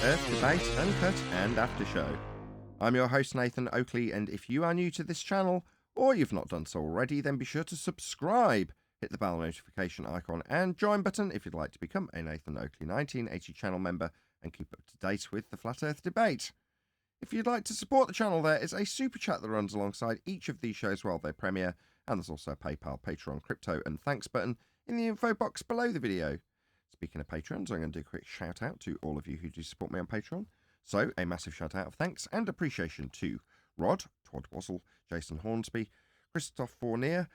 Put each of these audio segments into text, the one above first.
Earth Debate, Uncut and After Show. I'm your host Nathan Oakley, and if you are new to this channel, or you've not done so already, then be sure to subscribe, hit the bell notification icon and join button if you'd like to become a Nathan Oakley 1980 channel member and keep up to date with the Flat Earth Debate. If you'd like to support the channel, there is a super chat that runs alongside each of these shows while they premiere, and there's also a PayPal, Patreon, crypto and thanks button in the info box below the video. Speaking of patrons, I'm going to do a quick shout out to all of you who do support me on Patreon. So, a massive shout out of thanks and appreciation to Rod, Todd Wazzle, Jason Hornsby, Christoph Fournier,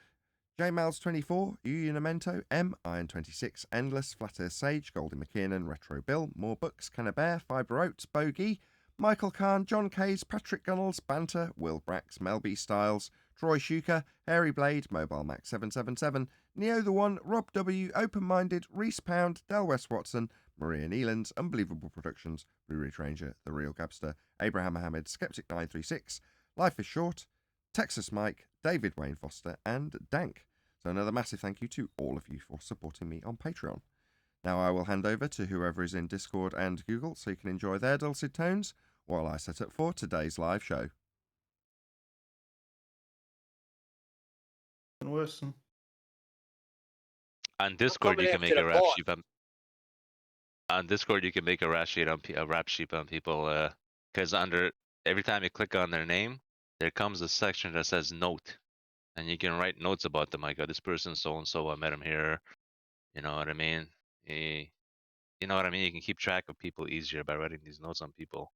JMals24, Unamento, M, Iron26, Endless, Flat Earth Sage, Goldie McKiernan, Retro Bill, More Books, Cannabear, Fibre Oats, Bogey, Michael Kahn, John Kays, Patrick Gunnels, Banter, Will Brax, Melby Styles, Troy Shuker, Hairy Blade, Mobile Max 777, Neo the One, Rob W, Open Minded, Reese Pound, Del West Watson, Maria Nealands, Unbelievable Productions, Blue Ridge Ranger, The Real Gabster, Abraham Mohammed, Skeptic 936, Life is Short, Texas Mike, David Wayne Foster, and Dank. So another massive thank you to all of you for supporting me on Patreon. Now I will hand over to whoever is in Discord and Google so you can enjoy their dulcet tones while I set up for today's live show. Listen. On Discord, you can make a rap sheet on Discord. You can make a rap sheet on people. Because under every time you click on their name, there comes a section that says note, and you can write notes about them. Like, this person so and so, I met him here. You know what I mean? You know what I mean? You can keep track of people easier by writing these notes on people.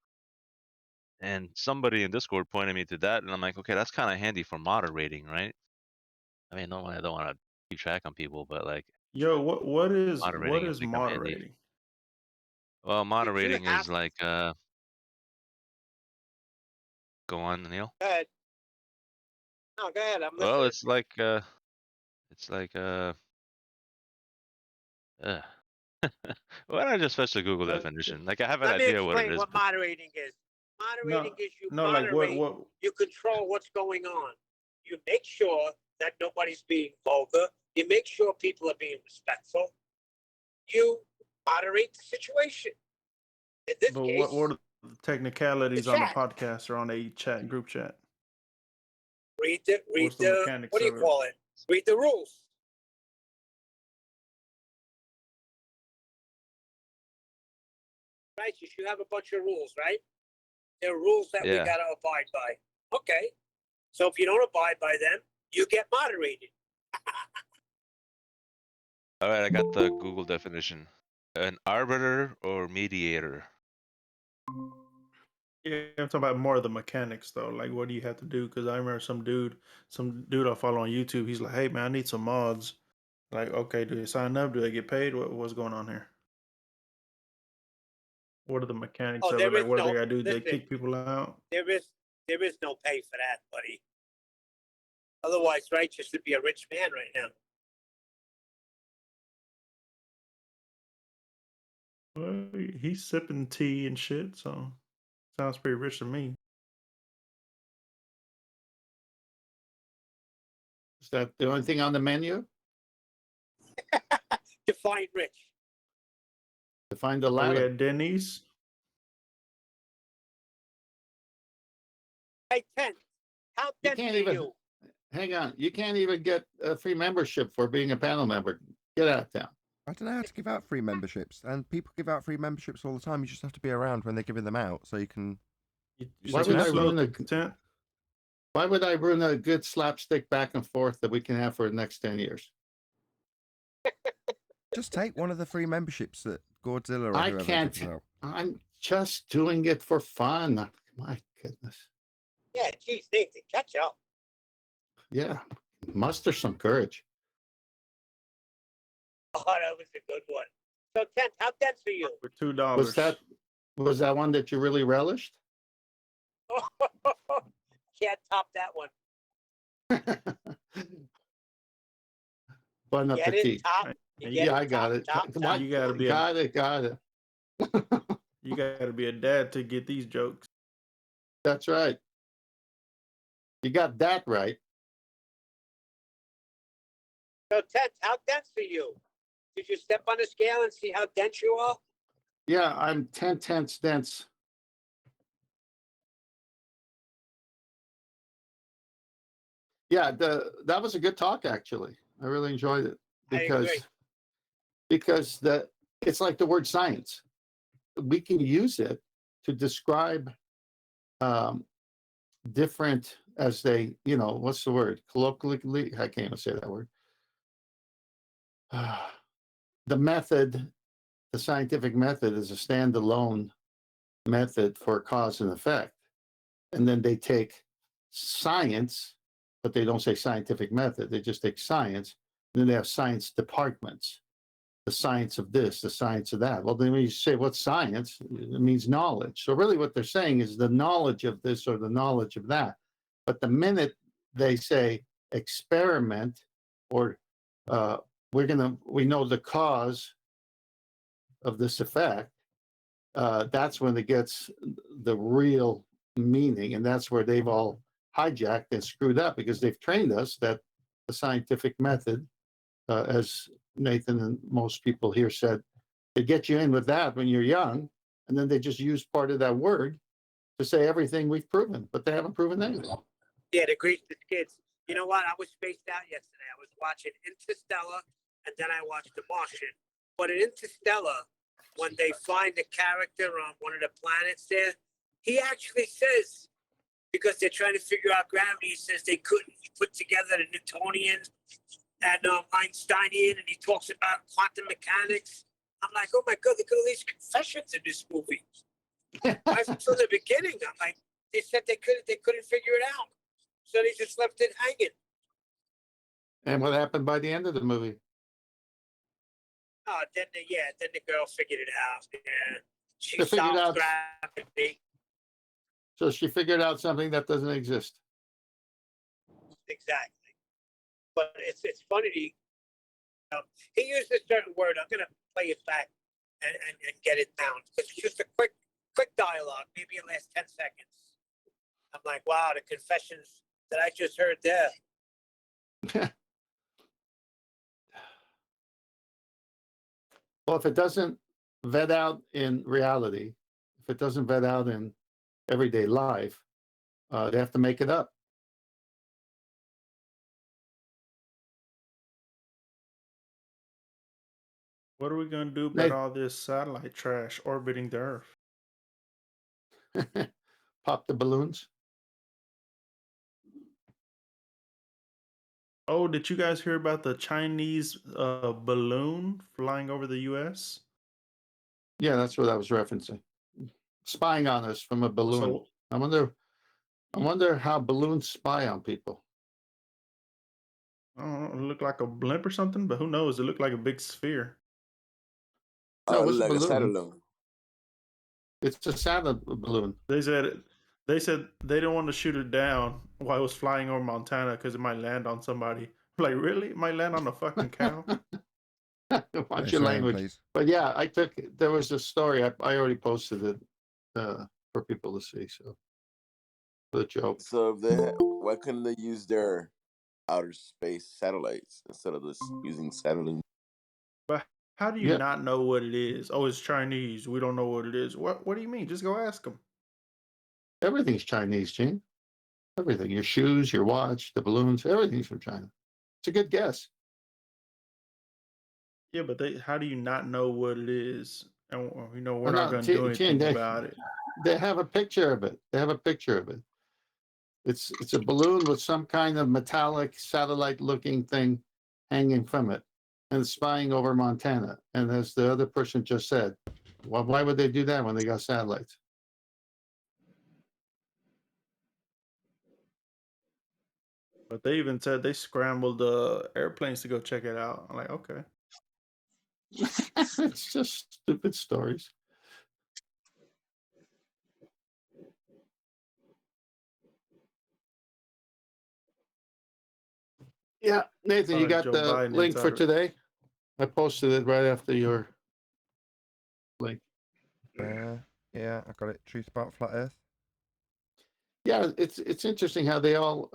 And somebody in Discord pointed me to that, and I'm like, okay, that's kind of handy for moderating, right? I mean, no, I don't want to keep track on people, but like, yo, what is moderating? moderating? Well, moderating is like go on, Neil. Go ahead. No, go ahead. I'm listening. Well, it's like why don't I just fetch the Google definition? Like, I have an idea what it is. Let me explain what moderating is. Moderating is you moderate. Like what? You control what's going on. You make sure that nobody's being vulgar. You make sure people are being respectful. You moderate the situation. In this But case, what are the technicalities on the podcast or on a chat group chat? Read the what do you call it? Read the rules. Right? You should have a bunch of rules, right? There are rules that we gotta abide by. Okay. So if you don't abide by them, you get moderated. All right, I got the Google definition. An arbiter or mediator. Yeah, I'm talking about more of the mechanics though. Like, what do you have to do? Because I remember some dude I follow on YouTube. He's like, "Hey man, I need some mods." Like, okay, do they sign up? Do they get paid? What's going on here? What are the mechanics of it? Like, what do they gotta do? Do they kick people out? There is no pay for that, buddy. Otherwise, Righteous would be a rich man right now. Well, he's sipping tea and shit, so sounds pretty rich to me. Is that the only thing on the menu? Define rich. Define the We ladder. at Denny's. Hey, 10. How dense are you? Hang on. You can't even get a free membership for being a panel member. Get out of town. I don't know how to give out free memberships, and people give out free memberships all the time. You just have to be around when they're giving them out, so you can. Why would I ruin a good slapstick back and forth that we can have for the next 10 years? Just take one of the free memberships that Godzilla or I can't. I'm just doing it for fun. My goodness. Yeah, geez, Nathan, catch up. Yeah, muster some courage. Oh, that was a good one. So, Kent, how dense are you? For $2. Was that one that you really relished? Can't top that one. Bon appetit. Yeah, I got it. You gotta be got it. You gotta be a dad to get these jokes. That's right. You got that right. So, Ted, how dense are you? Did you step on the scale and see how dense you are? Yeah, I'm 10 tenths dense. Yeah, that was a good talk actually. I really enjoyed it I agree. because it's like the word science. We can use it to describe different as they, what's the word? Colloquially, I can't even say that word. The method, the scientific method is a standalone method for cause and effect. And then they take science, but they don't say scientific method. They just take science. And then they have science departments, the science of this, the science of that. Well, then when you say what's science, it means knowledge. So really what they're saying is the knowledge of this or the knowledge of that. But the minute they say experiment or we know the cause of this effect, that's when it gets the real meaning. And that's where they've all hijacked and screwed up because they've trained us that the scientific method, as Nathan and most people here said, they get you in with that when you're young. And then they just use part of that word to say everything we've proven, but they haven't proven anything. Yeah, the greatest kids. You know what? I was spaced out yesterday. I was watching Interstellar, and then I watched The Martian. But in Interstellar, when they find the character on one of the planets there, he actually says, because they're trying to figure out gravity, he says they couldn't put together the Newtonian and Einsteinian, and he talks about quantum mechanics. I'm like, oh my God, look at all these confessions in this movie. Right from the beginning, I'm like, they said they couldn't figure it out. So they just left it hanging. And what happened by the end of the movie? Then the girl figured it out. Yeah. She They figured solved out- gravity. So she figured out something that doesn't exist. Exactly. But it's funny. He used a certain word. I'm gonna play it back and get it down. It's just a quick dialogue, maybe it lasts 10 seconds. I'm like, wow, the confessions that I just heard there. Well, if it doesn't vet out in reality, if it doesn't vet out in everyday life, they have to make it up. What are we gonna do about all this satellite trash orbiting the Earth? Pop the balloons. Oh, did you guys hear about the Chinese balloon flying over the U.S.? Yeah, that's what I was referencing. Spying on us from a balloon. So, I wonder how balloons spy on people. I don't know, it looked like a blimp or something, but who knows? It looked like a big sphere. No, it's like a a balloon. satellite. It's a satellite balloon. They said they didn't want to shoot it down while it was flying over Montana because it might land on somebody. Like, really? It might land on a fucking cow? Watch your language. Please. But yeah, there was a story. I already posted it for people to see. So the joke. So why couldn't they use their outer space satellites instead of just using satellite? But how do you not know what it is? Oh, it's Chinese. We don't know what it is. What do you mean? Just go ask them. Everything's Chinese, Gene. Everything. Your shoes, your watch, the balloons, everything's from China. It's a good guess. Yeah, but how do you not know what it is? And we're Oh, not no, going to do anything Gene, about it. They have a picture of it. It's a balloon with some kind of metallic satellite-looking thing hanging from it, and it's spying over Montana. And as the other person just said, why would they do that when they got satellites? But they even said they scrambled the airplanes to go check it out. I'm like, okay. It's just stupid stories. Yeah, Nathan, you got Joe the Biden link for insider. today? I posted it right after your link. Yeah, I got it. Truth about flat Earth. Yeah, it's interesting how they all.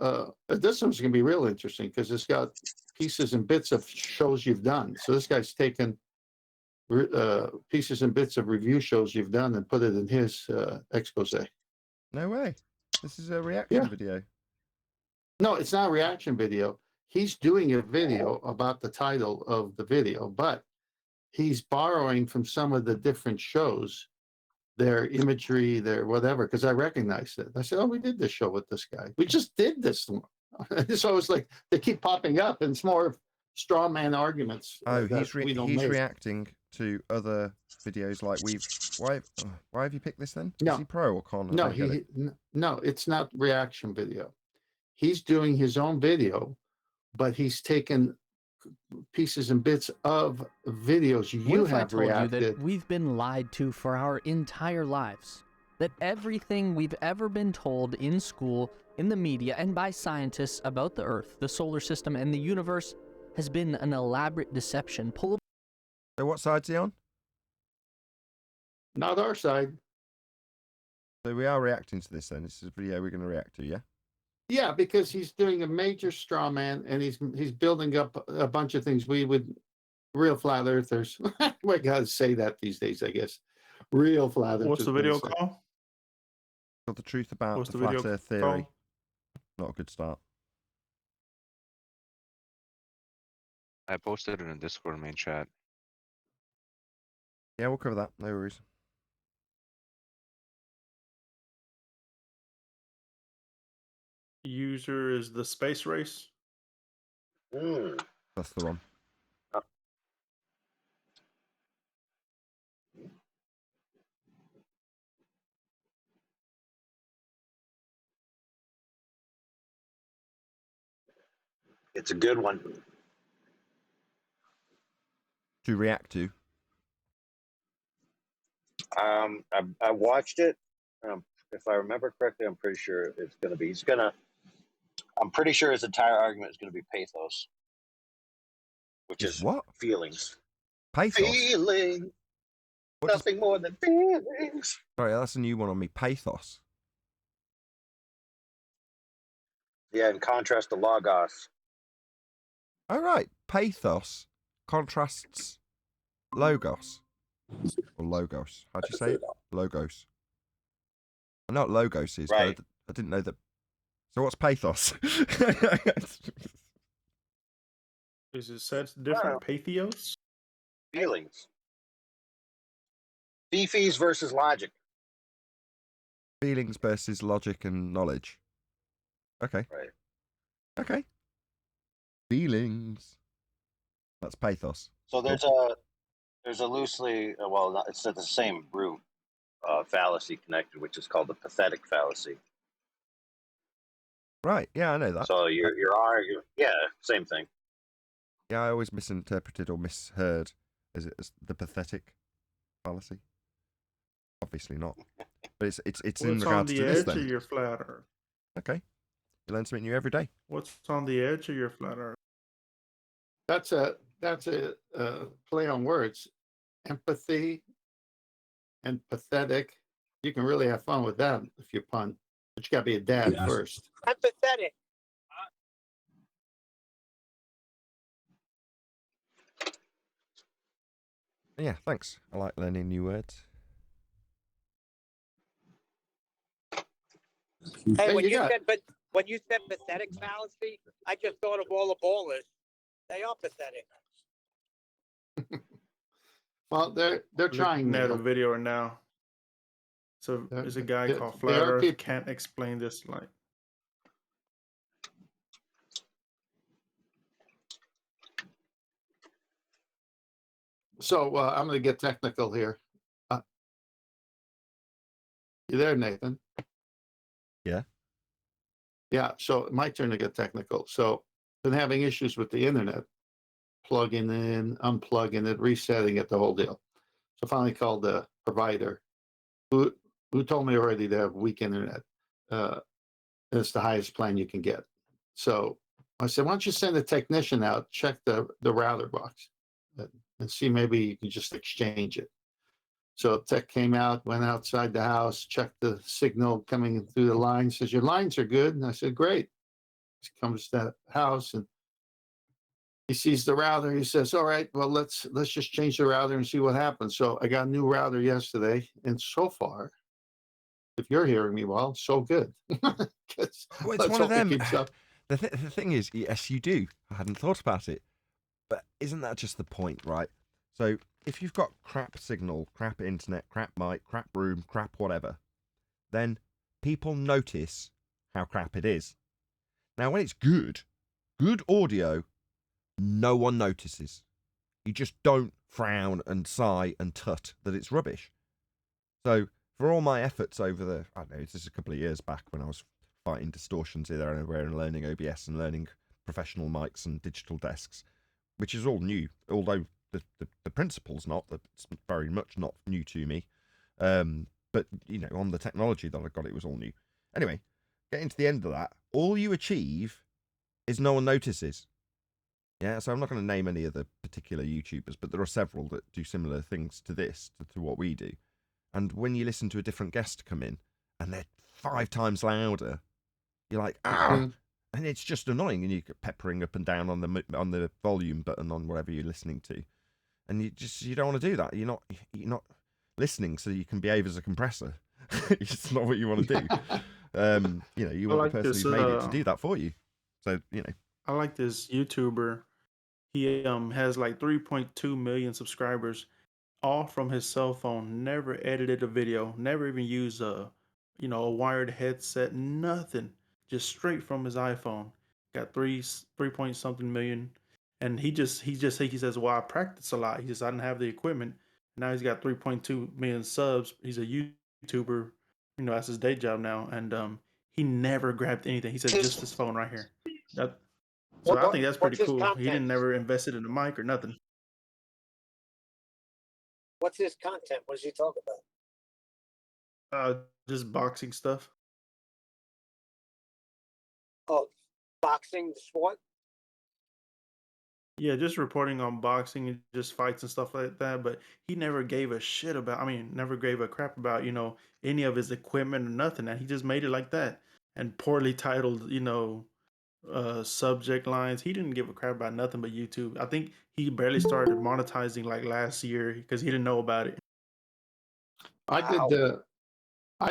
This one's going to be real interesting because it's got pieces and bits of shows you've done. So this guy's taken pieces and bits of review shows you've done and put it in his expose. No way. This is a reaction Yeah. video. No, it's not a reaction video. He's doing a video about the title of the video, but he's borrowing from some of the different shows, their imagery, their whatever, because I recognized it. I said, oh, we did this show with this guy. We just did this one. So it's like they keep popping up, and it's more straw man arguments. Oh, that he's we don't he's make. reacting to other videos like we've. Why have you picked this then? No. Is he pro or con? I No, don't get it. no, it's not reaction video. He's doing his own video, but he's taken pieces and bits of videos What you if I have told you reacted. that we've been lied to for our entire lives? That everything we've ever been told in school, in the media, and by scientists about the Earth, the solar system, and the universe has been an elaborate deception. So what side's he on? Not our side. So we are reacting to this then. This is a video we're going to react to, yeah? Yeah, because he's doing a major straw man, and he's building up a bunch of things we would, real flat earthers. We gotta say that these days, I guess. Real flat earthers. What's the video would say. called? Got the truth about What's the the flat video earth theory. called? Not a good start. I posted it in Discord main chat. Yeah, we'll cover that. No worries. User is the space race. That's the one. It's a good one. To react to. I watched it. If I remember correctly, I'm pretty sure it's going to be. I'm pretty sure his entire argument is going to be pathos, which is what? feelings. Pathos? Feeling. What does- Nothing more than feelings. Sorry, that's a new one on me. Pathos. Yeah, in contrast to logos. All right. Pathos contrasts logos. Or logos. How do you say it? Logos. I know what logos is, Right. but I didn't know that. So what's pathos? Is it said different? Pathos? Feelings. Fifis versus logic. Feelings versus logic and knowledge. Okay. Right. Okay. Feelings. That's pathos. So there's a loosely it's the same root fallacy connected, which is called the pathetic fallacy. Right. Yeah, I know that. So you're arguing, yeah, same thing. Yeah, I always misinterpreted or misheard as the pathetic fallacy. Obviously not. But it's What's in on regards the to this edge then. of your flat Earth? Okay. You learn something new every day. What's on the edge of your flat Earth? That's a play on words. Empathy and pathetic. You can really have fun with that if you pun. But you gotta be a dad first. Empathetic. Yeah, thanks. I like learning new words. Hey, Hey, when you you got- said pathetic fallacy, I just thought of all the ballers. They are pathetic. Well, they're trying Looking at a now. video right now. So there's a guy there- called there Flat are Earth. people- Can't explain this like. So I'm going to get technical here. You there, Nathan? Yeah. Yeah. So my turn to get technical. So been having issues with the internet, plugging in, unplugging it, resetting it, the whole deal. So finally called the provider, who told me already to have weak internet. It's the highest plan you can get. So I said, why don't you send a technician out, check the router box, and see maybe you can just exchange it. So tech came out, went outside the house, checked the signal coming through the line, says, your lines are good. And I said, great. He comes to the house and he sees the router. He says, all right, well, let's just change the router and see what happens. So I got a new router yesterday, and so far, if you're hearing me well, so good. Well, it's Let's one of hope it them. keeps up. The thing is, yes, you do. I hadn't thought about it. But isn't that just the point, right? So if you've got crap signal, crap internet, crap mic, crap room, crap whatever, then people notice how crap it is. Now, when it's good audio, no one notices. You just don't frown and sigh and tut that it's rubbish. So for all my efforts over the, I don't know, this is a couple of years back when I was fighting distortions here, there, and everywhere, and learning OBS and learning professional mics and digital desks, which is all new, although the principle's not. It's very much not new to me. But, you know, on the technology that I got, it was all new. Anyway, getting to the end of that, all you achieve is no one notices. Yeah, so I'm not going to name any of the particular YouTubers, but there are several that do similar things to this, to what we do. And when you listen to a different guest come in, and they're 5 times louder, you're like, ah! And it's just annoying, and you get peppering up and down on the volume button on whatever you're listening to, and you don't want to do that. You're not listening so you can behave as a compressor. It's not what you want to do. You know, you want the person who made it to do that for you. So, you know, I like this YouTuber. He has like 3.2 million subscribers, all from his cell phone. Never edited a video. Never even used a wired headset. Nothing. Just straight from his iPhone. Got 3 point something million. And he says, well, I practice a lot. He says I didn't have the equipment. Now he's got 3.2 million subs. He's a YouTuber. You know, that's his day job now. And he never grabbed anything. He says just this phone right here. So I think that's pretty cool. He didn't never invested in a mic or nothing. What's his content? What does he talk about? Just boxing stuff. Oh, boxing, the sport? Yeah, just reporting on boxing and just fights and stuff like that. But he never gave a shit about, never gave a crap about, any of his equipment or nothing. And he just made it like that. And poorly titled, subject lines. He didn't give a crap about nothing but YouTube. I think he barely started monetizing like last year because he didn't know about it. I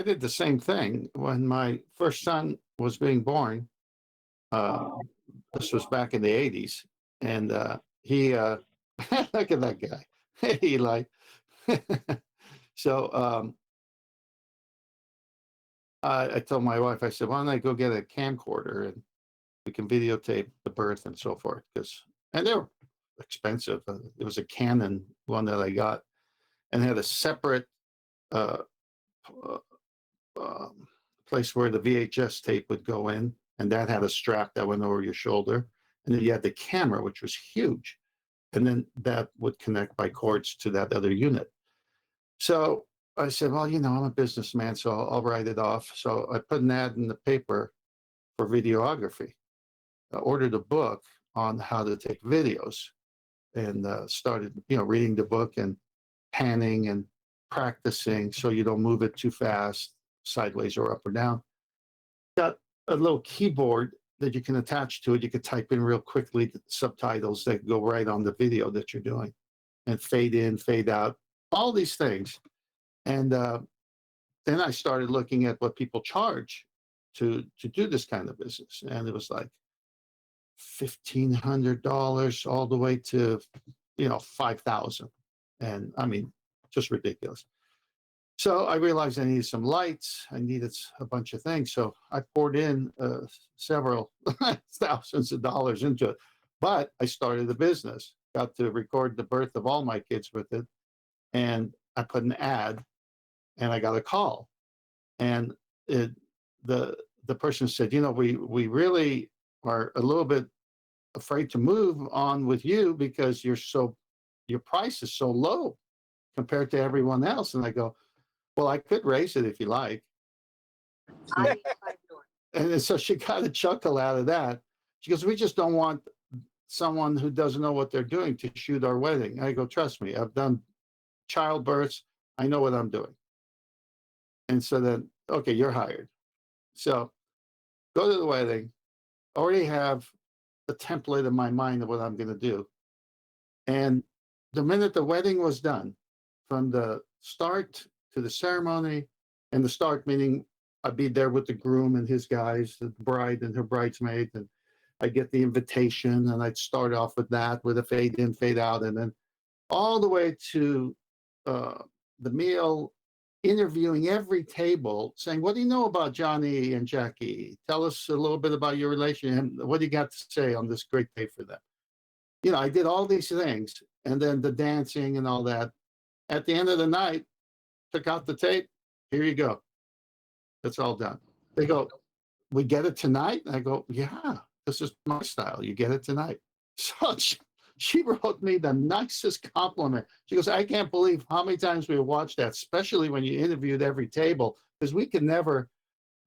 did the same thing when my first son was being born. This was back in the 80s, and he look at that guy. He like so. I told my wife, I said, why don't I go get a camcorder and we can videotape the birth and so forth, and they were expensive. It was a Canon one that I got, and had a separate place where the VHS tape would go in, and that had a strap that went over your shoulder, and then you had the camera, which was huge, and then that would connect by cords to that other unit. So I said, well, I'm a businessman, so I'll write it off. So I put an ad in the paper for videography. I ordered a book on how to take videos, and started, reading the book and panning and practicing so you don't move it too fast, sideways or up or down. Got a little keyboard that you can attach to it. You could type in real quickly the subtitles that go right on the video that you're doing, and fade in, fade out, all these things. And then I started looking at what people charge to do this kind of business, and it was like $1,500 all the way to $5,000, and just ridiculous. So I realized I needed some lights. I needed a bunch of things. So I poured in several thousands of dollars into it. But I started a business, got to record the birth of all my kids with it. And I put an ad, and I got a call. And the person said, we really are a little bit afraid to move on with you because your price is so low compared to everyone else. And I go, well, I could raise it if you like. And so she got a chuckle out of that. She goes, we just don't want someone who doesn't know what they're doing to shoot our wedding. I go, trust me, I've done childbirths. I know what I'm doing. And so then, okay, you're hired. So go to the wedding. Already have the template in my mind of what I'm going to do. And the minute the wedding was done, from the start to the ceremony, and the start meaning I'd be there with the groom and his guys, the bride and her bridesmaid, and I get the invitation, and I'd start off with that, with a fade in, fade out, and then all the way to the meal, interviewing every table, saying, "What do you know about Johnny and Jackie? Tell us a little bit about your relationship. And what do you got to say on this great day for them?" You know, I did all these things, and then the dancing and all that. At the end of the night, took out the tape. Here you go. It's all done. They go, "We get it tonight?" I go, "Yeah, this is my style. You get it tonight." So she wrote me the nicest compliment. She goes, "I can't believe how many times we watched that, especially when you interviewed every table, because we can never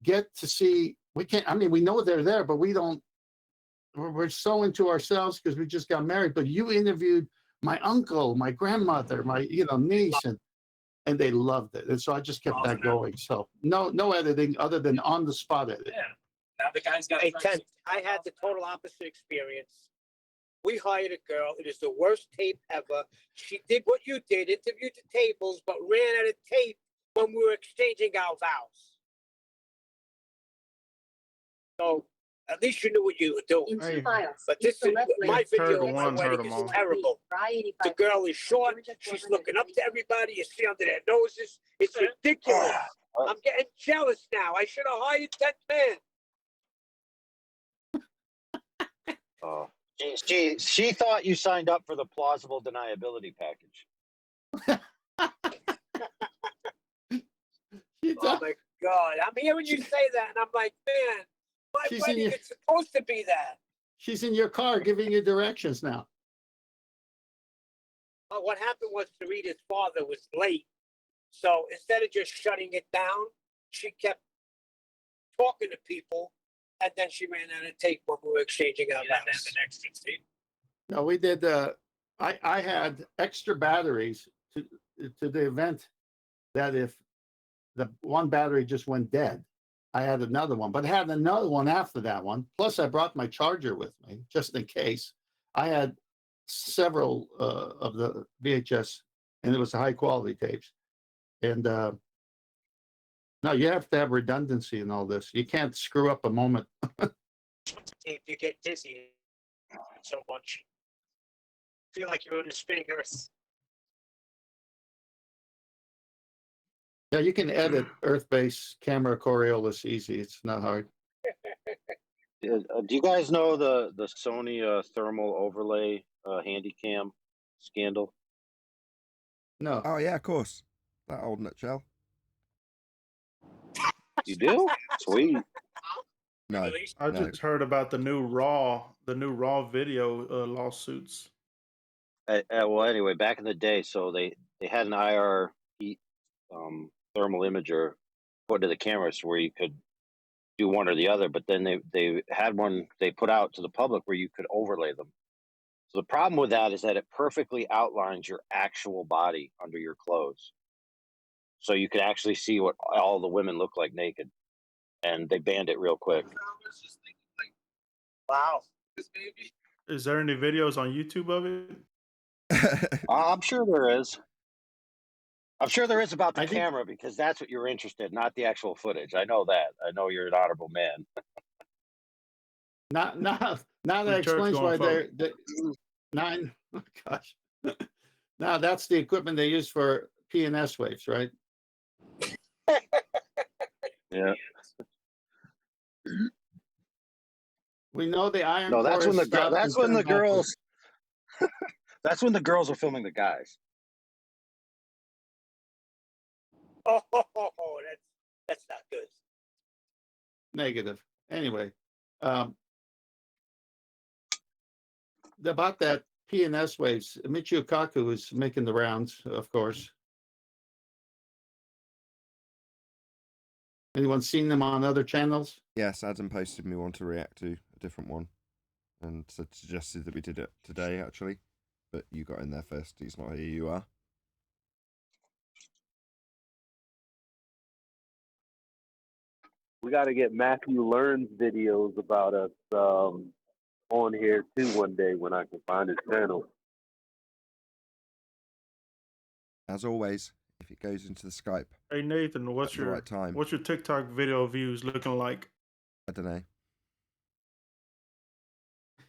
get to see, we can't, I mean, we know they're there, but we don't, we're so into ourselves because we just got married, but you interviewed my uncle, my grandmother, my, you know, niece, and they loved it." And so I just kept that going. So no editing other than on the spot edit. Yeah. Now the guy's got. Hey, Ken, I had the total opposite experience. We hired a girl. It is the worst tape ever. She did what you did, interviewed the tables, but ran out of tape when we were exchanging our vows. So at least you knew what you were doing. Hey, But this is my video Heard of my one, heard wedding them is all. terrible. The girl is short. She's looking up to everybody. You see under their noses. It's ridiculous. I'm getting jealous now. I should have hired that man. Oh, she thought you signed up for the plausible deniability package. Oh my God. I'm hearing you say that, and I'm like, man, my She's wedding is supposed to be that. She's in your car giving you directions now. What happened was Sarita's father was late. So instead of just shutting it down, she kept talking to people, and then she ran out of tape when we were exchanging our vows. No, we did. I had extra batteries to the event, that if the one battery just went dead, I had another one, but I had another one after that one. Plus, I brought my charger with me just in case. I had several of the VHS, and it was high quality tapes. And no, you have to have redundancy in all this. You can't screw up a moment. If you get dizzy so much, feel like you're in a spinning earth. Yeah, you can edit Earth-based camera Coriolis easy. It's not hard. Do you guys know the Sony thermal overlay handycam scandal? No. Oh yeah, of course. That old nutshell. You do? Sweet. No, I no. just heard about the new raw video lawsuits. Well, anyway, back in the day, so they had an IR heat thermal imager put to the cameras where you could do one or the other, but then they had one they put out to the public where you could overlay them. So the problem with that is that it perfectly outlines your actual body under your clothes. So you could actually see what all the women look like naked. And they banned it real quick. Wow. Is there any videos on YouTube of it? I'm sure there is. I'm sure there is about the I think- camera, because that's what you're interested in, not the actual footage. I know that. I know you're an honorable man. Now that The church explains why going they're nine. Oh gosh. Now that's the equipment they use for PNS waves, right? Yeah. We know the iron. No, that's core when is stopped that's and when the turned back. girls that's when the girls are filming the guys. Oh, that's not good. Negative. Anyway, about that PNS waves, Michio Kaku is making the rounds, of course. Anyone seen them on other channels? Yes, Adam posted me one to react to, a different one, and suggested that we did it today, actually. But you got in there first. He's not here. You are. We got to get Matthew Learns videos about us on here too one day when I can find his channel. As always, if it goes into the Skype Hey Nathan, what's at the your right time, what's your TikTok video views looking like? I don't know.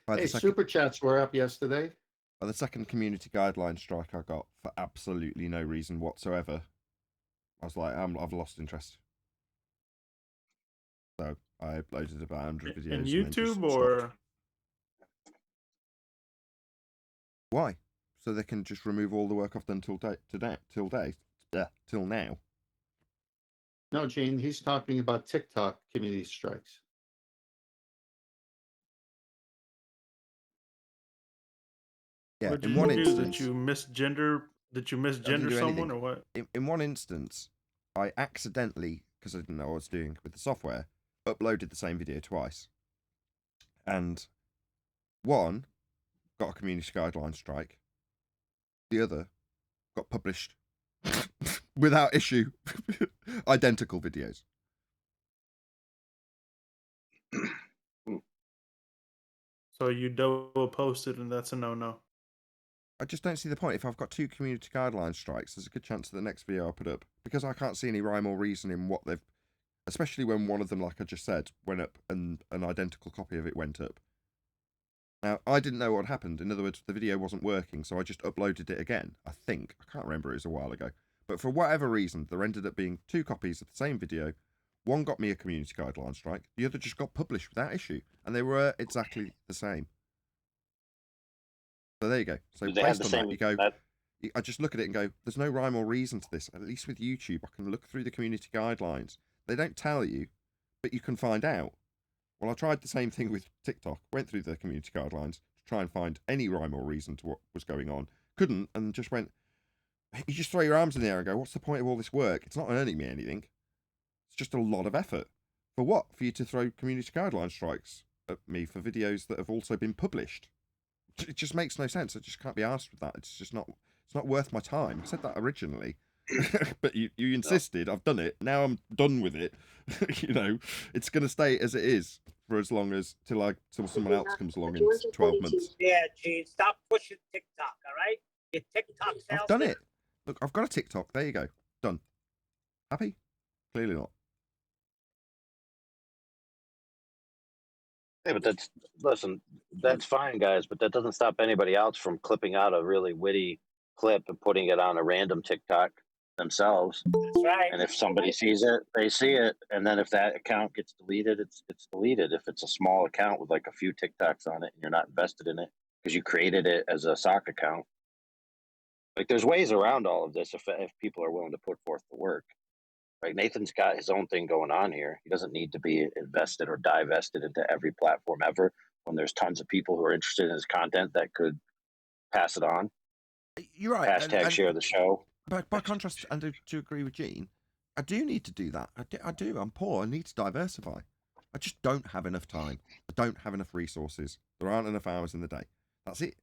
By Hey, the second, super chats were up yesterday. by the second community guideline strike I got for absolutely no reason whatsoever, I was like, I've lost interest. So I uploaded about 100 videos. In and then just YouTube stopped. or Why? So they can just remove all the work I've done till now. No, Gene, he's talking about TikTok community strikes. Yeah, what in did one you do? instance, Did you misgender? Did you misgender do someone anything. or what? in one instance, I accidentally, because I didn't know what I was doing with the software, uploaded the same video twice. And one got a community guideline strike. The other got published without issue. Identical videos. So you double posted, and that's a no-no. I just don't see the point. If I've got two community guideline strikes, there's a good chance that the next video I'll put up, because I can't see any rhyme or reason in what they've, especially when one of them, like I just said, went up and an identical copy of it went up. Now, I didn't know what happened. In other words, the video wasn't working, so I just uploaded it again. I think. I can't remember. It was a while ago. But for whatever reason, there ended up being two copies of the same video. One got me a community guideline strike. The other just got published without issue. And they were exactly the same. So there you go. So Do they have based the on that, same- you go... I just look at it and go, there's no rhyme or reason to this. At least with YouTube, I can look through the community guidelines. They don't tell you, but you can find out. Well, I tried the same thing with TikTok. Went through the community guidelines to try and find any rhyme or reason to what was going on. Couldn't, and just went... You just throw your arms in the air and go, what's the point of all this work? It's not earning me anything. It's just a lot of effort. For what? For you to throw community guideline strikes at me for videos that have also been published? It just makes no sense. I just can't be arsed with that. It's just not... It's not worth my time. I said that originally. But you insisted. I've done it. Now I'm done with it. You know, it's going to stay as it is for as long as till someone else comes along in 12 months. Yeah, Gene, stop pushing TikTok, all right? Your TikTok sales. I've done it. Look, I've got a TikTok. There you go. Done. Happy? Clearly not. Yeah, but that's fine, guys. But that doesn't stop anybody else from clipping out a really witty clip and putting it on a random TikTok themselves. That's right. And if somebody sees it, they see it. And then if that account gets deleted, it's deleted. If it's a small account with like a few TikToks on it and you're not invested in it because you created it as a sock account, like there's ways around all of this if people are willing to put forth the work. Like Nathan's got his own thing going on here. He doesn't need to be invested or divested into every platform ever when there's tons of people who are interested in his content that could pass it on. You're right. Hashtag share the show. But by contrast, and to agree with Gene, I do need to do that. I do. I'm poor. I need to diversify. I just don't have enough time. I don't have enough resources. There aren't enough hours in the day. That's it.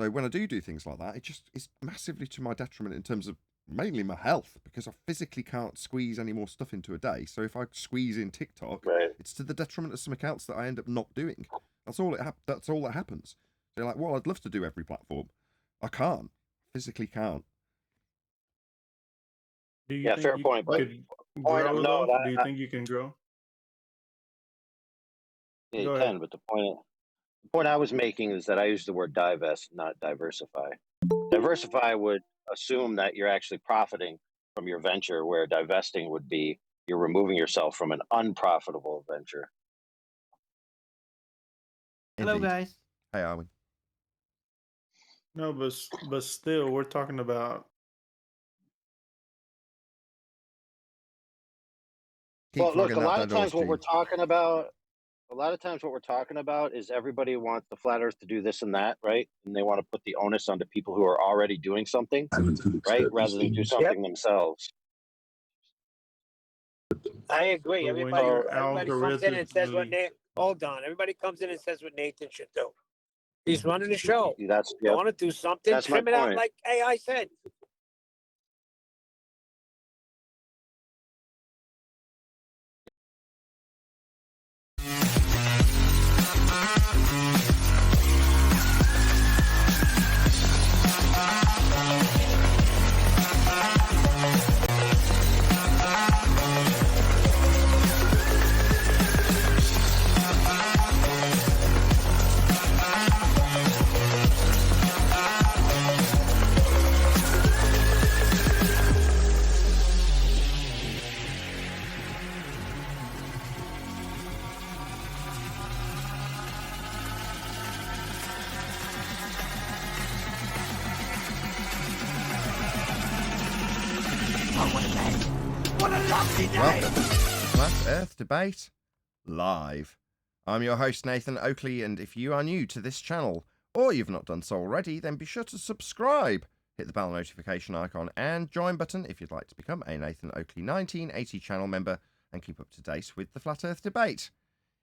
So when I do things like that, it's massively to my detriment in terms of mainly my health, because I physically can't squeeze any more stuff into a day. So if I squeeze in TikTok, Right. it's to the detriment of some accounts that I end up not doing. That's all that's all that happens. So you're like, well, I'd love to do every platform. I can't. Physically can't. Do you Yeah, think fair you point, but could point of grow, note, though? Do you think you can grow? Yeah, Go you ahead. can, but the point I was making is that I use the word divest, not diversify. Diversify would assume that you're actually profiting from your venture, where divesting would be you're removing yourself from an unprofitable venture. Hello, Indeed. guys. Hey, Arwin. No, but still, we're talking about. Keep Well, look, flogging a that lot of dead horse, times what we're Gene. talking about, is everybody wants the flat earth to do this and that, right? And they want to put the onus onto people who are already doing something, right? Rather than do something themselves. I agree. But when Everybody your comes in and says what algorithmically- Nathan. Hold on. Everybody comes in and says what Nathan should do. He's running the show. That's You want to do something? That's my Trim it out point. like AI said. Welcome to Flat Earth Debate Live. I'm your host Nathan Oakley, and if you are new to this channel, or you've not done so already, then be sure to subscribe, hit the bell notification icon and join button if you'd like to become a Nathan Oakley 1980 channel member and keep up to date with the Flat Earth Debate.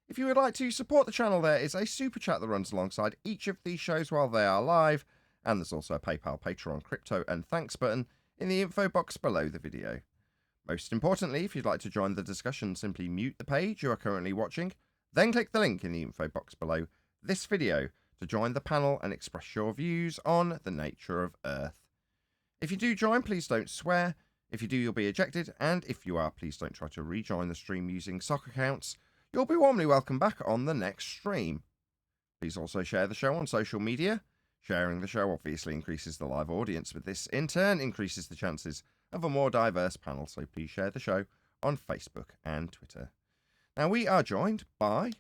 If you would like to support the channel, there is a super chat that runs alongside each of these shows while they are live, and there's also a PayPal, Patreon, crypto and thanks button in the info box below the video. Most importantly, if you'd like to join the discussion, simply mute the page you are currently watching, then click the link in the info box below this video to join the panel and express your views on the nature of Earth. If you do join, please don't swear. If you do, you'll be ejected, and if you are, please don't try to rejoin the stream using sock accounts. You'll be warmly welcome back on the next stream. Please also share the show on social media. Sharing the show obviously increases the live audience, but this in turn increases the chances of a more diverse panel, so please share the show on Facebook and Twitter. Now, we are joined by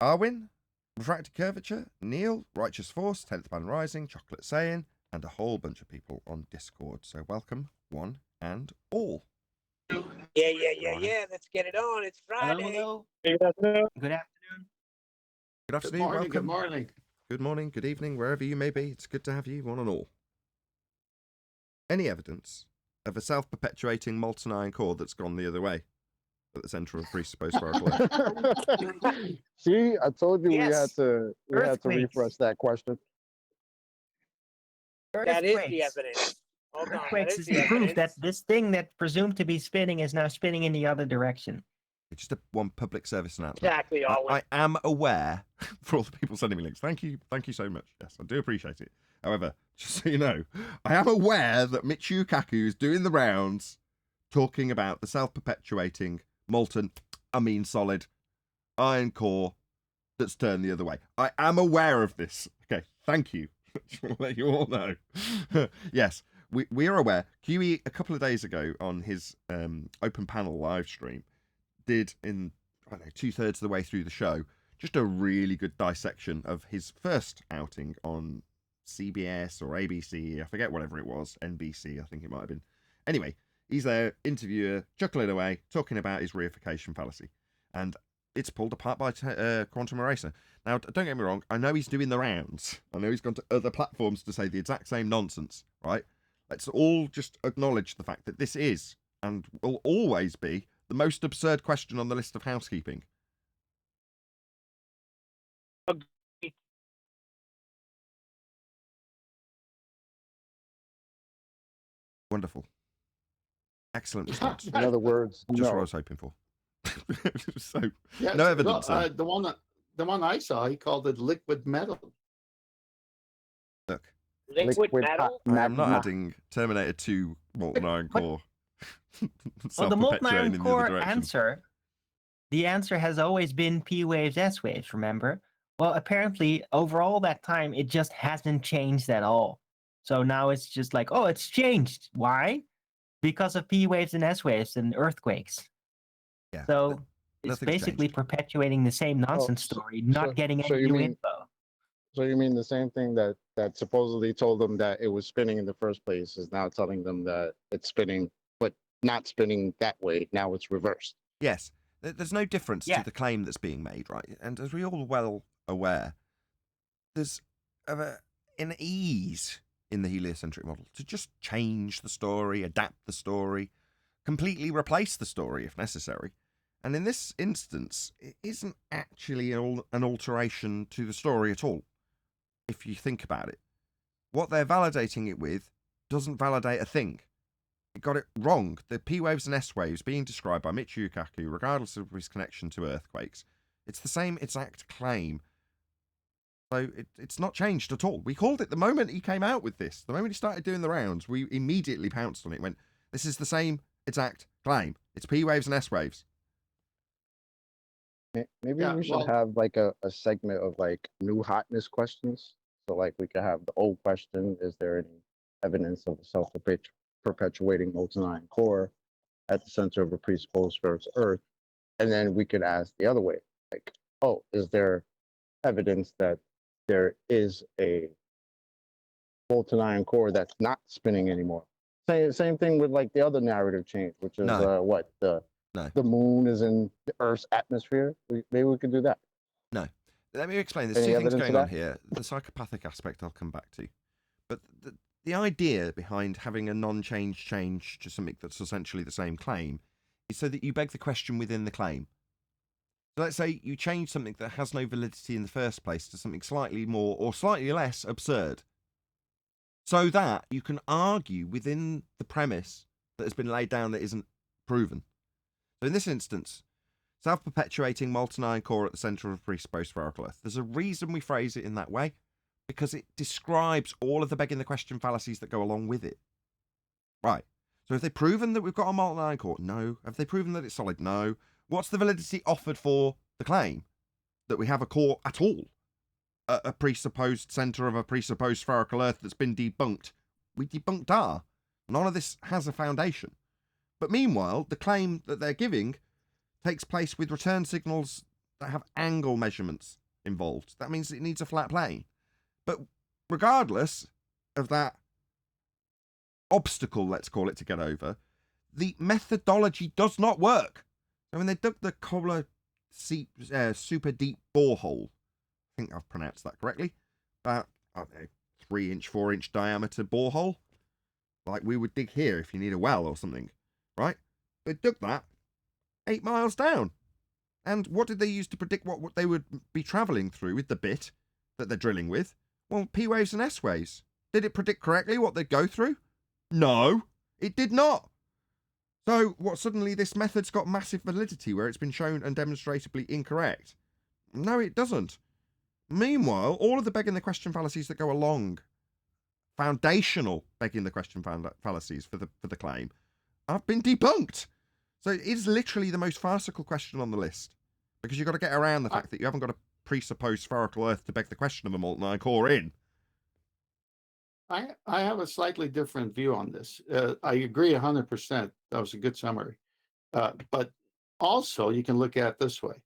Arwin, Refracted Curvature, Neil, Righteous Force, 10th Man Rising, Chocolate Saying, and a whole bunch of people on Discord. So welcome, one and all. Yeah. Let's get it on. It's Friday. Hello. Good afternoon. Good afternoon. Good afternoon, welcome. Good morning. Good morning, good evening, wherever you may be. It's good to have you, one and all. Any evidence of a self-perpetuating molten iron core that's gone the other way at the centre of presupposed spiral Earth? See, I told you Yes. we had to Earthquakes. refresh that question. That is the Earthquakes. evidence. Hold on. That Earthquakes is is the the proof that evidence. this thing that presumed to be spinning is now spinning in the other direction. It's just one public service announcement. Exactly, Arwin. I am aware, for all the people sending me links, thank you so much. Yes, I do appreciate it. However, just so you know, I am aware that Michio Kaku is doing the rounds talking about the self-perpetuating molten, solid, iron core that's turned the other way. I am aware of this. Okay, thank you. I'll let you all know. Yes, we are aware. QE, a couple of days ago on his open panel live stream, did in, I don't know, 2/3 of the way through the show, just a really good dissection of his first outing on CBS or ABC, I forget, whatever it was, NBC, I think it might have been. Anyway, he's there, interviewer, chuckling away, talking about his reification fallacy. And it's pulled apart by Quantum Eraser. Now, don't get me wrong, I know he's doing the rounds. I know he's gone to other platforms to say the exact same nonsense, right? Let's all just acknowledge the fact that this is, and will always be, the most absurd question on the list of housekeeping. Wonderful. Excellent response. In other words, Just what I no. was hoping for. So, Yes, no evidence. well, the one I saw, he called it liquid metal. Look, Liquid metal? I am not magma. adding Terminator 2 molten iron But- core. Well, the molten self-perpetuating iron in the other core direction. the answer has always been P waves, S waves, remember? Well, apparently, over all that time, it just hasn't changed at all. So now it's just like, oh, it's changed. Why? Because of P waves and S waves and earthquakes. Yeah, So it's nothing's basically changed. perpetuating the same nonsense so- story, not so- getting so any you new mean- info. So you mean the same thing that supposedly told them that it was spinning in the first place is now telling them that it's spinning, but not spinning that way. Now it's reversed. Yes, there's no difference Yeah. to the claim that's being made, right? And as we're all well aware, there's an ease in the heliocentric model to just change the story, adapt the story, completely replace the story if necessary. And in this instance, it isn't actually an alteration to the story at all, if you think about it. What they're validating it with doesn't validate a thing. It got it wrong. The P waves and S waves being described by Michio Kaku, regardless of his connection to earthquakes, it's the same exact claim. So it's not changed at all. We called it the moment he came out with this. The moment he started doing the rounds, we immediately pounced on it. Went, this is the same exact claim. It's P waves and S waves. Maybe Yeah, we should well- have like a segment of like new hotness questions. So like we could have the old question: is there any evidence of a self-perpetuating molten iron core at the center of a presupposed sphere's Earth? And then we could ask the other way, like, oh, is there evidence that there is a molten iron core that's not spinning anymore? Same thing with like the other narrative change, which is what the moon is in the Earth's atmosphere. Maybe we could do that. No. Let me explain. There's Any two things evidence going of on that? here. The psychopathic aspect I'll come back to. But the idea behind having a non-change change to something that's essentially the same claim is so that you beg the question within the claim. So let's say you change something that has no validity in the first place to something slightly more or slightly less absurd, so that you can argue within the premise that has been laid down that isn't proven. So in this instance, self-perpetuating molten iron core at the centre of a presupposed spherical Earth. There's a reason we phrase it in that way, because it describes all of the begging the question fallacies that go along with it. Right. So have they proven that we've got a molten iron core? No. Have they proven that it's solid? No. What's the validity offered for the claim that we have a core at all? A presupposed centre of a presupposed spherical Earth that's been debunked. We debunked R. None of this has a foundation. But meanwhile, the claim that they're giving takes place with return signals that have angle measurements involved. That means it needs a flat plane. But regardless of that obstacle, let's call it, to get over, the methodology does not work. So when they dug the Kohler super deep borehole, I think I've pronounced that correctly, about 3-inch, 4-inch diameter borehole, like we would dig here if you need a well or something, right? They dug that 8 miles down. And what did they use to predict what they would be travelling through with the bit that they're drilling with? Well, P waves and S waves. Did it predict correctly what they'd go through? No, it did not. So what, suddenly this method's got massive validity where it's been shown and demonstrably incorrect? No, it doesn't. Meanwhile, all of the begging the question fallacies that go along, foundational begging the question fallacies for the claim, have been debunked. So it is literally the most farcical question on the list, because you've got to get around the fact that you haven't got a presupposed spherical Earth to beg the question of a molten iron core in. I have a slightly different view on this. I agree 100%. That was a good summary. But also, you can look at it this way.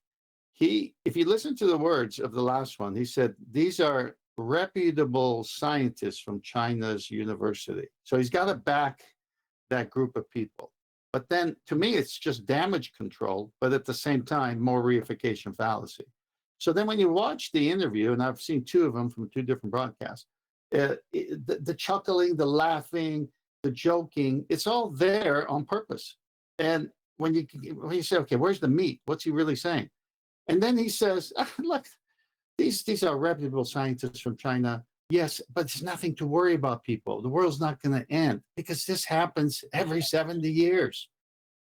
If you listen to the words of the last one, he said, these are reputable scientists from China's university. So he's got to back that group of people. But then, to me, it's just damage control, but at the same time, more reification fallacy. So then when you watch the interview, and I've seen 2 of them from 2 different broadcasts, the chuckling, the laughing, the joking, it's all there on purpose. And when you say, okay, where's the meat? What's he really saying? And then he says, look, these are reputable scientists from China. Yes, but there's nothing to worry about, people. The world's not going to end because this happens every 70 years.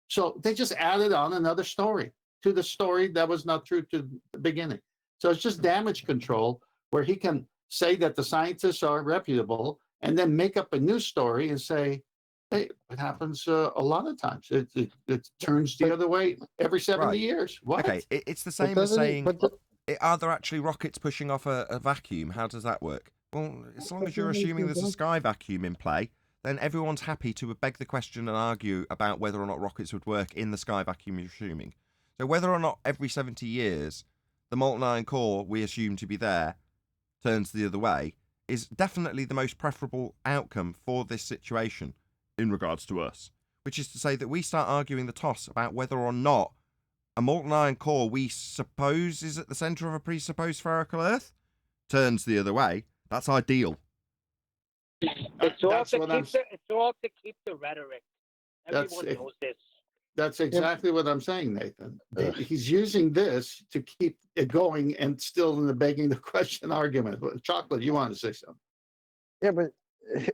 So they just added on another story to the story that was not true to the beginning. So it's just damage control where he can say that the scientists are reputable and then make up a new story and say, hey, it happens a lot of times. It turns the other way every 70 years. What? Okay, it's the same as saying, are there actually rockets pushing off a vacuum? How does that work? Well, as long as you're assuming there's a sky vacuum in play, then everyone's happy to beg the question and argue about whether or not rockets would work in the sky vacuum you're assuming. So whether or not every 70 years the molten iron core we assume to be there turns the other way is definitely the most preferable outcome for this situation in regards to us, which is to say that we start arguing the toss about whether or not a molten iron core we suppose is at the centre of a presupposed spherical Earth turns the other way. That's ideal. It's all to keep the rhetoric. Everyone knows this. That's exactly what I'm saying, Nathan. He's using this to keep it going and still in the begging the question argument. Chocolate, you want to say something? Yeah, but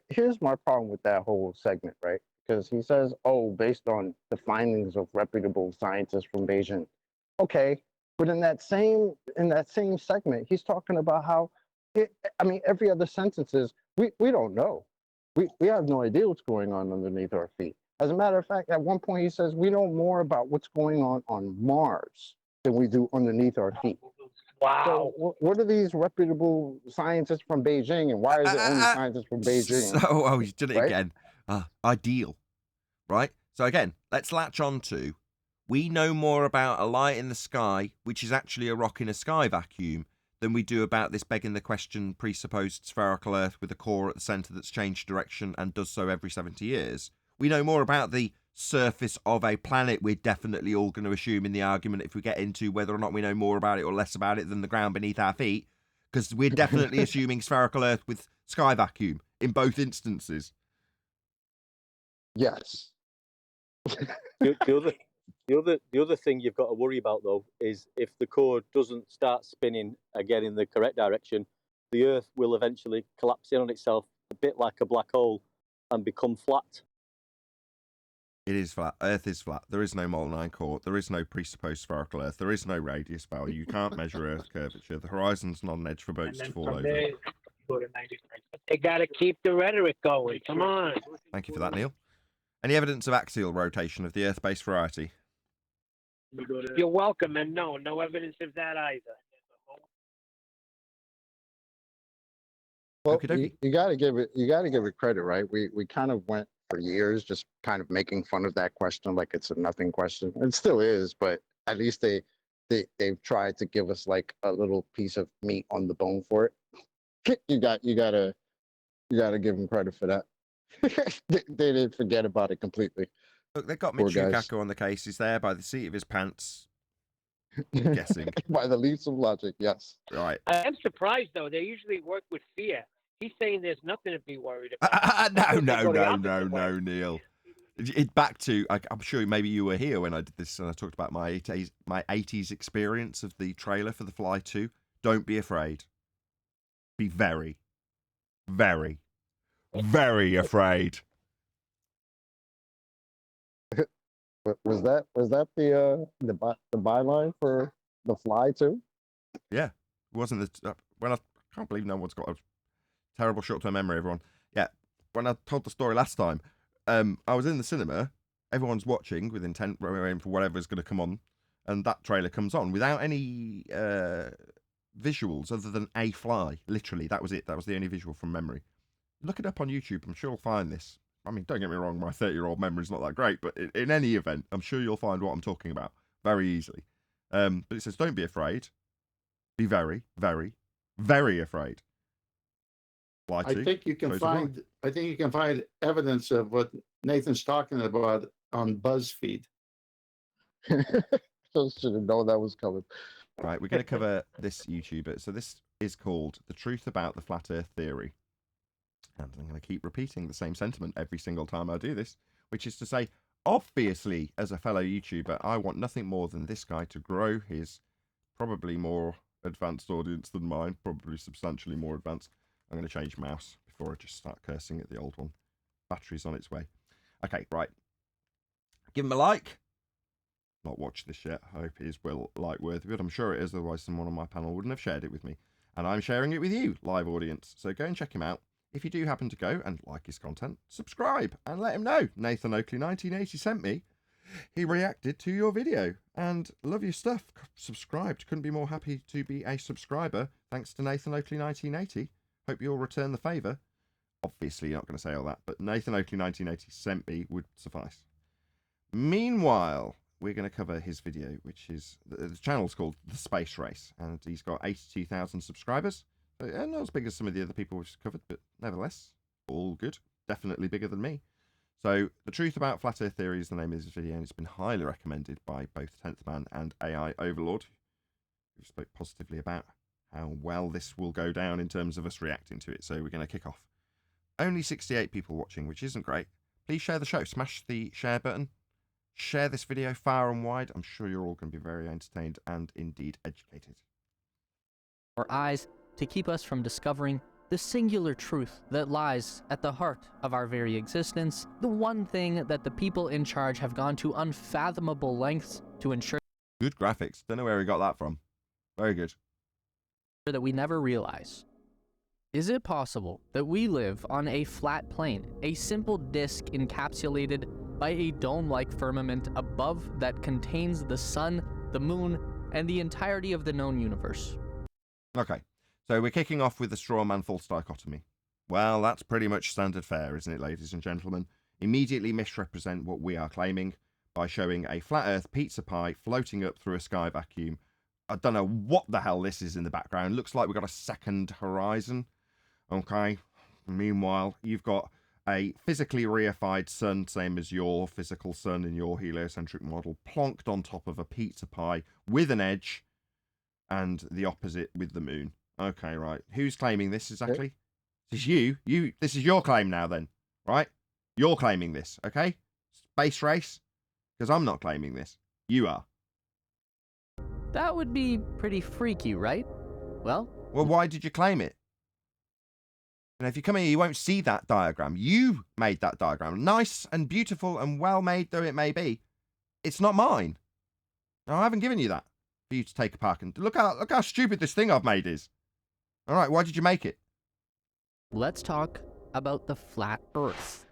here's my problem with that whole segment, right? Because he says, oh, based on the findings of reputable scientists from Beijing. Okay, but in that same segment, he's talking about how, every other sentence is, we don't know. We have no idea what's going on underneath our feet. As a matter of fact, at one point he says, we know more about what's going on Mars than we do underneath our feet. Wow. So what are these reputable scientists from Beijing, and why is it only scientists from Beijing? So, he's done it again. Ideal, right? So again, let's latch on to, we know more about a light in the sky, which is actually a rock in a sky vacuum, than we do about this begging the question presupposed spherical Earth with a core at the centre that's changed direction and does so every 70 years. We know more about the surface of a planet we're definitely all going to assume in the argument if we get into whether or not we know more about it or less about it than the ground beneath our feet, because we're definitely assuming spherical Earth with sky vacuum in both instances. Yes. The other thing you've got to worry about, though, is if the core doesn't start spinning again in the correct direction, the Earth will eventually collapse in on itself, a bit like a black hole, and become flat. It is flat. Earth is flat. There is no molten iron core. There is no presupposed spherical Earth. There is no radius value. You can't measure Earth curvature. The horizon's not an edge for boats to fall over. They got to keep the rhetoric going. Come on. Thank you for that, Neil. Any evidence of axial rotation of the Earth-based variety? You're welcome, and no evidence of that either. Well, Okey-dokey. you got to give it credit, right? We kind of went for years just kind of making fun of that question like it's a nothing question. It still is, but at least they've tried to give us like a little piece of meat on the bone for it. You gotta give them credit for that. they didn't forget about it completely. Look, they got Poor Mitch guys. Yukaku on the case. He's there by the seat of his pants. Guessing. By the leaps of logic, yes. Right. I'm surprised, though. They usually work with fear. He's saying there's nothing to be worried about. No, Neil. Back to, I'm sure maybe you were here when I did this and I talked about my 80s experience of the trailer for The Fly 2. Don't be afraid. Be very, very, very afraid. Was that the byline for The Fly too? Yeah, it wasn't the I can't believe no one's got a terrible short-term memory. Everyone, yeah. When I told the story last time, I was in the cinema. Everyone's watching with intent, waiting for whatever's going to come on, and that trailer comes on without any visuals other than a fly. Literally, that was it. That was the only visual from memory. Look it up on YouTube. I'm sure you'll find this. I mean, don't get me wrong, my 30-year-old memory's not that great, but in any event, I'm sure you'll find what I'm talking about very easily. But it says, don't be afraid. Be very, very, very afraid. Fly I think you can find evidence of what Nathan's talking about on BuzzFeed. Just should have known that was coming. Right, we're going to cover this YouTuber. So this is called The Truth About the Flat Earth Theory. And I'm going to keep repeating the same sentiment every single time I do this, which is to say, obviously, as a fellow YouTuber, I want nothing more than this guy to grow his probably more advanced audience than mine, probably substantially more advanced. I'm going to change mouse before I just start cursing at the old one. Battery's on its way. Okay, right. Give him a like. Not watched this yet. I hope it is well like-worthy, but I'm sure it is, otherwise someone on my panel wouldn't have shared it with me. And I'm sharing it with you, live audience. So go and check him out. If you do happen to go and like his content, subscribe and let him know. Nathan Oakley 1980 sent me. He reacted to your video and love your stuff. Subscribed. Couldn't be more happy to be a subscriber. Thanks to Nathan Oakley 1980. Hope you'll return the favour. Obviously, you're not going to say all that, but Nathan Oakley 1980 sent me would suffice. Meanwhile, we're going to cover his video, which is the channel's called The Space Race, and he's got 82,000 subscribers. Not as big as some of the other people we've covered, but nevertheless, all good. Definitely bigger than me. So, The Truth About Flat Earth Theory is the name of this video, and it's been highly recommended by both 10th Man and AI Overlord, who spoke positively about how well this will go down in terms of us reacting to it. So we're going to kick off. Only 68 people watching, which isn't great. Please share the show. Smash the share button. Share this video far and wide. I'm sure you're all going to be very entertained and indeed educated. Our eyes to keep us from discovering the singular truth that lies at the heart of our very existence, the one thing that the people in charge have gone to unfathomable lengths to ensure. Good graphics. Don't know where we got that from. Very good. That we never realize. Is it possible that we live on a flat plane, a simple disk encapsulated by a dome-like firmament above that contains the sun, the moon, and the entirety of the known universe? Okay, so we're kicking off with the straw man false dichotomy. Well, that's pretty much standard fare, isn't it, ladies and gentlemen? Immediately misrepresent what we are claiming by showing a flat earth pizza pie floating up through a sky vacuum I don't know what the hell this is in the background. Looks like we've got a second horizon. Okay. Meanwhile, you've got a physically reified sun, same as your physical sun in your heliocentric model, plonked on top of a pizza pie with an edge, and the opposite with the moon. Okay, right. Who's claiming this exactly? This is you. This is your claim now then, right? You're claiming this, okay? Space race? Because I'm not claiming this. You are. That would be pretty freaky, right? Well, why did you claim it? And if you come here, you won't see that diagram. You made that diagram. Nice and beautiful and well made though it may be. It's not mine. No, I haven't given you that for you to take apart. And look how stupid this thing I've made is. All right, why did you make it? let's talk about the flat Earth.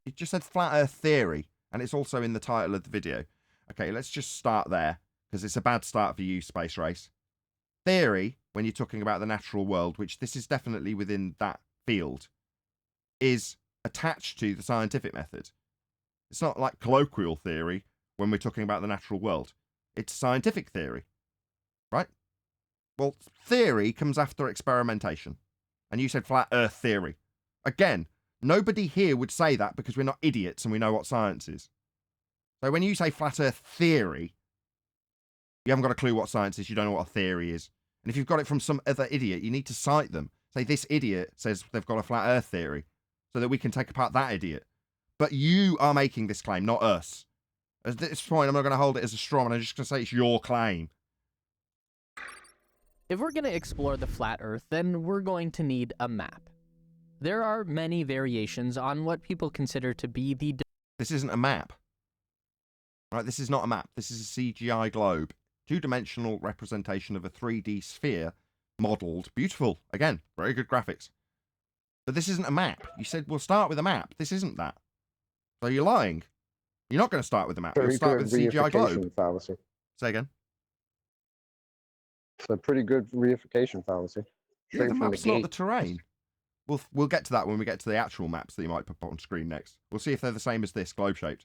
You just said flat Earth theory, and it's also in the title of the video. Okay, let's just start there, because it's a bad start for you, Space Race. Theory, when you're talking about the natural world, which this is definitely within that field, is attached to the scientific method. It's not like colloquial theory when we're talking about the natural world. It's scientific theory, right? Well, theory comes after experimentation. And you said flat Earth theory. Again, nobody here would say that because we're not idiots and we know what science is. So when you say flat Earth theory, you haven't got a clue what science is. You don't know what a theory is. And if you've got it from some other idiot, you need to cite them. Say, this idiot says they've got a flat Earth theory so that we can take apart that idiot. But you are making this claim, not us. At this point, I'm not going to hold it as a straw man. I'm just going to say it's your claim. If we're going to explore the flat Earth, then we're going to need a map. There are many variations on what people consider to be the... This isn't a map. Right, this is not a map. This is a CGI globe. Two-dimensional representation of a 3D sphere, modelled. Beautiful. Again, very good graphics. But this isn't a map. You said we'll start with a map. This isn't that. So you're lying. You're not going to start with a map. You'll start with a CGI globe. Fallacy. Say again. It's a pretty good reification fallacy. Yeah, the map's not the terrain. We'll get to that when we get to the actual maps that you might put on screen next. We'll see if they're the same as this, globe-shaped.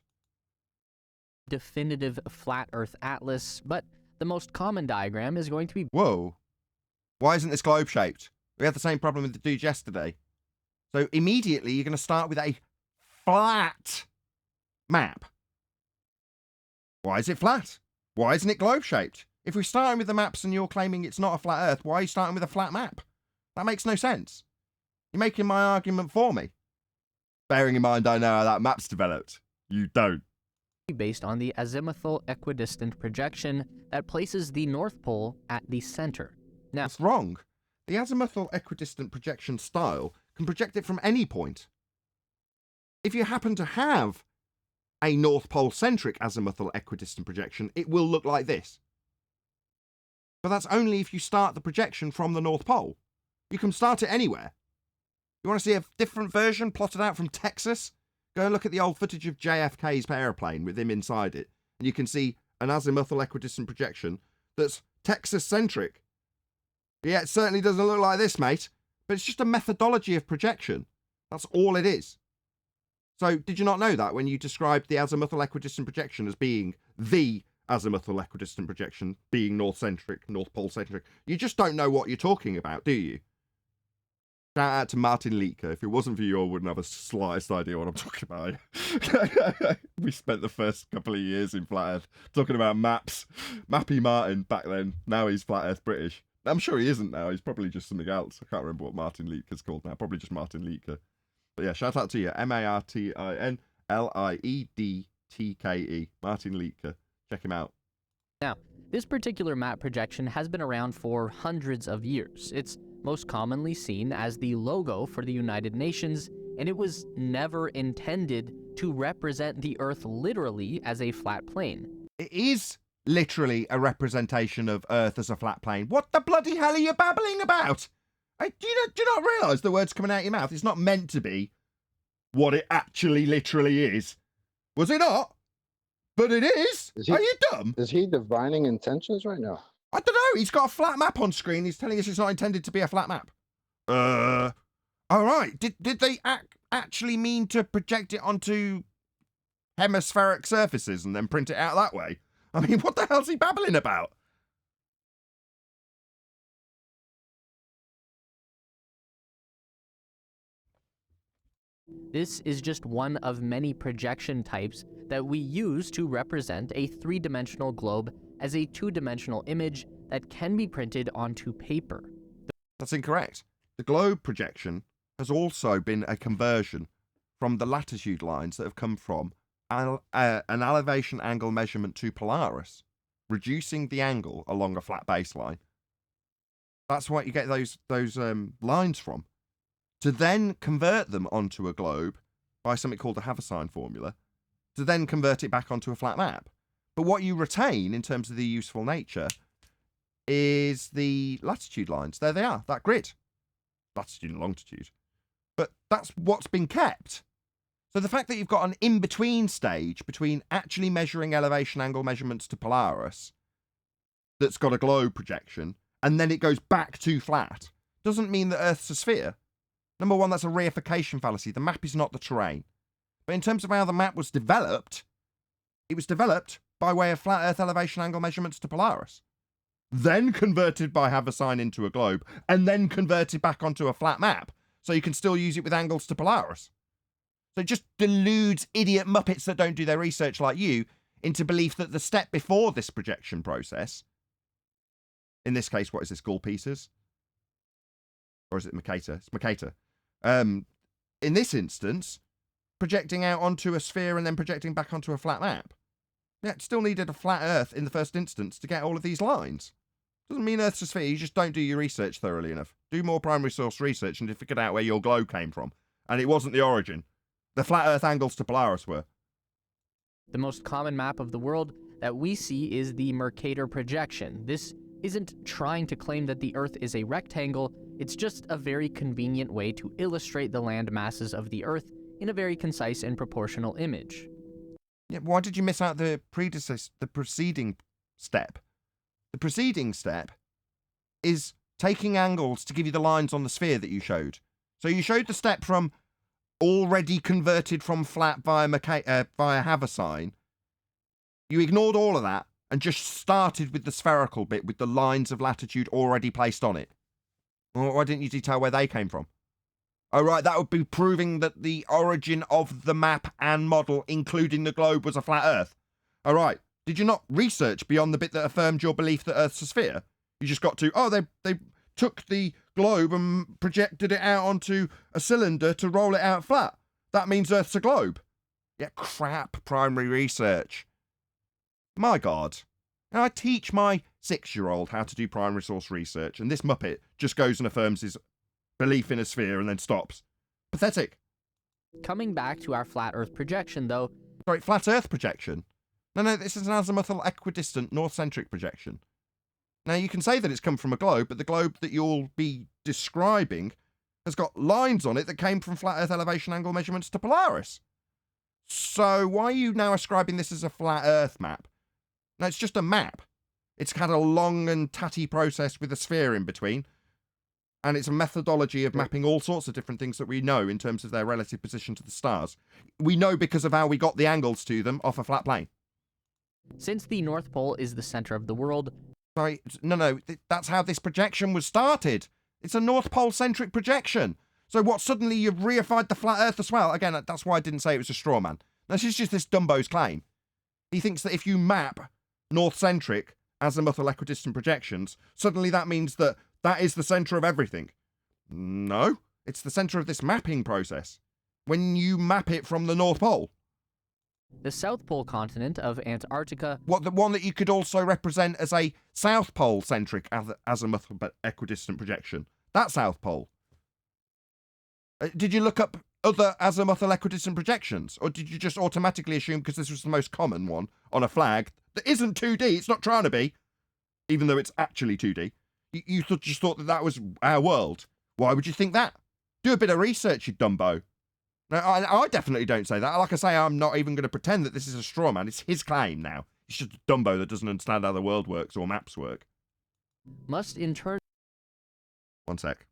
Definitive flat Earth atlas, but the most common diagram is going to be... Whoa. Why isn't this globe-shaped? We had the same problem with the dude yesterday. So immediately you're going to start with a flat map. Why is it flat? Why isn't it globe-shaped? If we're starting with the maps and you're claiming it's not a flat Earth, why are you starting with a flat map? That makes no sense. You're making my argument for me. Bearing in mind I know how that map's developed. You don't. Based on the azimuthal equidistant projection that places the North Pole at the center. Now, that's wrong. The azimuthal equidistant projection style can project it from any point. If you happen to have a North Pole-centric azimuthal equidistant projection, it will look like this. But that's only if you start the projection from the North Pole. You can start it anywhere. You want to see a different version plotted out from Texas? Go and look at the old footage of JFK's airplane with him inside it, and you can see an azimuthal equidistant projection that's Texas-centric. Yeah, it certainly doesn't look like this, mate, but it's just a methodology of projection. That's all it is. So, did you not know that when you described the azimuthal equidistant projection as being the azimuthal equidistant projection, being north-centric, North Pole-centric? You just don't know what you're talking about, do you? Shout out to Martin Liedtke. If it wasn't for you, I wouldn't have a slightest idea what I'm talking about. We spent the first couple of years in Flat Earth talking about maps. Mappy Martin back then. Now he's Flat Earth British. I'm sure he isn't now. He's probably just something else. I can't remember what Martin Liedtke's called now. Probably just Martin Liedtke. But yeah, shout out to you. MartinLiedtke. Martin Liedtke. Check him out. Now, this particular map projection has been around for hundreds of years. It's most commonly seen as the logo for the United Nations, and it was never intended to represent the Earth literally as a flat plane. It is literally a representation of Earth as a flat plane. What the bloody hell are you babbling about? Do you not realise the words coming out of your mouth? It's not meant to be what it actually literally is. Was it not? But it is. Are you dumb? Is he divining intentions right now? I don't know. He's got a flat map on screen. He's telling us it's not intended to be a flat map. All right. Did they actually mean to project it onto hemispheric surfaces and then print it out that way? I mean, what the hell's he babbling about? This is just one of many projection types that we use to represent a three-dimensional globe as a two-dimensional image that can be printed onto paper. That's incorrect. The globe projection has also been a conversion from the latitude lines that have come from an elevation angle measurement to Polaris, reducing the angle along a flat baseline. That's what you get those lines from. To then convert them onto a globe by something called the Haversine formula, to then convert it back onto a flat map. But what you retain in terms of the useful nature is the latitude lines. There they are, that grid. Latitude and longitude. But that's what's been kept. So the fact that you've got an in-between stage between actually measuring elevation angle measurements to Polaris that's got a globe projection, and then it goes back to flat, doesn't mean that Earth's a sphere. Number one, that's a reification fallacy. The map is not the terrain. But in terms of how the map was developed, it was developed by way of flat Earth elevation angle measurements to Polaris, then converted by Haversine into a globe, and then converted back onto a flat map, so you can still use it with angles to Polaris. So it just deludes idiot muppets that don't do their research like you into belief that the step before this projection process, in this case, what is this, Gull Pieces? Or is it Mercator? It's Mercator. In this instance, projecting out onto a sphere and then projecting back onto a flat map. Yeah, it still needed a flat Earth in the first instance to get all of these lines. Doesn't mean Earth's a sphere, you just don't do your research thoroughly enough. Do more primary source research and figure out where your globe came from. And it wasn't the origin. The flat Earth angles to Polaris were. The most common map of the world that we see is the Mercator projection. This isn't trying to claim that the Earth is a rectangle, it's just a very convenient way to illustrate the land masses of the Earth in a very concise and proportional image. Yeah, why did you miss out the preceding step? The preceding step is taking angles to give you the lines on the sphere that you showed. So you showed the step from already converted from flat via Haversine. You ignored all of that and just started with the spherical bit with the lines of latitude already placed on it. Well, why didn't you detail where they came from? Oh, right, that would be proving that the origin of the map and model, including the globe, was a flat Earth. All right, did you not research beyond the bit that affirmed your belief that Earth's a sphere? You just got to, oh, they took the globe and projected it out onto a cylinder to roll it out flat. That means Earth's a globe. Yeah, crap primary research. My God. Now, I teach my 6-year-old how to do primary source research, and this muppet just goes and affirms his belief in a sphere and then stops. Pathetic. Coming back to our flat Earth projection, though... Sorry, flat Earth projection? No, this is an azimuthal equidistant north-centric projection. Now, you can say that it's come from a globe, but the globe that you'll be describing has got lines on it that came from flat Earth elevation angle measurements to Polaris. So why are you now ascribing this as a flat Earth map? No, it's just a map. It's had a long and tatty process with a sphere in between. And it's a methodology of mapping all sorts of different things that we know in terms of their relative position to the stars. We know because of how we got the angles to them off a flat plane. Since the North Pole is the center of the world... Sorry, no, that's how this projection was started. It's a North Pole-centric projection. So what, suddenly you've reified the flat Earth as well? Again, that's why I didn't say it was a straw man. This is just this Dumbo's claim. He thinks that if you map north-centric azimuthal equidistant projections, suddenly that means that that is the center of everything. No, it's the center of this mapping process. When you map it from the North Pole. The South Pole continent of Antarctica... What, the one that you could also represent as a South Pole-centric azimuthal equidistant projection. That South Pole. Did you look up other azimuthal equidistant projections? Or did you just automatically assume, because this was the most common one, on a flag, that isn't 2D, it's not trying to be, even though it's actually 2D. You just thought that was our world. Why would you think that? Do a bit of research, you Dumbo. No, I definitely don't say that. Like I say, I'm not even going to pretend that this is a straw man. It's his claim now. He's just a Dumbo that doesn't understand how the world works or maps work. Must in turn... One sec.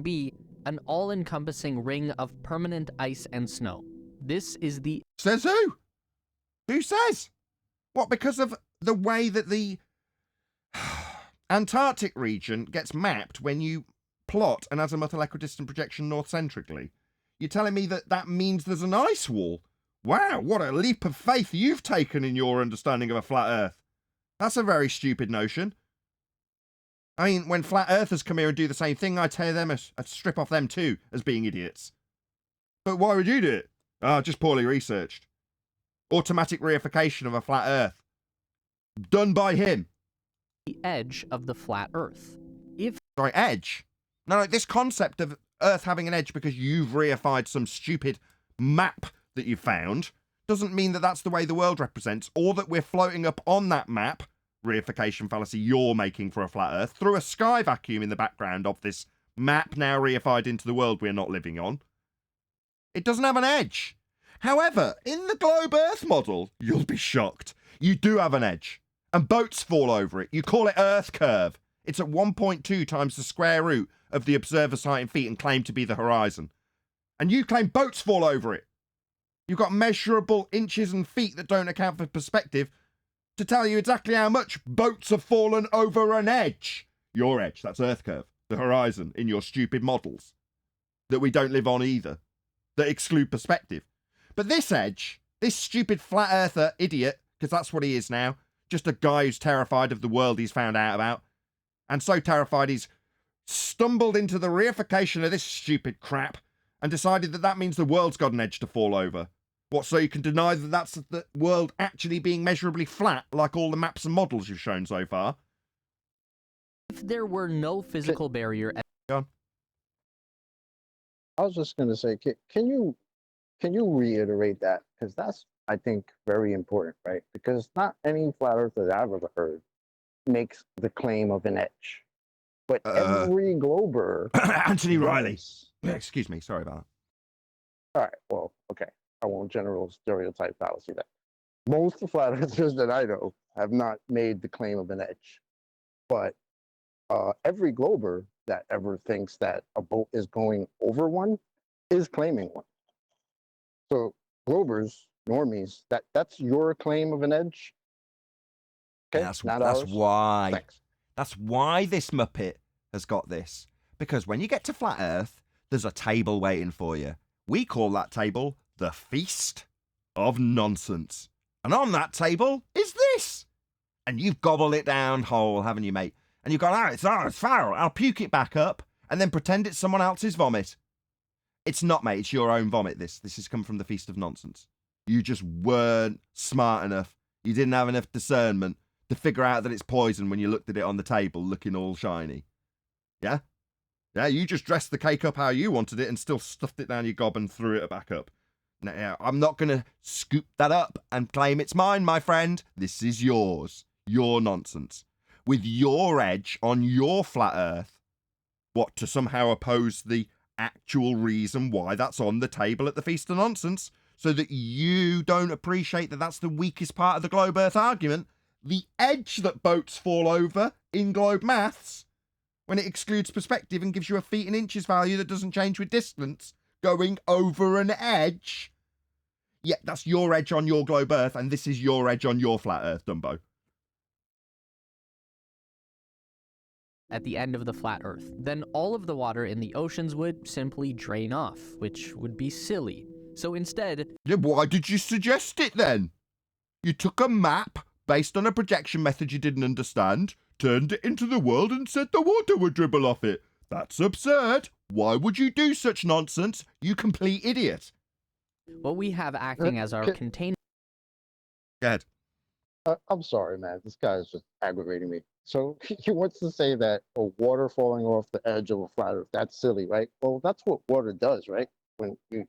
...be an all-encompassing ring of permanent ice and snow. This is the... Says who? Who says? What, because of the way that the Antarctic region gets mapped when you plot an azimuthal equidistant projection north-centrically. You're telling me that that means there's an ice wall? Wow, what a leap of faith you've taken in your understanding of a flat Earth. That's a very stupid notion. I mean, when flat earthers come here and do the same thing, I tear them, I'd strip off them too as being idiots. But why would you do it? Ah, just poorly researched. Automatic reification of a flat Earth. Done by him. The edge of the flat Earth. Sorry, edge? No, this concept of Earth having an edge because you've reified some stupid map that you found doesn't mean that that's the way the world represents, or that we're floating up on that map, reification fallacy you're making for a flat Earth, through a sky vacuum in the background of this map now reified into the world we're not living on. It doesn't have an edge. However, in the globe Earth model, you'll be shocked. You do have an edge, and boats fall over it. You call it Earth curve. It's at 1.2 times the square root of the observer's height in feet and claimed to be the horizon. And you claim boats fall over it. You've got measurable inches and feet that don't account for perspective to tell you exactly how much boats have fallen over an edge. Your edge, that's Earth curve, the horizon in your stupid models that we don't live on either, that exclude perspective. But this edge, this stupid flat earther idiot, because that's what he is now, just a guy who's terrified of the world he's found out about, and so terrified he's stumbled into the reification of this stupid crap and decided that that means the world's got an edge to fall over. What, so you can deny that that's the world actually being measurably flat, like all the maps and models you've shown so far? If there were no physical barrier... Go on. I was just going to say, can you reiterate that? Because that's, I think, very important, right? Because not any flat earther that I've ever heard makes the claim of an edge. But every glober... Anthony Riley. Excuse me, sorry about that. All right, well, okay. I won't general stereotype fallacy that. Most flat earthers that I know have not made the claim of an edge. But every glober that ever thinks that a boat is going over one is claiming one. So globers, normies, that's your claim of an edge? Okay, that's ours? why. Thanks. That's why this Muppet has got this. Because when you get to flat Earth, there's a table waiting for you. We call that table the Feast of Nonsense. And on that table is this. And you've gobbled it down whole, haven't you, mate? And you've gone, it's foul. I'll puke it back up and then pretend it's someone else's vomit. It's not, mate. It's your own vomit, this. This has come from the Feast of Nonsense. You just weren't smart enough. You didn't have enough discernment to figure out that it's poison when you looked at it on the table looking all shiny. Yeah? Yeah, you just dressed the cake up how you wanted it and still stuffed it down your gob and threw it back up. Now, I'm not going to scoop that up and claim it's mine, my friend. This is yours. Your nonsense. With your edge on your flat Earth. What, to somehow oppose the actual reason why that's on the table at the Feast of Nonsense, so that you don't appreciate that that's the weakest part of the globe Earth argument, the edge that boats fall over in globe maths, when it excludes perspective and gives you a feet and inches value that doesn't change with distance, going over an edge. Yeah, that's your edge on your globe Earth, and this is your edge on your flat Earth, Dumbo. At the end of the flat Earth, then all of the water in the oceans would simply drain off, which would be silly. So instead... Yeah, why did you suggest it then? You took a map based on a projection method you didn't understand, turned it into the world and said the water would dribble off it. That's absurd. Why would you do such nonsense, you complete idiot? What we have acting as our container... Go ahead. I'm sorry, man. This guy is just aggravating me. So he wants to say that water falling off the edge of a flat Earth, that's silly, right? Well, that's what water does, right? When if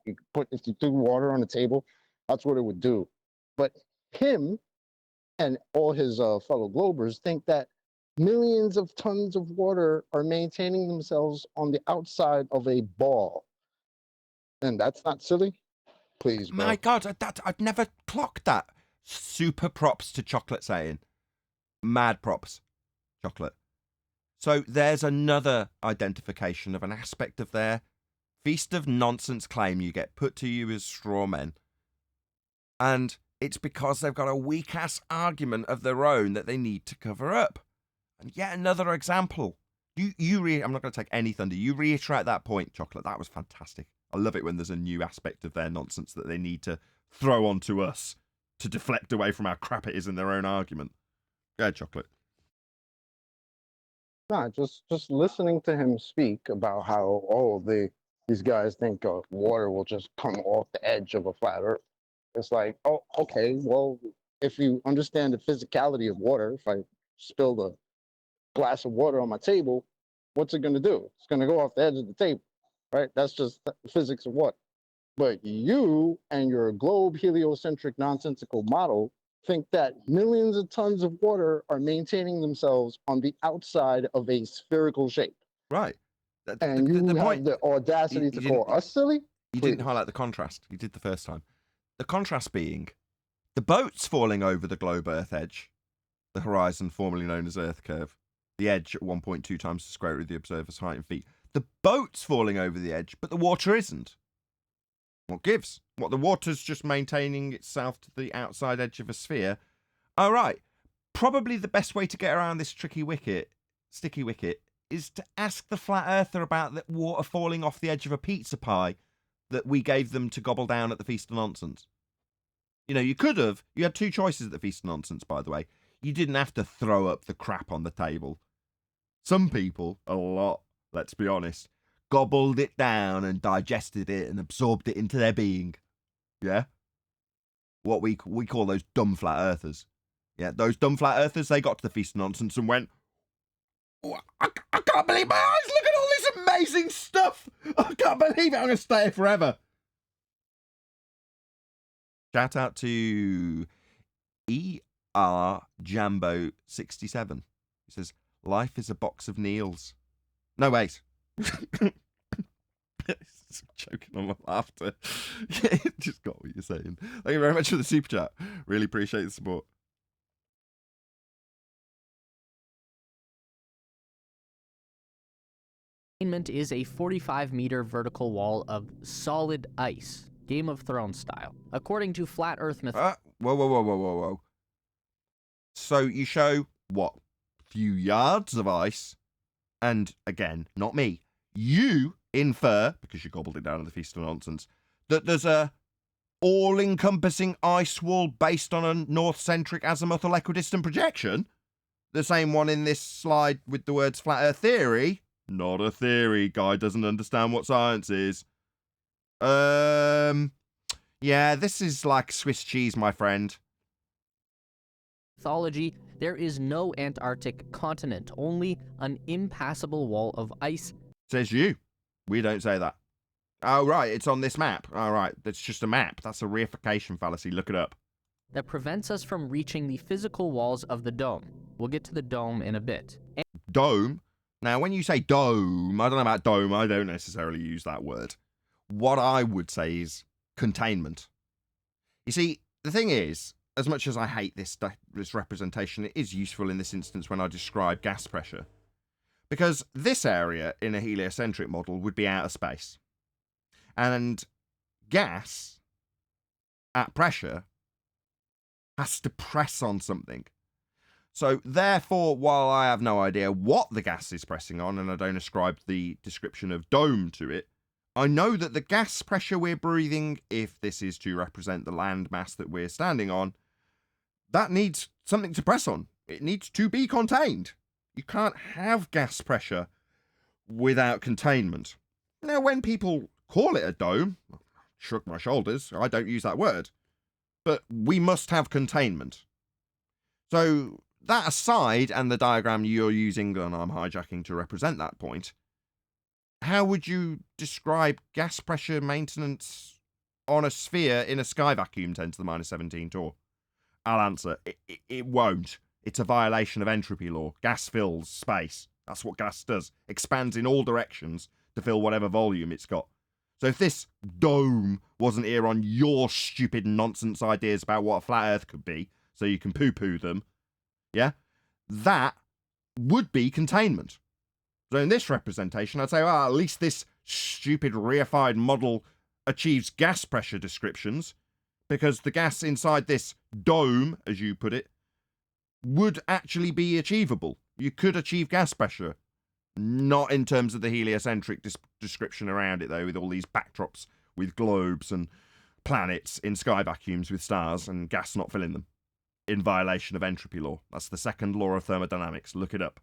you threw water on the table, that's what it would do. But him and all his fellow globers think that millions of tons of water are maintaining themselves on the outside of a ball. And that's not silly? Please, bro. My God, I've never clocked that. Super props to Chocolate saying. Mad props. Chocolate. So there's another identification of an aspect of their Feast of Nonsense claim you get put to you as straw men. And it's because they've got a weak-ass argument of their own that they need to cover up. And yet another example. I'm not going to take any thunder. You reiterate that point, Chocolate. That was fantastic. I love it when there's a new aspect of their nonsense that they need to throw onto us to deflect away from how crap it is in their own argument. Go ahead, Chocolate. Nah, just listening to him speak about how these guys think water will just come off the edge of a flat Earth. It's like, oh, okay, well, if you understand the physicality of water, if I spilled a glass of water on my table, what's it going to do? It's going to go off the edge of the table, right? That's just the physics of water. But you and your globe heliocentric nonsensical model think that millions of tons of water are maintaining themselves on the outside of a spherical shape. Right. And you have the audacity to call us silly? You didn't highlight the contrast. You did the first time. The contrast being the boats falling over the globe Earth edge, the horizon formerly known as Earth curve, the edge at 1.2 times the square root of the observer's height in feet. The boat's falling over the edge, but the water isn't. What gives? What, the water's just maintaining itself to the outside edge of a sphere? All right. Probably the best way to get around this sticky wicket, is to ask the flat earther about the water falling off the edge of a pizza pie that we gave them to gobble down at the Feast of Nonsense. You know, you had two choices at the Feast of Nonsense, by the way. You didn't have to throw up the crap on the table. Some people, a lot, let's be honest, gobbled it down and digested it and absorbed it into their being. Yeah? What we call those dumb flat earthers. Yeah, those dumb flat earthers, they got to the Feast of Nonsense and went, oh, I can't believe my eyes, look at all this amazing stuff. I can't believe it, I'm going to stay here forever. Shout out to Jambo67. He says, life is a box of Neils. No, wait. Choking on my laughter. Yeah, just got what you're saying. Thank you very much for the super chat. Really appreciate the support. Is a 45-meter vertical wall of solid ice, Game of Thrones style, according to flat Earth myth. Whoa. So you show what? Few yards of ice, and again, not me. You infer, because you gobbled it down at the Feast of Nonsense, that there's a all-encompassing ice wall based on a north-centric azimuthal equidistant projection. The same one in this slide with the words flat Earth theory. Not a theory. Guy doesn't understand what science is. Yeah, this is like Swiss cheese, my friend. Mythology, there is no Antarctic continent, only an impassable wall of ice. Says you. We don't say that. Oh, right, it's on this map. All right, that's just a map. That's a reification fallacy. Look it up. That prevents us from reaching the physical walls of the dome. We'll get to the dome in a bit. Dome? Now, when you say dome, I don't know about dome. I don't necessarily use that word. What I would say is containment. You see, the thing is, as much as I hate this representation, it is useful in this instance when I describe gas pressure. Because this area in a heliocentric model would be outer space. And gas at pressure has to press on something. So therefore, while I have no idea what the gas is pressing on, and I don't ascribe the description of dome to it, I know that the gas pressure we're breathing, if this is to represent the land mass that we're standing on, that needs something to press on. It needs to be contained. You can't have gas pressure without containment. Now, when people call it a dome, I shrug my shoulders, I don't use that word. But we must have containment. So, that aside, and the diagram you're using, and I'm hijacking to represent that point, how would you describe gas pressure maintenance on a sphere in a sky vacuum 10 to the minus 17 torr? I'll answer. It won't. It's a violation of entropy law. Gas fills space. That's what gas does. Expands in all directions to fill whatever volume it's got. So if this dome wasn't here on your stupid nonsense ideas about what a flat Earth could be, so you can poo-poo them, yeah, that would be containment. So in this representation, I'd say, well, at least this stupid reified model achieves gas pressure descriptions, because the gas inside this dome, as you put it, would actually be achievable. You could achieve gas pressure. Not in terms of the heliocentric description around it, though, with all these backdrops with globes and planets in sky vacuums with stars and gas not filling them. In violation of entropy law. That's the second law of thermodynamics. Look it up.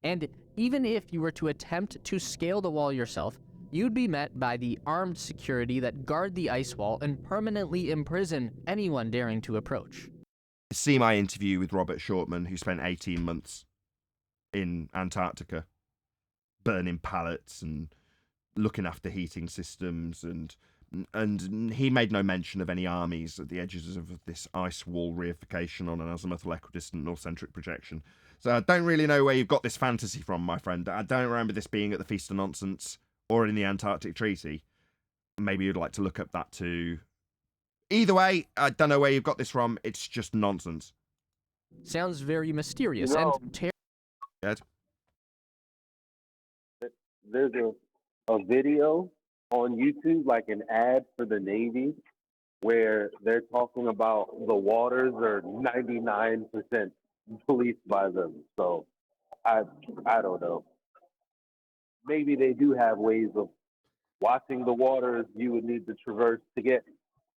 And even if you were to attempt to scale the wall yourself, you'd be met by the armed security that guard the ice wall and permanently imprison anyone daring to approach. See my interview with Robert Shortman, who spent 18 months in Antarctica, burning pallets and looking after heating systems, and he made no mention of any armies at the edges of this ice wall reification on an azimuthal equidistant north-centric projection. So I don't really know where you've got this fantasy from, my friend. I don't remember this being at the Feast of Nonsense or in the Antarctic Treaty. Maybe you'd like to look up that too. Either way, I don't know where you've got this from. It's just nonsense. Sounds very mysterious No. and Ed? There's a video on YouTube, like an ad for the Navy, where they're talking about the waters are 99% policed by them. So I don't know. Maybe they do have ways of watching the waters you would need to traverse to get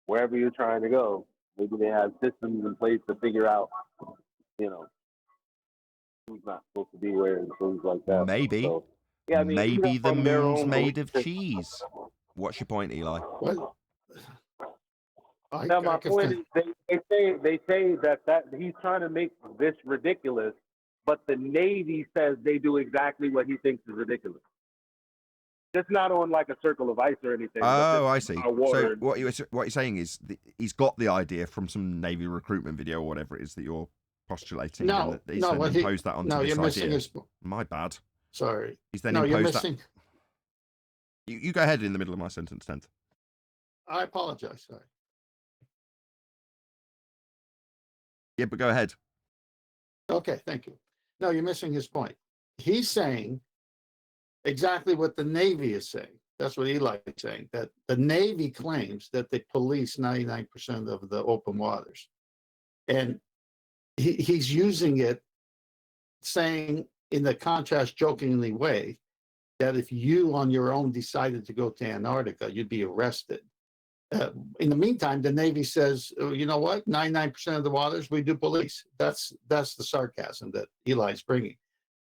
wherever you're trying to go. Maybe they have systems in place to figure out, you know, who's not supposed to be where and things like that. Maybe. So, yeah, I mean, Maybe even the from their moon's own made of belief cheese. What's your point, Eli? Well, Now, my can point stand- is, they say that he's trying to make this ridiculous, but the Navy says they do exactly what he thinks is ridiculous. Just not on like a circle of ice or anything. but Oh, just I see. our water. So what you're saying is he's got the idea from some Navy recruitment video or whatever it is that you're postulating. No, and that he's no, then what he- imposed that onto no, this you're missing idea. his. My bad. Sorry. He's then No, you're imposed missing. that. You go ahead in the middle of my sentence, Tenth. I apologize. Sorry. Yeah, but go ahead. Okay, thank you. No, you're missing his point. He's saying exactly what the Navy is saying. That's what Eli is saying, that the Navy claims that they police 99% of the open waters. And he's using it, saying in the contrast, jokingly way, that if you on your own decided to go to Antarctica, you'd be arrested. In the meantime, the Navy says, oh, you know what, 99% of the waters we do police. That's the sarcasm that Eli's bringing.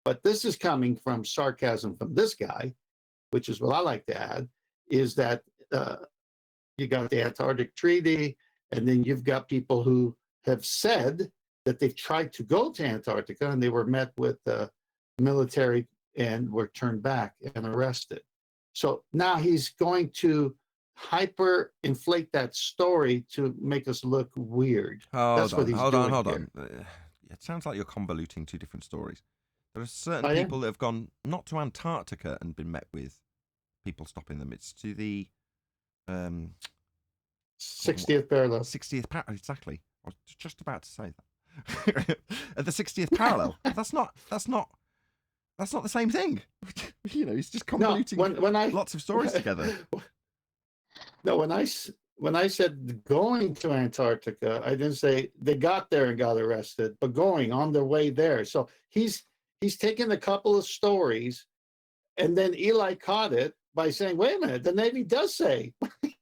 But this is coming from sarcasm from this guy, which is what I like to add, is that you got the Antarctic Treaty, and then you've got people who have said that they've tried to go to Antarctica and they were met with military and were turned back and arrested. So now he's going to hyper inflate that story to make us look weird. That's what he's doing. Hold on. It sounds like you're convoluting two different stories. There are certain I am. people that have gone not to Antarctica and been met with people stopping them. It's to the 60th parallel. 60th parallel, exactly. I was just about to say that. At the 60th parallel. That's not the same thing. You know, he's just convoluting lots of stories together. No, when I said going to Antarctica, I didn't say they got there and got arrested, but going on their way there. So he's taken a couple of stories, and then Eli caught it by saying, "Wait a minute, the Navy does say."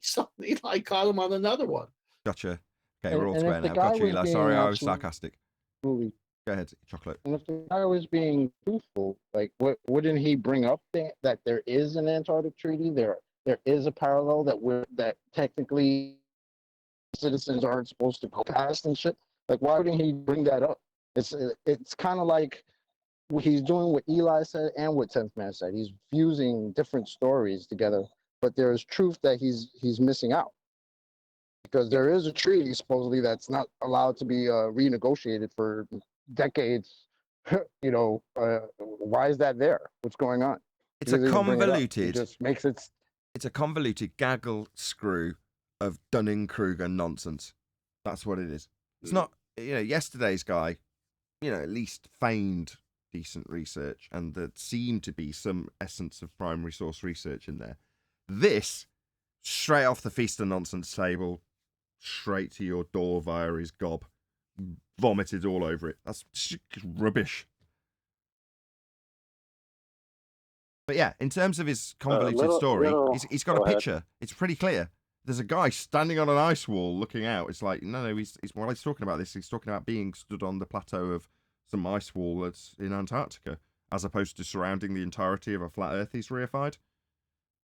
So Eli caught him on another one. Gotcha. Okay, And- we're all and if square the now. guy Gotcha, was Eli. being Sorry, I was absolute- sarcastic. Movie. Go ahead, Chocolate. And if the guy was being truthful, like, wouldn't he bring up that there is an Antarctic Treaty? There is a parallel that technically citizens aren't supposed to go past and shit. Like, why wouldn't he bring that up? It's kind of like he's doing what Eli said and what 10th Man said. He's fusing different stories together, but there's truth that he's missing out. Because there is a treaty supposedly that's not allowed to be renegotiated for decades. You know, why is that there? What's going on? It's He a doesn't even bring it up. He convoluted. just makes it. It's a convoluted gaggle screw of Dunning-Kruger nonsense. That's what it is. It's not, you know, yesterday's guy, you know, at least feigned decent research, and there seemed to be some essence of primary source research in there. This, straight off the Feast of Nonsense table, straight to your door via his gob, vomited all over it. That's rubbish. But yeah, in terms of his convoluted story, he's got a go ahead. picture. It's pretty clear. There's a guy standing on an ice wall looking out. It's like, no, he's while he's talking about this, he's talking about being stood on the plateau of some ice wall that's in Antarctica, as opposed to surrounding the entirety of a flat Earth he's reified.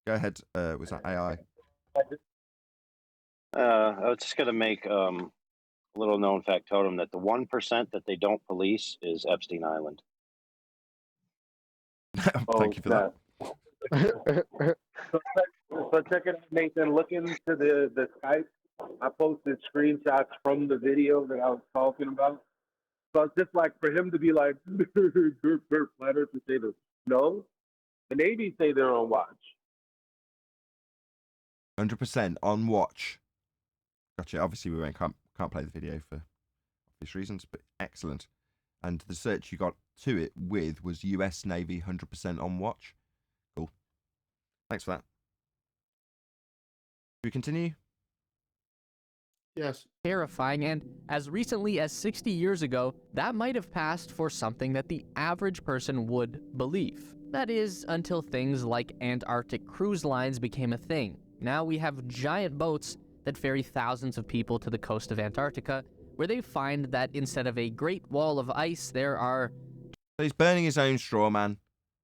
Go ahead. Was that AI? I was just going to make a little known factotum that the 1% that they don't police is Epstein Island. Thank you for that. So check it out, Nathan. Look into the Skype. I posted screenshots from the video that I was talking about. So it's just like for him to be like, flat Earth to say this. No, the Navy say they're on watch. 100% on watch. Gotcha. Obviously, we can't play the video for obvious reasons, but excellent. And the search you got to it with was US Navy 100% on watch. Cool. Thanks for that. Should we continue? Yes. Terrifying, and as recently as 60 years ago, that might have passed for something that the average person would believe. That is, until things like Antarctic cruise lines became a thing. Now we have giant boats that ferry thousands of people to the coast of Antarctica, where they find that instead of a great wall of ice, there are... So he's burning his own straw, man.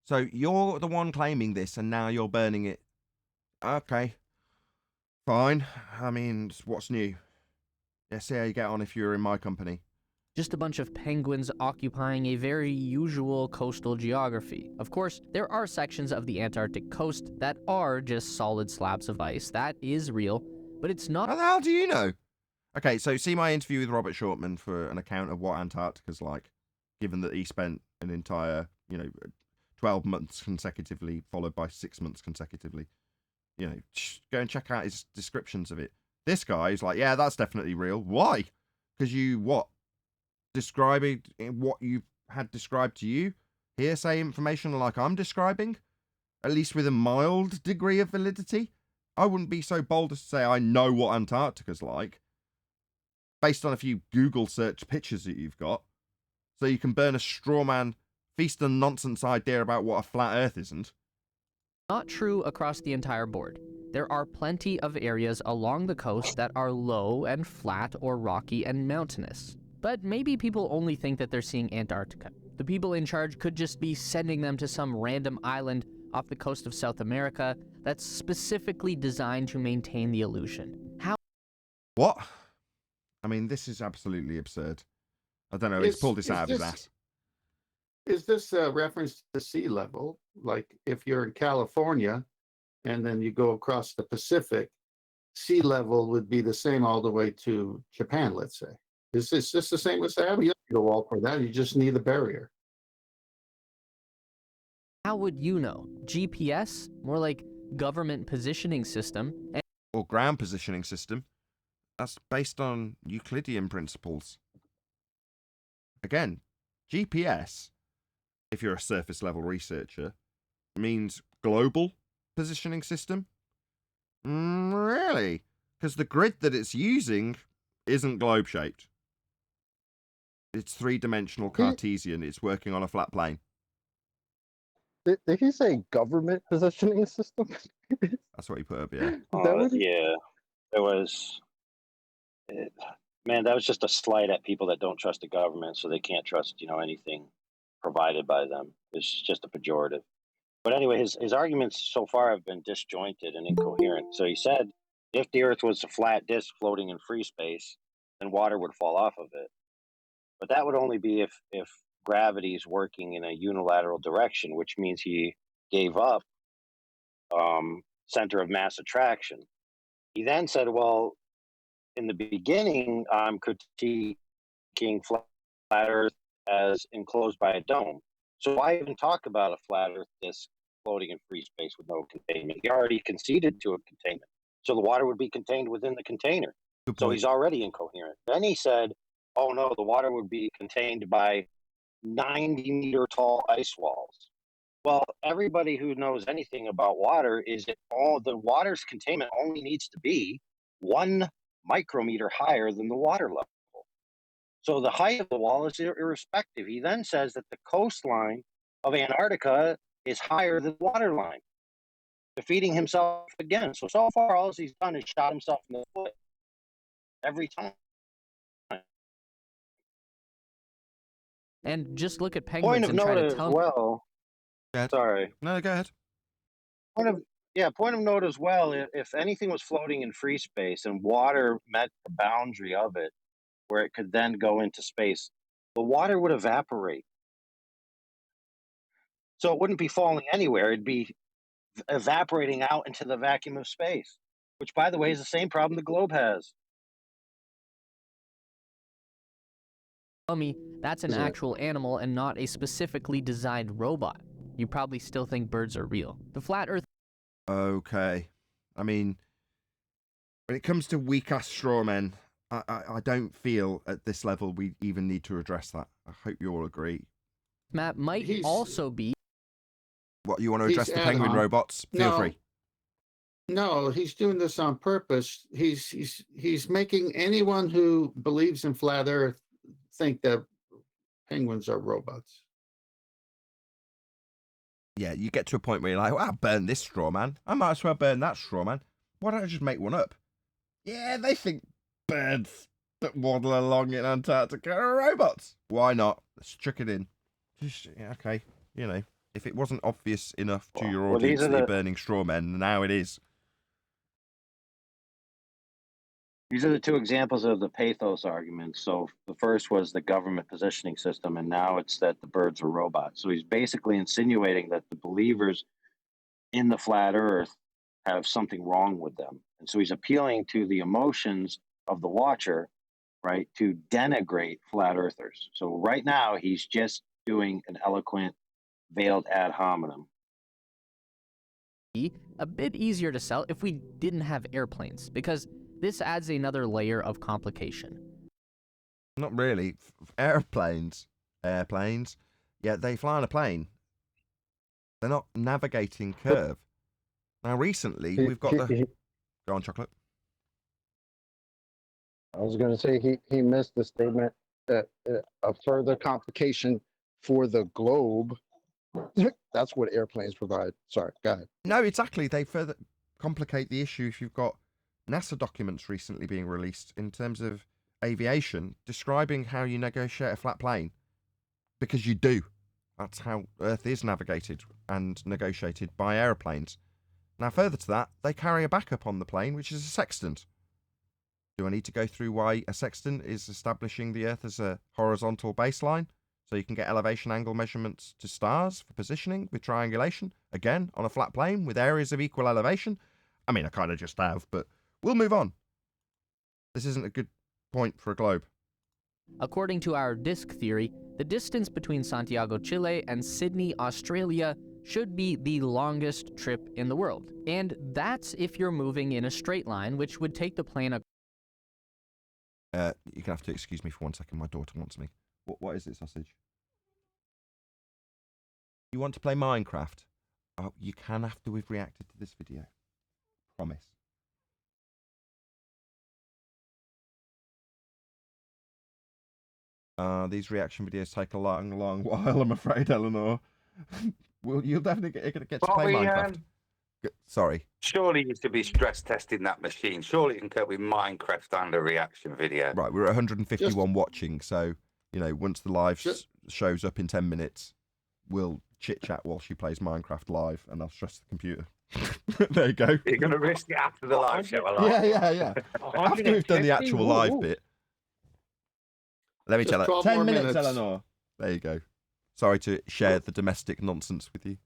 So you're the one claiming this, and now you're burning it. Okay. Fine. I mean, what's new? Yeah, see how you get on if you're in my company. Just a bunch of penguins occupying a very usual coastal geography. Of course, there are sections of the Antarctic coast that are just solid slabs of ice. That is real, but it's not... How the hell do you know? Okay, so see my interview with Robert Shortman for an account of what Antarctica's like, given that he spent an entire, 12 months consecutively, followed by 6 months consecutively. Go and check out his descriptions of it. This guy is like, yeah, that's definitely real. Why? Because describing what you've had described to you? Hearsay information like I'm describing? At least with a mild degree of validity? I wouldn't be so bold as to say I know what Antarctica's like, based on a few Google search pictures that you've got. So you can burn a straw man, feast and nonsense idea about what a flat Earth isn't. Not true across the entire board. There are plenty of areas along the coast that are low and flat or rocky and mountainous. But maybe people only think that they're seeing Antarctica. The people in charge could just be sending them to some random island off the coast of South America that's specifically designed to maintain the illusion. How? What? I mean, this is absolutely absurd. I don't know, he's pulled this out of his ass. Is this a reference to sea level? Like if you're in California and then you go across the Pacific, sea level would be the same all the way to Japan, let's say. Is this just the same as that? You don't need a wall for that. You just need a barrier. How would you know? GPS? More like government positioning system. Or ground positioning system. That's based on Euclidean principles. Again, GPS, if you're a surface level researcher, means global positioning system? Really? Because the grid that it's using isn't globe shaped. It's 3-dimensional Cartesian. It's working on a flat plane. Did he say government positioning system? That's what he put up, yeah. Yeah, there was. Man, that was just a slight at people that don't trust the government, so they can't trust anything provided by them. It's just a pejorative. But anyway, his arguments so far have been disjointed and incoherent. So he said, if the Earth was a flat disk floating in free space, then water would fall off of it. But that would only be if gravity is working in a unilateral direction, which means he gave up center of mass attraction. He then said, well, in the beginning, I'm critiquing flat Earth as enclosed by a dome. So why even talk about a flat Earth disk floating in free space with no containment? He already conceded to a containment. So the water would be contained within the container. So he's already incoherent. Then he said, oh no, the water would be contained by 90-meter tall ice walls. Well, everybody who knows anything about water is that all the water's containment only needs to be 1 micrometer higher than the water level. So the height of the wall is irrespective. He then says that the coastline of Antarctica is higher than the water line, defeating himself again. So far, all he's done is shot himself in the foot every time. And just look at Point penguins of and try note to as tell well. Go ahead. Sorry. No, go ahead. Point of note as well. If anything was floating in free space and water met the boundary of it, where it could then go into space, the water would evaporate. So it wouldn't be falling anywhere. It'd be evaporating out into the vacuum of space, which, by the way, is the same problem the globe has. me that's an actual animal and not a specifically designed robot. You probably still think birds are real. The flat earth. Okay. I mean, when it comes to weak-ass straw men, I don't feel at this level we even need to address that. I hope you all agree. Matt might also be. What, you want to address the penguin robots? Feel free. No, he's doing this on purpose. He's making anyone who believes in flat Earth think that penguins are robots. Yeah, you get to a point where you're like, well, I'll burn this straw man. I might as well burn that straw man. Why don't I just make one up? Yeah, they think birds that waddle along in Antarctica are robots. Why not? Let's chuck it in. Just, yeah, okay, you know, if it wasn't obvious enough to your audience that you're burning straw men, now it is. These are the two examples of the pathos argument. So the first was the government positioning system, and now it's that the birds are robots. So he's basically insinuating that the believers in the flat earth have something wrong with them. And so he's appealing to the emotions of the watcher, right, to denigrate flat earthers. So right now he's just doing an eloquent, veiled ad hominem. A bit easier to sell if we didn't have airplanes, because this adds another layer of complication. Not really. Airplanes, yeah, they fly on a plane. They're not navigating curve. Now, recently, we've got the... Go on, Chocolate. I was going to say he missed the statement that a further complication for the globe. That's what airplanes provide. Sorry, go ahead. No, exactly. They further complicate the issue if you've got NASA documents recently being released in terms of aviation describing how you negotiate a flat plane. Because you do. That's how Earth is navigated and negotiated by aeroplanes. Now, further to that, they carry a backup on the plane, which is a sextant. Do I need to go through why a sextant is establishing the Earth as a horizontal baseline? So you can get elevation angle measurements to stars for positioning with triangulation, again, on a flat plane with areas of equal elevation? I mean, I kind of just have, but we'll move on. This isn't a good point for a globe. According to our disk theory, the distance between Santiago, Chile and Sydney, Australia should be the longest trip in the world. And that's if you're moving in a straight line, which would take the plane... You're going to have to excuse me for 1 second. My daughter wants me. What is it, sausage? You want to play Minecraft? Oh, you can after we've reacted to this video. Promise. These reaction videos take a long while, I'm afraid, Eleanor. Well, you'll definitely get to play Minecraft. Sorry. Surely you should be stress testing that machine. Surely you can cope with Minecraft and a reaction video. Right, we're at 151 watching, so, you know, once the live shows up in 10 minutes, we'll chit-chat while she plays Minecraft live, and I'll stress the computer. There you go. You're going to risk it after the live show, Yeah. After we've done the actual live bit. Let me tell it. 10 minutes, Eleanor. There you go. Sorry to share the domestic nonsense with you.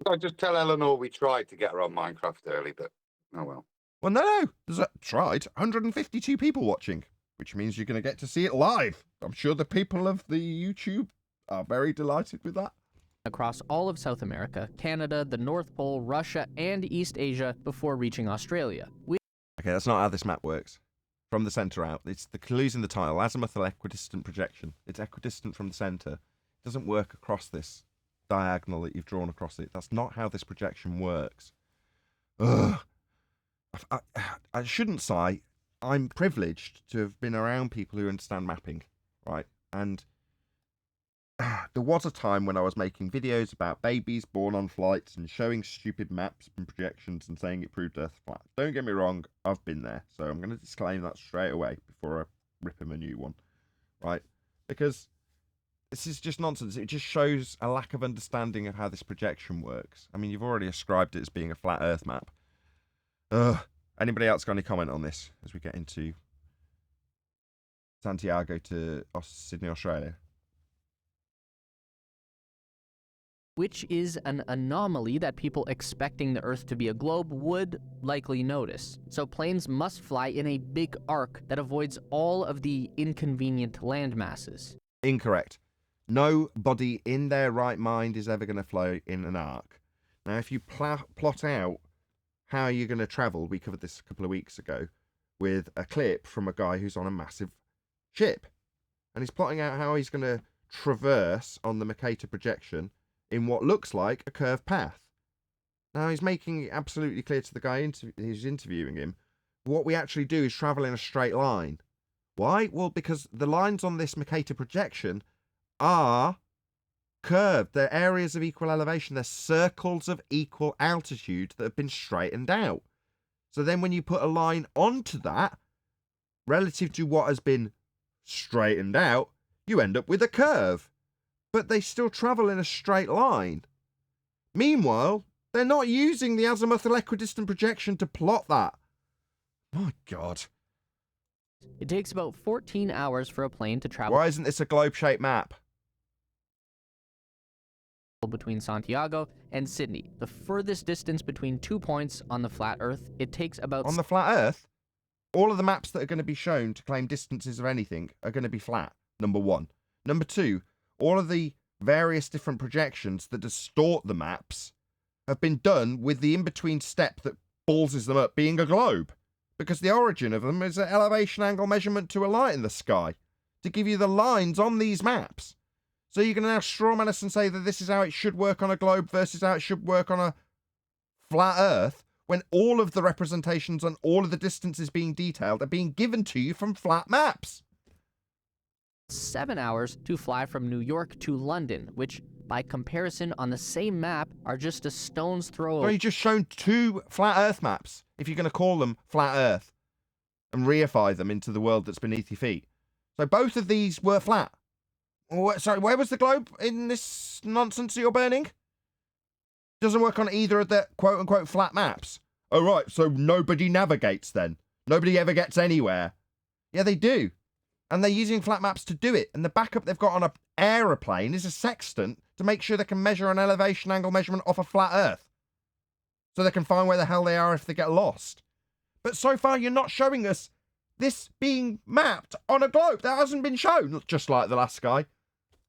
I'll just tell Eleanor we tried to get her on Minecraft early, but oh well. Well, no. There's tried. 152 people watching, which means you're going to get to see it live. I'm sure the people of the YouTube are very delighted with that. Across all of South America, Canada, the North Pole, Russia, and East Asia before reaching Australia. Okay, that's not how this map works. From the centre out. It's the clues in the title. Azimuthal equidistant projection. It's equidistant from the centre. It doesn't work across this diagonal that you've drawn across it. That's not how this projection works. Ugh. I shouldn't sigh. I'm privileged to have been around people who understand mapping, right? And there was a time when I was making videos about babies born on flights and showing stupid maps and projections and saying it proved Earth flat. Don't get me wrong, I've been there, so I'm going to disclaim that straight away before I rip him a new one, right? Because this is just nonsense. It just shows a lack of understanding of how this projection works. I mean, you've already ascribed it as being a flat Earth map. Anybody else got any comment on this as we get into Santiago to Sydney, Australia? Which is an anomaly that people expecting the Earth to be a globe would likely notice. So planes must fly in a big arc that avoids all of the inconvenient land masses. Incorrect. Nobody in their right mind is ever going to fly in an arc. Now, if you plot out how you're going to travel, we covered this a couple of weeks ago with a clip from a guy who's on a massive ship. And he's plotting out how he's going to traverse on the Mercator projection in what looks like a curved path. Now, he's making it absolutely clear to the guy who's interviewing him, what we actually do is travel in a straight line. Why? Well, because the lines on this Mercator projection are curved. They're areas of equal elevation. They're circles of equal altitude that have been straightened out. So then when you put a line onto that, relative to what has been straightened out, you end up with a curve. But they still travel in a straight line. Meanwhile, they're not using the azimuthal equidistant projection to plot that. My God. It takes about 14 hours for a plane to travel. Why isn't this a globe-shaped map? Between Santiago and Sydney, the furthest distance between 2 points on the flat Earth, it takes about... On the flat Earth, all of the maps that are going to be shown to claim distances or anything are going to be flat, number one. Number two, all of the various different projections that distort the maps have been done with the in-between step that ballses them up being a globe. Because the origin of them is an elevation angle measurement to a light in the sky to give you the lines on these maps. So you can now strawman us and say that this is how it should work on a globe versus how it should work on a flat Earth, when all of the representations and all of the distances being detailed are being given to you from flat maps. 7 hours to fly from New York to London, which, by comparison on the same map, are just a stone's throw. So you just shown two flat Earth maps, if you're going to call them flat Earth, and reify them into the world that's beneath your feet. So both of these were flat. Sorry, where was the globe in this nonsense that you're burning? Doesn't work on either of the quote-unquote flat maps. Oh, right, so nobody navigates then. Nobody ever gets anywhere. Yeah, they do. And they're using flat maps to do it. And the backup they've got on an aeroplane is a sextant to make sure they can measure an elevation angle measurement off a flat Earth. So they can find where the hell they are if they get lost. But so far, you're not showing us this being mapped on a globe. That hasn't been shown, just like the last guy.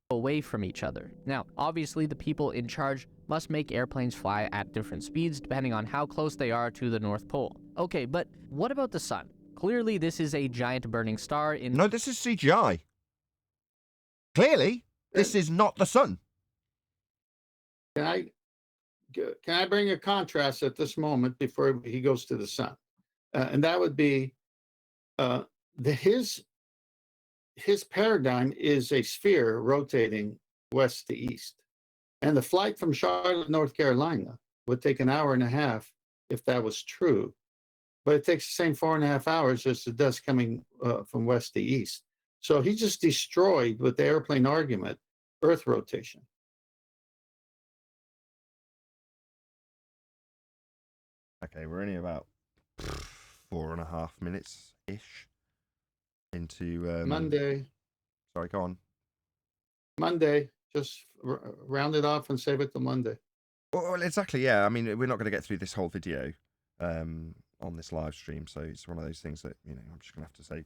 Away from each other. Now, obviously, the people in charge must make airplanes fly at different speeds depending on how close they are to the North Pole. Okay, but what about the sun? Clearly, this is a giant burning star in... No, this is CGI. Clearly, this is not the sun. Can I bring a contrast at this moment before he goes to the sun? And that would be his paradigm is a sphere rotating west to east. And the flight from Charlotte, North Carolina would take an hour and a half if that was true. But it takes the same 4.5 hours as it does coming from west to east. So he just destroyed, with the airplane argument, Earth rotation. Okay, we're only about 4.5 minutes-ish into... Monday. Sorry, go on. Monday. Just round it off and save it till Monday. Well, exactly, yeah. I mean, we're not going to get through this whole video on this live stream, so it's one of those things that, you know, I'm just going to have to say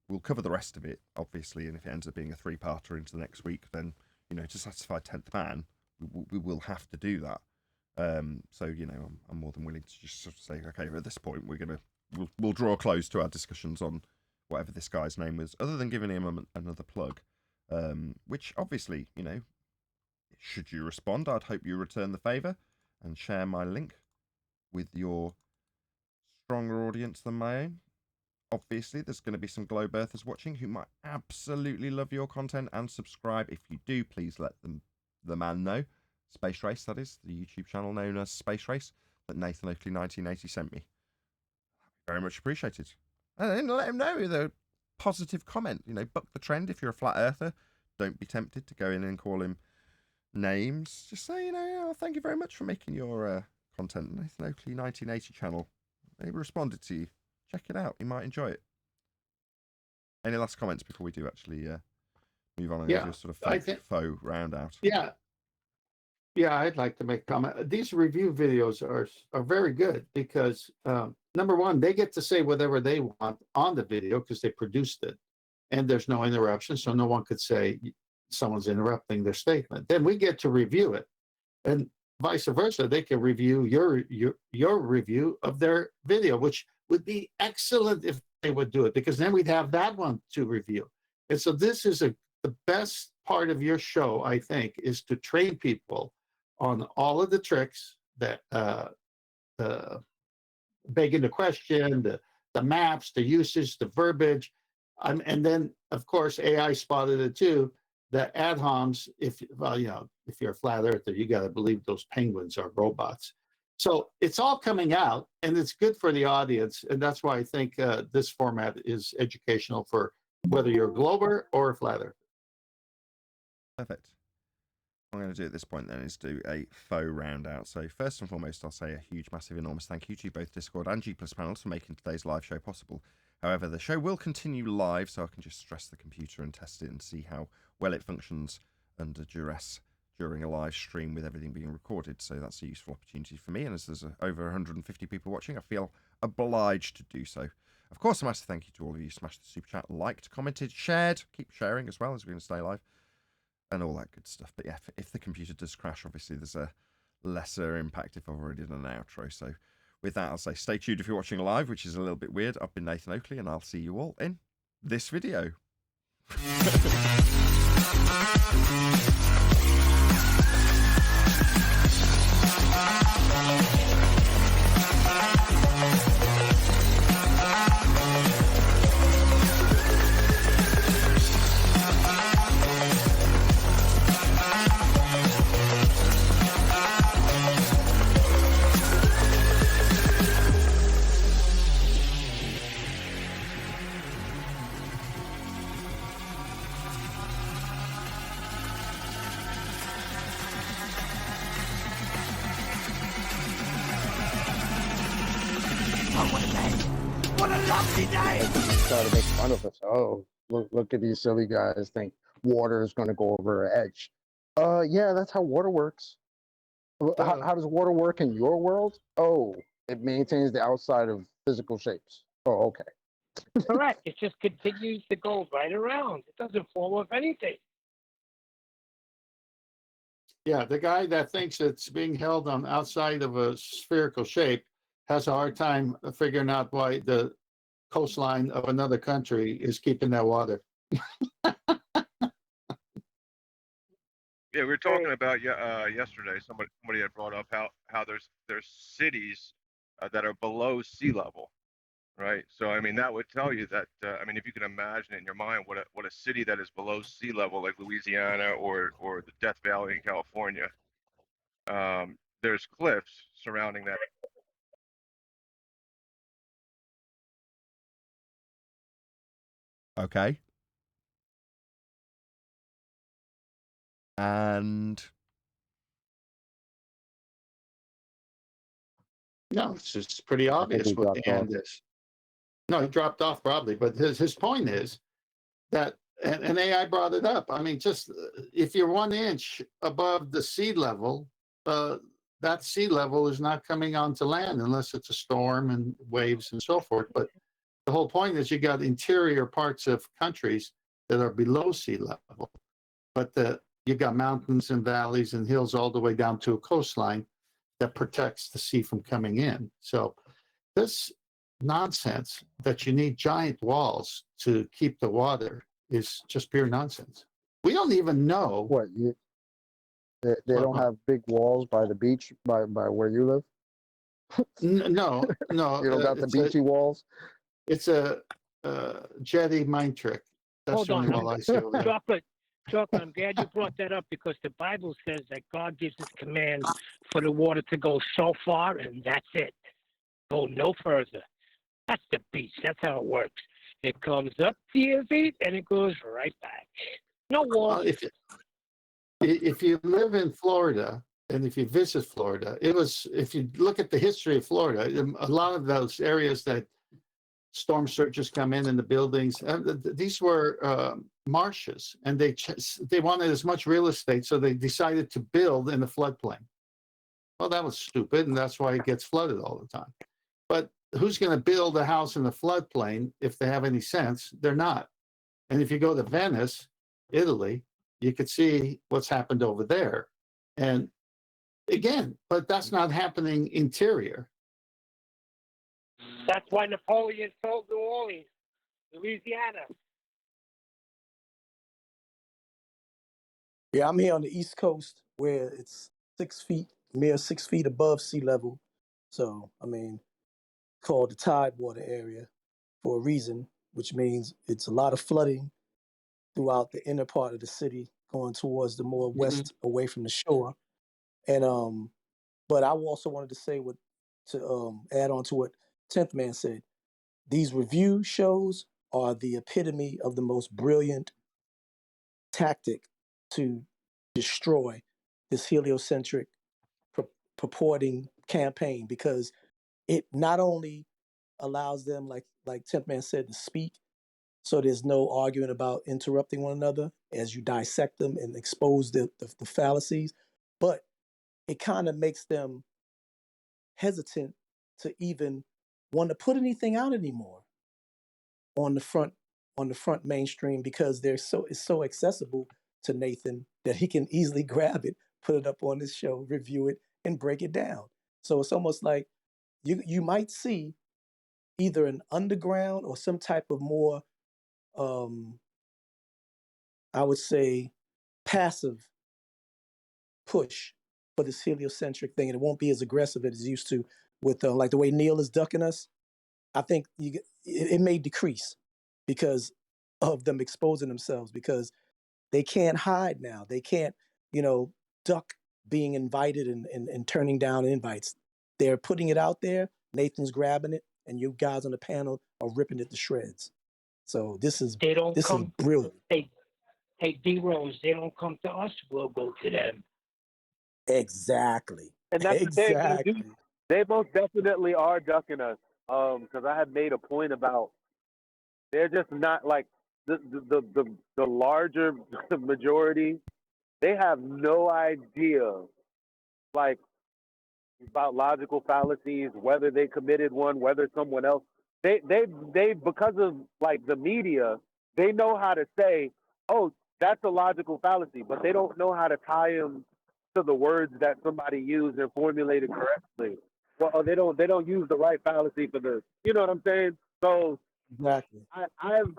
we'll cover the rest of it, obviously, and if it ends up being a 3-parter into the next week, then, you know, to satisfy 10th man, we will have to do that. So, you know, I'm more than willing to just sort of say, okay, at this point, we'll draw a close to our discussions on whatever this guy's name was, other than giving him another plug, which obviously, you know, should you respond, I'd hope you return the favour and share my link with your stronger audience than my own. Obviously, there's going to be some globe earthers watching who might absolutely love your content and subscribe. If you do, please let the man know. Space Race, that is, the YouTube channel known as Space Race, that Nathan Oakley 1980 sent me. Very much appreciated. And then let him know the positive comment. You know, buck the trend if you're a flat earther. Don't be tempted to go in and call him names. Just say, you know, oh, thank you very much for making your content. Nathan Oakley 1980 channel. They responded to you. Check it out. You might enjoy it. Any last comments before we do actually move on and do a sort of faux round out? Yeah. Yeah, I'd like to make a comment. These review videos are very good because, number one, they get to say whatever they want on the video because they produced it. And there's no interruption, so no one could say someone's interrupting their statement. Then we get to review it. And vice versa, they can review your review of their video, which would be excellent if they would do it, because then we'd have that one to review. And so this is the best part of your show, I think, is to train people on all of the tricks that begging the question, the maps, the usage, the verbiage, and then of course AI spotted it too. The ad homs, if you're a flat earther, you got to believe those penguins are robots. So it's all coming out, and it's good for the audience, and that's why I think this format is educational for whether you're a glober or a flat earther. Perfect. What I'm going to do at this point then is do a faux round out. So first and foremost, I'll say a huge, massive, enormous thank you to both Discord and G+ panels for making today's live show possible. However, the show will continue live, so I can just stress the computer and test it and see how well it functions under duress during a live stream with everything being recorded. So that's a useful opportunity for me. And as there's over 150 people watching, I feel obliged to do so. Of course, a massive thank you to all of you. Smashed the super chat, liked, commented, shared. Keep sharing as well as we're going to stay live. And all that good stuff. But yeah, if the computer does crash, obviously there's a lesser impact if I've already done an outro. So with that, I'll say stay tuned if you're watching live, which is a little bit weird. I've been Nathan Oakley, and I'll see you all in this video. What a lovely day! Try to make fun of us. Oh, look at these silly guys think water is going to go over an edge. Yeah, that's how water works. How does water work in your world? Oh, it maintains the outside of physical shapes. Oh, okay. Correct. It just continues to go right around. It doesn't fall off anything. Yeah, the guy that thinks it's being held on outside of a spherical shape has a hard time figuring out why the coastline of another country is keeping that water. Yeah, we were talking about yesterday. Somebody had brought up how there's cities that are below sea level, right? So I mean that would tell you that I mean if you can imagine it in your mind what a city that is below sea level like Louisiana or the Death Valley in California, there's cliffs surrounding that. Okay. And no, it's just pretty obvious what the end is. No, he dropped off probably, but his point is that, and AI brought it up. I mean, just if you're 1 inch above the sea level, that sea level is not coming onto land unless it's a storm and waves and so forth. But the whole point is you got interior parts of countries that are below sea level, but you got mountains and valleys and hills all the way down to a coastline that protects the sea from coming in. So this nonsense that you need giant walls to keep the water is just pure nonsense. We don't even know what they don't have big walls by the beach by where you live. No, You don't got the beachy walls. It's a Jedi mind trick. That's Hold the only on, one I see over there. Chocolate, I'm glad you brought that up because the Bible says that God gives his commands for the water to go so far and that's it. Go no further. That's the beach. That's how it works. It comes up to your feet and it goes right back. No walls. If you live in Florida and if you visit Florida, if you look at the history of Florida, a lot of those areas that storm surges come in the buildings, these were marshes, and they wanted as much real estate, so they decided to build in the floodplain. Well, that was stupid, and that's why it gets flooded all the time. But who's going to build a house in the floodplain if they have any sense? They're not. And if you go to Venice, Italy, you could see what's happened over there. And again, but that's not happening interior. That's why Napoleon sold New Orleans, Louisiana. Yeah, I'm here on the East Coast where it's 6 feet, mere 6 feet above sea level. So, I mean, called the Tidewater area for a reason, which means it's a lot of flooding throughout the inner part of the city, going towards the more west, away from the shore. And but I also wanted to say to add on to what 10th Man said. These review shows are the epitome of the most brilliant tactic to destroy this heliocentric purporting campaign, because it not only allows them, like 10th Man said, to speak, so there's no arguing about interrupting one another as you dissect them and expose the fallacies, but it kind of makes them hesitant to even want to put anything out anymore on the front mainstream, because it's so accessible to Nathan that he can easily grab it, put it up on his show, review it, and break it down. So it's almost like you might see either an underground or some type of more I would say passive push for this heliocentric thing, and it won't be as aggressive as it used to with like the way Neil is ducking us. I think it may decrease because of them exposing themselves, because they can't hide now. They can't, duck being invited and turning down invites. They're putting it out there. Nathan's grabbing it, and you guys on the panel are ripping it to shreds. So this is brilliant. Hey, D Rose, they don't come to us, we'll go to them. Exactly. And that's the thing. They most definitely are ducking us. Because I had made a point about they're just not like the larger majority. They have no idea, like, about logical fallacies, whether they committed one, whether someone else. They because of like the media, they know how to say, oh, that's a logical fallacy, but they don't know how to tie them to the words that somebody used and formulated correctly. Well, they don't use the right fallacy for the, you know what I'm saying? So exactly, I've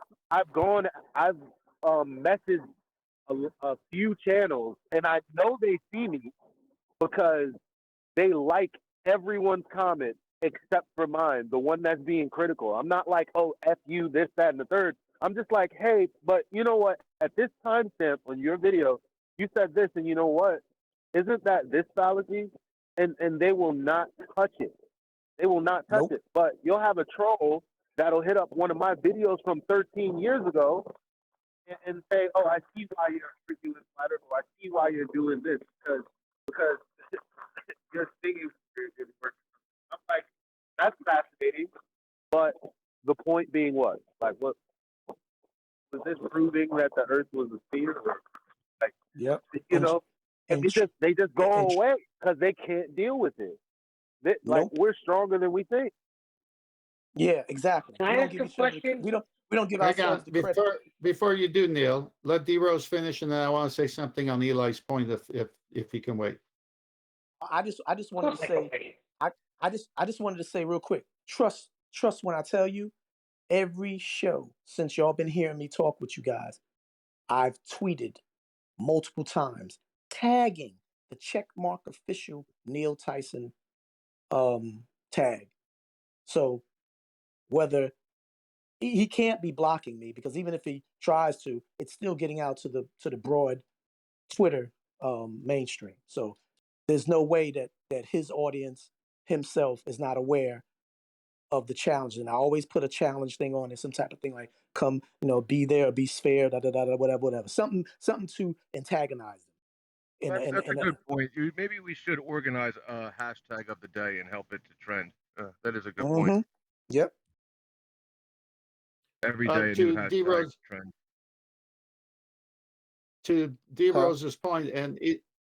messaged a few channels, and I know they see me because they like everyone's comment except for mine, the one that's being critical. I'm not like, oh, F you, this, that, and the third. I'm just like, hey, but you know what? At this timestamp on your video, you said this, and you know what? Isn't that this fallacy? And they will not touch it. They will not touch it. But you'll have a troll that'll hit up one of my videos from 13 years ago and say, oh, I see why you're freaking this letter, or I see why you're doing this, because you're thinking didn't work. I'm like, that's fascinating. But the point being what? Like, what was this proving that the Earth was a sphere? Or, like, yep. And they just go away because they can't deal with it. Like, we're stronger than we think. Yeah, exactly. Can I ask a question? We don't give Hang ourselves on, the credit. before you do, Neil, let D Rose finish, and then I want to say something on Eli's point if he can wait. I just wanted to say I just wanted to say real quick. Trust when I tell you, every show since y'all been hearing me talk with you guys, I've tweeted multiple times tagging the checkmark official Neil Tyson tag. So whether he can't be blocking me, because even if he tries to, it's still getting out to the broad Twitter mainstream. So there's no way that his audience himself is not aware of the challenge. And I always put a challenge thing on it, some type of thing like, come, be there or be fair, da da da da, whatever, something to antagonize them. That's a good point. Maybe we should organize a hashtag of the day and help it to trend. That is a good point. Yep. Every day a To new hashtag D-Rose, trend. to D. Rose's point, and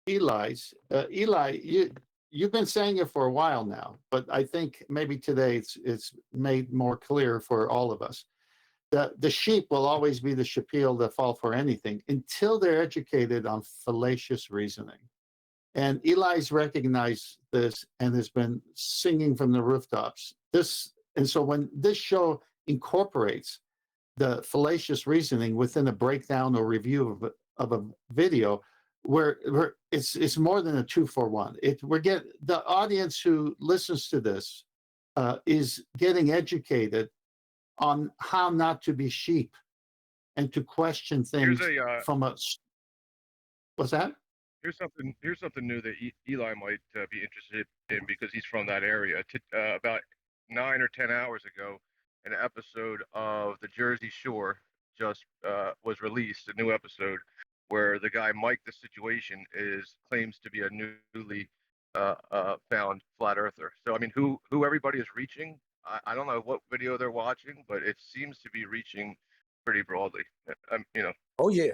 Eli's, Eli, you've been saying it for a while now, but I think maybe today it's made more clear for all of us. The sheep will always be the shapil that fall for anything until they're educated on fallacious reasoning. And Eli's recognized this and has been singing from the rooftops. And so when this show incorporates the fallacious reasoning within a breakdown or review of a video, where it's more than a 2-for-1. The audience who listens to this is getting educated on how not to be sheep and to question things from a. What's that? Here's something new that Eli might be interested in, because he's from that area. About 9 or 10 hours ago, an episode of The Jersey Shore just was released, a new episode, where the guy Mike the Situation claims to be a newly found flat earther. So I mean, who everybody is reaching, I don't know what video they're watching, but it seems to be reaching pretty broadly. Oh yeah.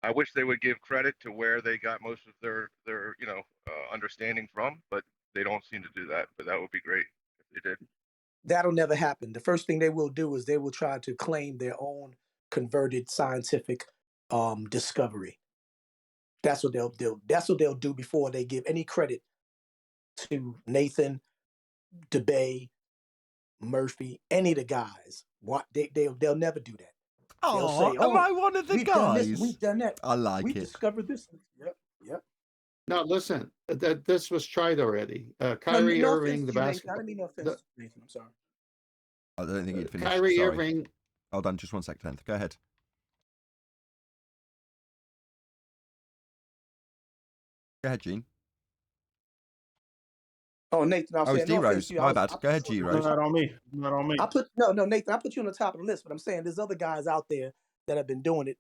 I wish they would give credit to where they got most of their understanding from, but they don't seem to do that. But that would be great if they did. That'll never happen. The first thing they will do is they will try to claim their own converted scientific discovery. That's what they'll do. That's what they'll do before they give any credit to Nathan, DeBay, Murphy, any of the guys. They'll never do that. They'll say, am I one of the we've guys? done this, we've done that. I like We've it. discovered this. Yep. No, listen, this was tried already. Kyrie Irving, the basketball. I didn't mean no offense, Nathan. I'm sorry. I don't think he'd finished. Kyrie Sorry. Irving. Hold on, just 1 second. Go ahead. Go ahead, Gene. Oh, Nathan, Oh, it's D-Rose. My bad. Go ahead, G-Rose. Not on me. Nathan, I put you on the top of the list, but I'm saying there's other guys out there that have been doing it,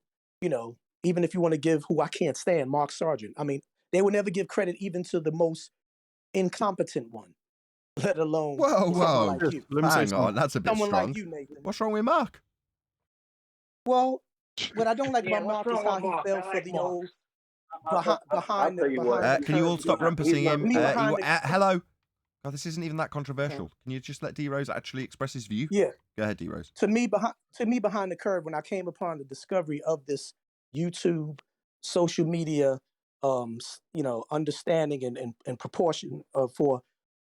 even if you want to give who I can't stand, Mark Sargent. I mean, they would never give credit even to the most incompetent one, let alone someone like you. Hang on, that's a bit Someone strong. like you, Nathan. What's wrong with Mark? Well, what I don't like about Mark is how he fell for the old behind the Can you all stop rumpusing him? curtain. Hello. God, this isn't even that controversial. Can you just let D-Rose actually express his view? Yeah. Go ahead, D-Rose. To me, behind the curve, when I came upon the discovery of this YouTube, social media, understanding and proportion for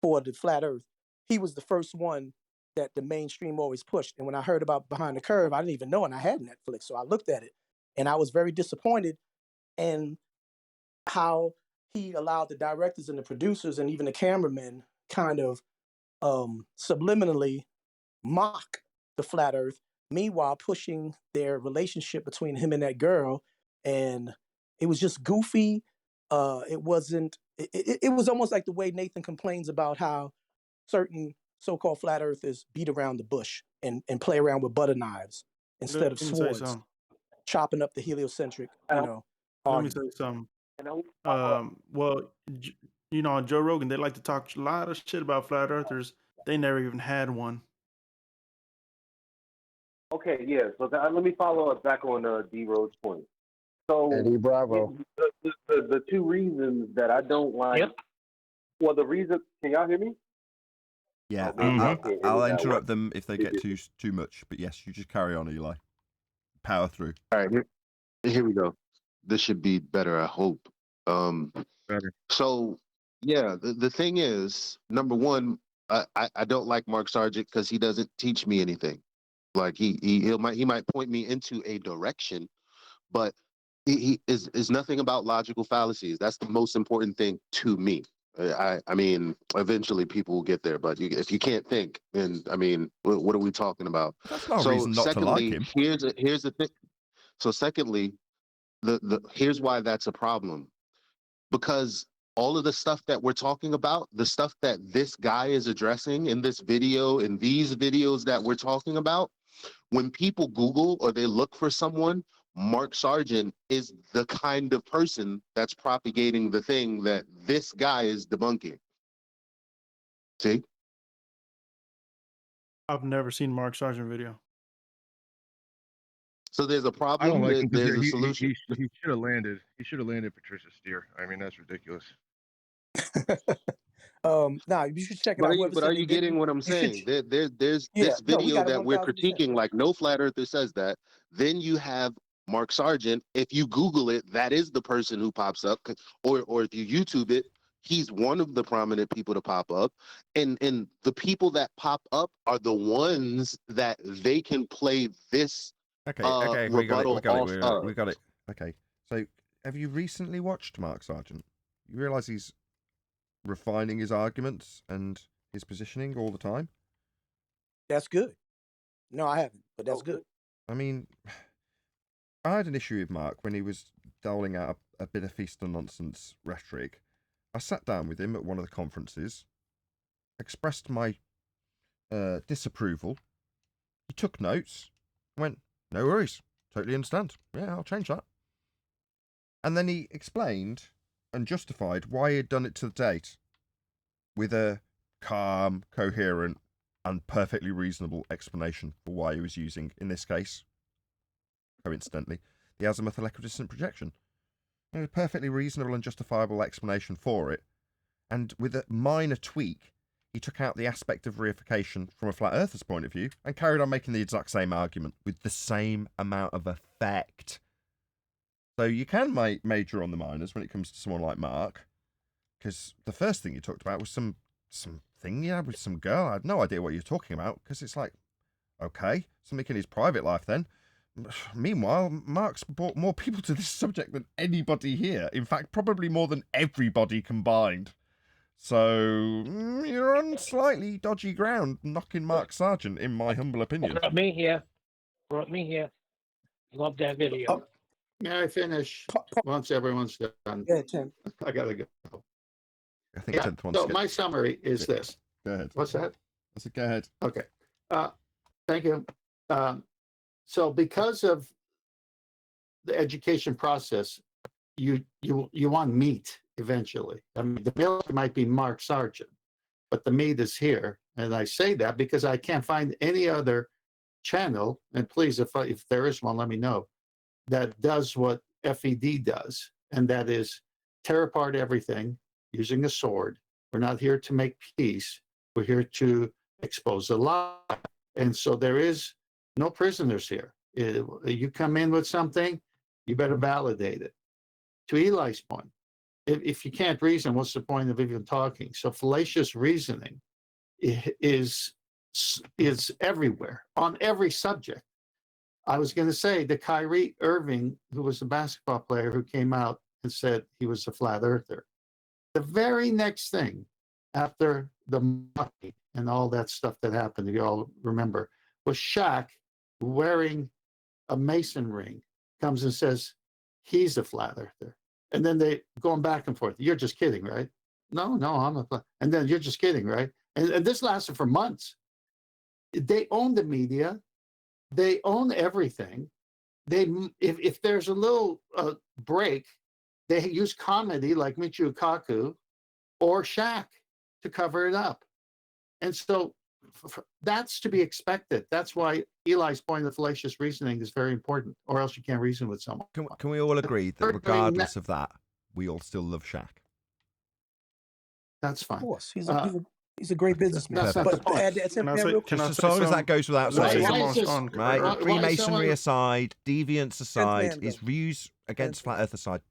the flat Earth, he was the first one that the mainstream always pushed. And when I heard about Behind the Curve, I didn't even know, and I had Netflix, so I looked at it, and I was very disappointed in how he allowed the directors and the producers and even the cameramen kind of subliminally mock the flat Earth, meanwhile pushing their relationship between him and that girl, and it was just goofy. It was almost like the way Nathan complains about how certain so-called flat earthers beat around the bush and play around with butter knives instead of swords, chopping up the heliocentric, Let me say something. Well, on Joe Rogan, they like to talk a lot of shit about flat earthers. They never even had one. Okay, yeah. So let me follow up back on D Road's point. So Eddie Bravo. The two reasons that I don't like. Yep. Well, the reason. Can y'all hear me? Yeah, Oh, I'll interrupt them if they get too much. But yes, you just carry on, Eli. Power through. All right, here we go. This should be better, I hope. Better. So, yeah, the thing is, number one, I don't like Mark Sargent because he doesn't teach me anything. Like he might point me into a direction, but he is nothing about logical fallacies. That's the most important thing to me. I mean, eventually people will get there, but if you can't think, then I mean, what are we talking about? That's not a So reason not to like secondly, him. here's the thing. So secondly, the here's why that's a problem, because all of the stuff that we're talking about, the stuff that this guy is addressing in this video, in these videos that we're talking about, when people Google or they look for someone, Mark Sargent is the kind of person that's propagating the thing that this guy is debunking. See? I've never seen Mark Sargent video. So there's a I don't problem. like him because There's a solution. he should have landed. He should have landed Patricia Steer. I mean, that's ridiculous. Nah, you should check it But out. are you, Whoever but said are they you didn't, getting what I'm you should. saying? There's Yeah, this no, we video got it that we're 1000%. critiquing, like no flat earther says that. Then you have Mark Sargent. If you Google it, that is the person who pops up. Or if you YouTube it, he's one of the prominent people to pop up. And the people that pop up are the ones that they can play this Okay, we got rebuttal off we got it. Okay, so have you recently watched Mark Sargent? You realise he's refining his arguments and his positioning all the time? That's good. No, I haven't, but that's good. I mean, I had an issue with Mark when he was doling out a bit of feast and nonsense rhetoric. I sat down with him at one of the conferences, expressed my disapproval. He took notes, went, "No worries, totally understand. Yeah, I'll change that." And then he explained and justified why he had done it to the date with a calm, coherent, and perfectly reasonable explanation for why he was using, in this case, coincidentally, the azimuthal equidistant projection. A perfectly reasonable and justifiable explanation for it. And with a minor tweak, he took out the aspect of reification from a flat earther's point of view and carried on making the exact same argument with the same amount of effect. So you can major on the minors when it comes to someone like Mark, because the first thing you talked about was some thing you had with some girl. I had no idea what you're talking about, because it's like, okay, something in his private life then. Meanwhile, Mark's brought more people to this subject than anybody here. In fact, probably more than everybody combined. So you're on slightly dodgy ground knocking Mark Sargent, in my humble opinion. Brought me here. Love that video. May I finish once everyone's done? Yeah, Tim. I gotta go. I think Yeah. 10th wants So to get... my summary is this. Go ahead. What's that? I said, go ahead. Okay. Thank you. So because of the education process, you want meat eventually. I mean, the milk might be Mark Sargent, but the meat is here. And I say that because I can't find any other channel, and please, if there is one, let me know, that does what FED does, and that is tear apart everything using a sword. We're not here to make peace. We're here to expose a lie. And so there is no prisoners here. You come in with something, you better validate it. To Eli's point, if you can't reason, what's the point of even talking? So fallacious reasoning is everywhere on every subject. I was going to say the Kyrie Irving, who was a basketball player who came out and said he was a flat earther. The very next thing after the money and all that stuff that happened, you all remember, was Shaq wearing a Mason ring, comes and says he's a flat earther. And then they going back and forth. You're just kidding, right? No, I'm a flat. And then you're just kidding, right? And this lasted for months. They own the media. They own everything. If there's a little break, they use comedy like Michio Kaku or Shaq to cover it up. And so that's to be expected. That's why Eli's point of fallacious reasoning is very important, or else you can't reason with someone. Can we all agree that regardless of that, we all still love Shaq? That's fine. Of course, he's a great businessman. That's not the point. Just as long as that goes without saying, right? Freemasonry aside, deviance aside, his views against flat Earth aside,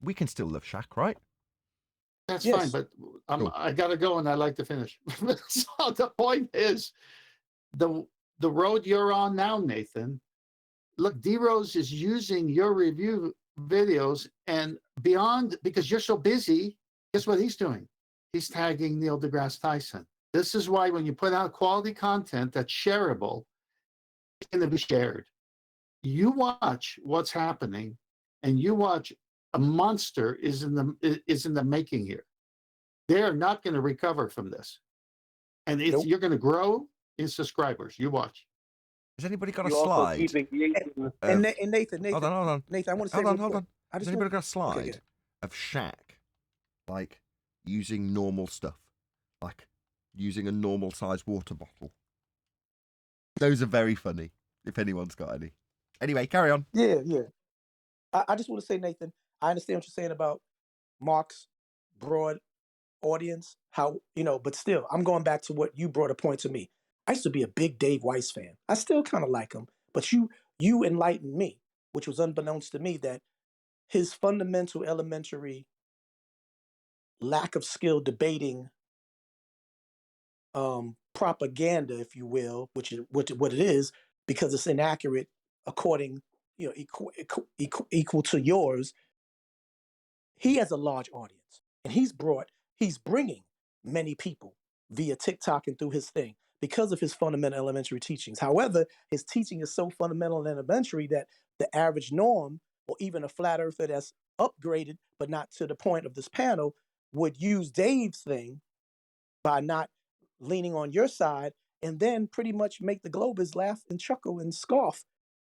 we can still love Shaq, right? That's fine, but I gotta go and I'd like to finish. So the point is, the road you're on now, Nathan. Look, D-Rose is using your review videos and beyond because you're so busy. Guess what he's doing? he's tagging Neil deGrasse Tyson. This is why when you put out quality content that's shareable, it's going to be shared. You watch what's happening, and you watch a monster is in the making here. They are not going to recover from this, and you're going to grow in subscribers. You watch. Has anybody got a You also slide? keep engaging. And Nathan, Hold on. Nathan, I want to say Hold real quick. on. I Has just anybody want- got a slide Okay, go of Shaq, like using normal stuff, like using a normal sized water bottle? Those are very funny. If anyone's got any. Anyway, carry on. Yeah. I just want to say, Nathan, I understand what you're saying about Mark's broad audience, how, but still, I'm going back to what you brought a point to me. I used to be a big Dave Weiss fan. I still kind of like him, but you enlightened me, which was unbeknownst to me, that his fundamental elementary lack of skill debating propaganda, if you will, which is what it is, because it's inaccurate according, equal to yours. He has a large audience, and he's bringing many people via TikTok and through his thing because of his fundamental elementary teachings. However, his teaching is so fundamental and elementary that the average norm, or even a flat earther that's upgraded but not to the point of this panel, would use Dave's thing by not leaning on your side, and then pretty much make the Globers laugh and chuckle and scoff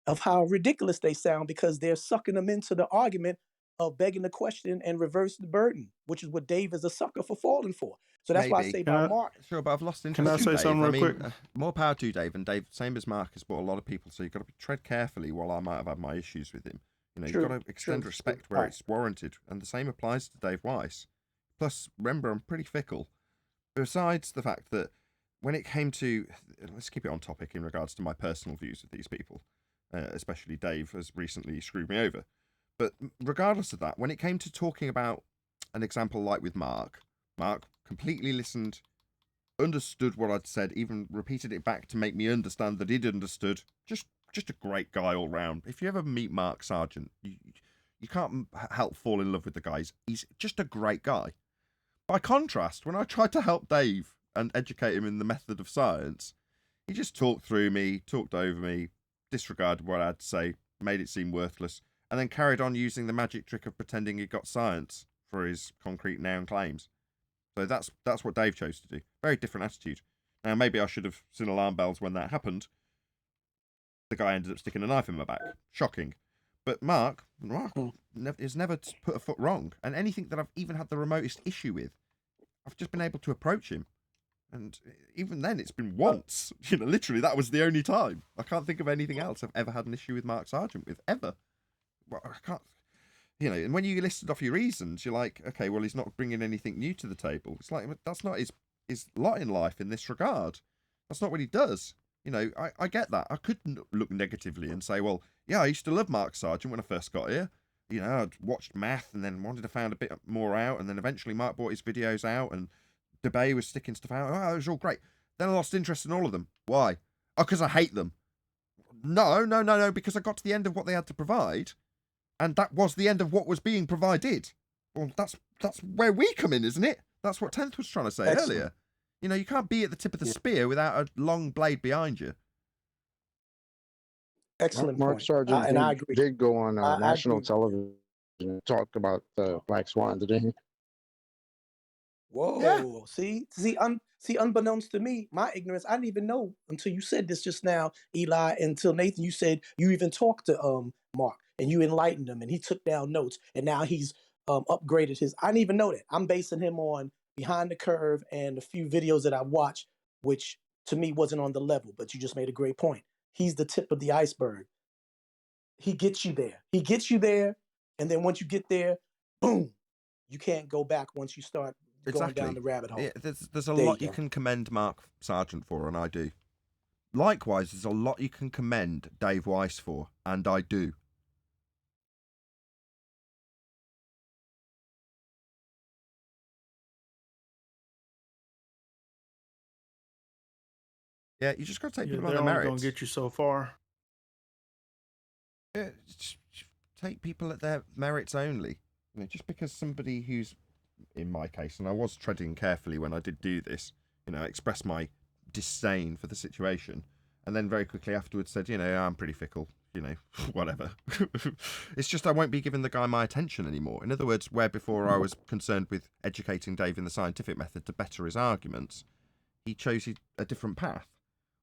of how ridiculous they sound, because they're sucking them into the argument of begging the question and reverse the burden, which is what Dave is a sucker for falling for. So that's why I say by Mark. Sure, but I've lost interest. Can I in say Dave. something real quick? More power to Dave, and Dave, same as Mark, has brought a lot of people, so you've got to tread carefully. While I might have had my issues with him, you've got to extend respect where it's warranted, and the same applies to Dave Weiss. Plus, remember, I'm pretty fickle. Besides the fact that when it came to, let's keep it on topic in regards to my personal views of these people, especially Dave has recently screwed me over. But regardless of that, when it came to talking about an example like with Mark completely listened, understood what I'd said, even repeated it back to make me understand that he'd understood. Just a great guy all round. If you ever meet Mark Sargent, you can't help fall in love with the guy. He's just a great guy. By contrast, when I tried to help Dave and educate him in the method of science, he just talked through me, talked over me, disregarded what I had to say, made it seem worthless, and then carried on using the magic trick of pretending he got science for his concrete noun claims. So that's what Dave chose to do. Very different attitude. Now, maybe I should have seen alarm bells when that happened. The guy ended up sticking a knife in my back. Shocking. But Mark has never put a foot wrong. And anything that I've even had the remotest issue with, I've just been able to approach him. And even then, it's been once. Literally, that was the only time. I can't think of anything else I've ever had an issue with Mark Sargent with, ever. Well, I can't, and when you listed off your reasons, you're like, okay, well, he's not bringing anything new to the table. It's like, that's not his lot in life in this regard. That's not what he does. I get that. I could look negatively and say, well, yeah, I used to love Mark Sargent when I first got here. I'd watched math and then wanted to find a bit more out, and then eventually Mark brought his videos out, and Debay was sticking stuff out. Oh, it was all great. Then I lost interest in all of them. Why? Oh, because I hate them. No, because I got to the end of what they had to provide, and that was the end of what was being provided. Well, that's where we come in, isn't it? That's what 10th was trying to say earlier. You can't be at the tip of the spear without a long blade behind you. Excellent Mark point. Sargent And I agree. did go on I national agree. television and talk about the Black Swan, didn't he? Whoa. Yeah. See, unbeknownst to me, my ignorance, I didn't even know until you said this just now, Eli, until Nathan, you said you even talked to Mark and you enlightened him and he took down notes and now he's upgraded his. I didn't even know that. I'm basing him on Behind the Curve and a few videos that I watched, which to me wasn't on the level, but you just made a great point. He's the tip of the iceberg. He gets you there. And then once you get there, boom, you can't go back once you start going down the rabbit hole. Yeah, there's a lot you can commend Mark Sargent for, and I do. Likewise, there's a lot you can commend Dave Weiss for, and I do. Yeah, you just got to take people on their merits. They're only going to get you so far. Yeah, take people at their merits only. Just because somebody who's in my case, and I was treading carefully when I did do this. You know, I expressed my disdain for the situation, and then very quickly afterwards said, you know, I'm pretty fickle. You know, whatever. It's just I won't be giving the guy my attention anymore. In other words, where before I was concerned with educating Dave in the scientific method to better his arguments, he chose a different path.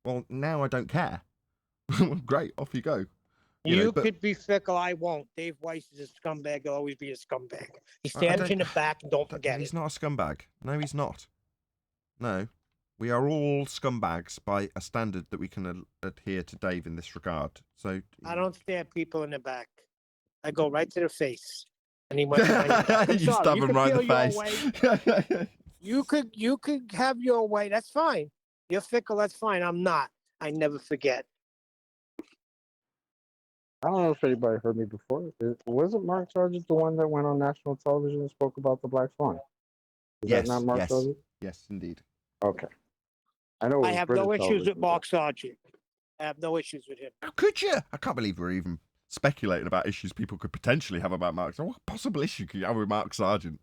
Well, now I don't care. Great, off you go. You could be fickle, I won't. Dave Weiss is a scumbag, he'll always be a scumbag. He stands in the back and don't forget He's it. not a scumbag. No, he's not. No. We are all scumbags by a standard that we can adhere to Dave in this regard. So I don't stare at people in the back. I go right to the face. And he went behind your back. I'm you sorry, stab you him could right in feel the your way. You could have your way. That's fine. You're fickle, that's fine. I'm not. I never forget. I don't know if anybody heard me before. Wasn't Mark Sargent the one that went on national television and spoke about the Black Swan? Is that not Mark Sargent? Yes, indeed. Okay. I know. I have no issues with Mark Sargent. I have no issues with him. How could you? I can't believe we're even speculating about issues people could potentially have about Mark. What possible issue could you have with Mark Sargent?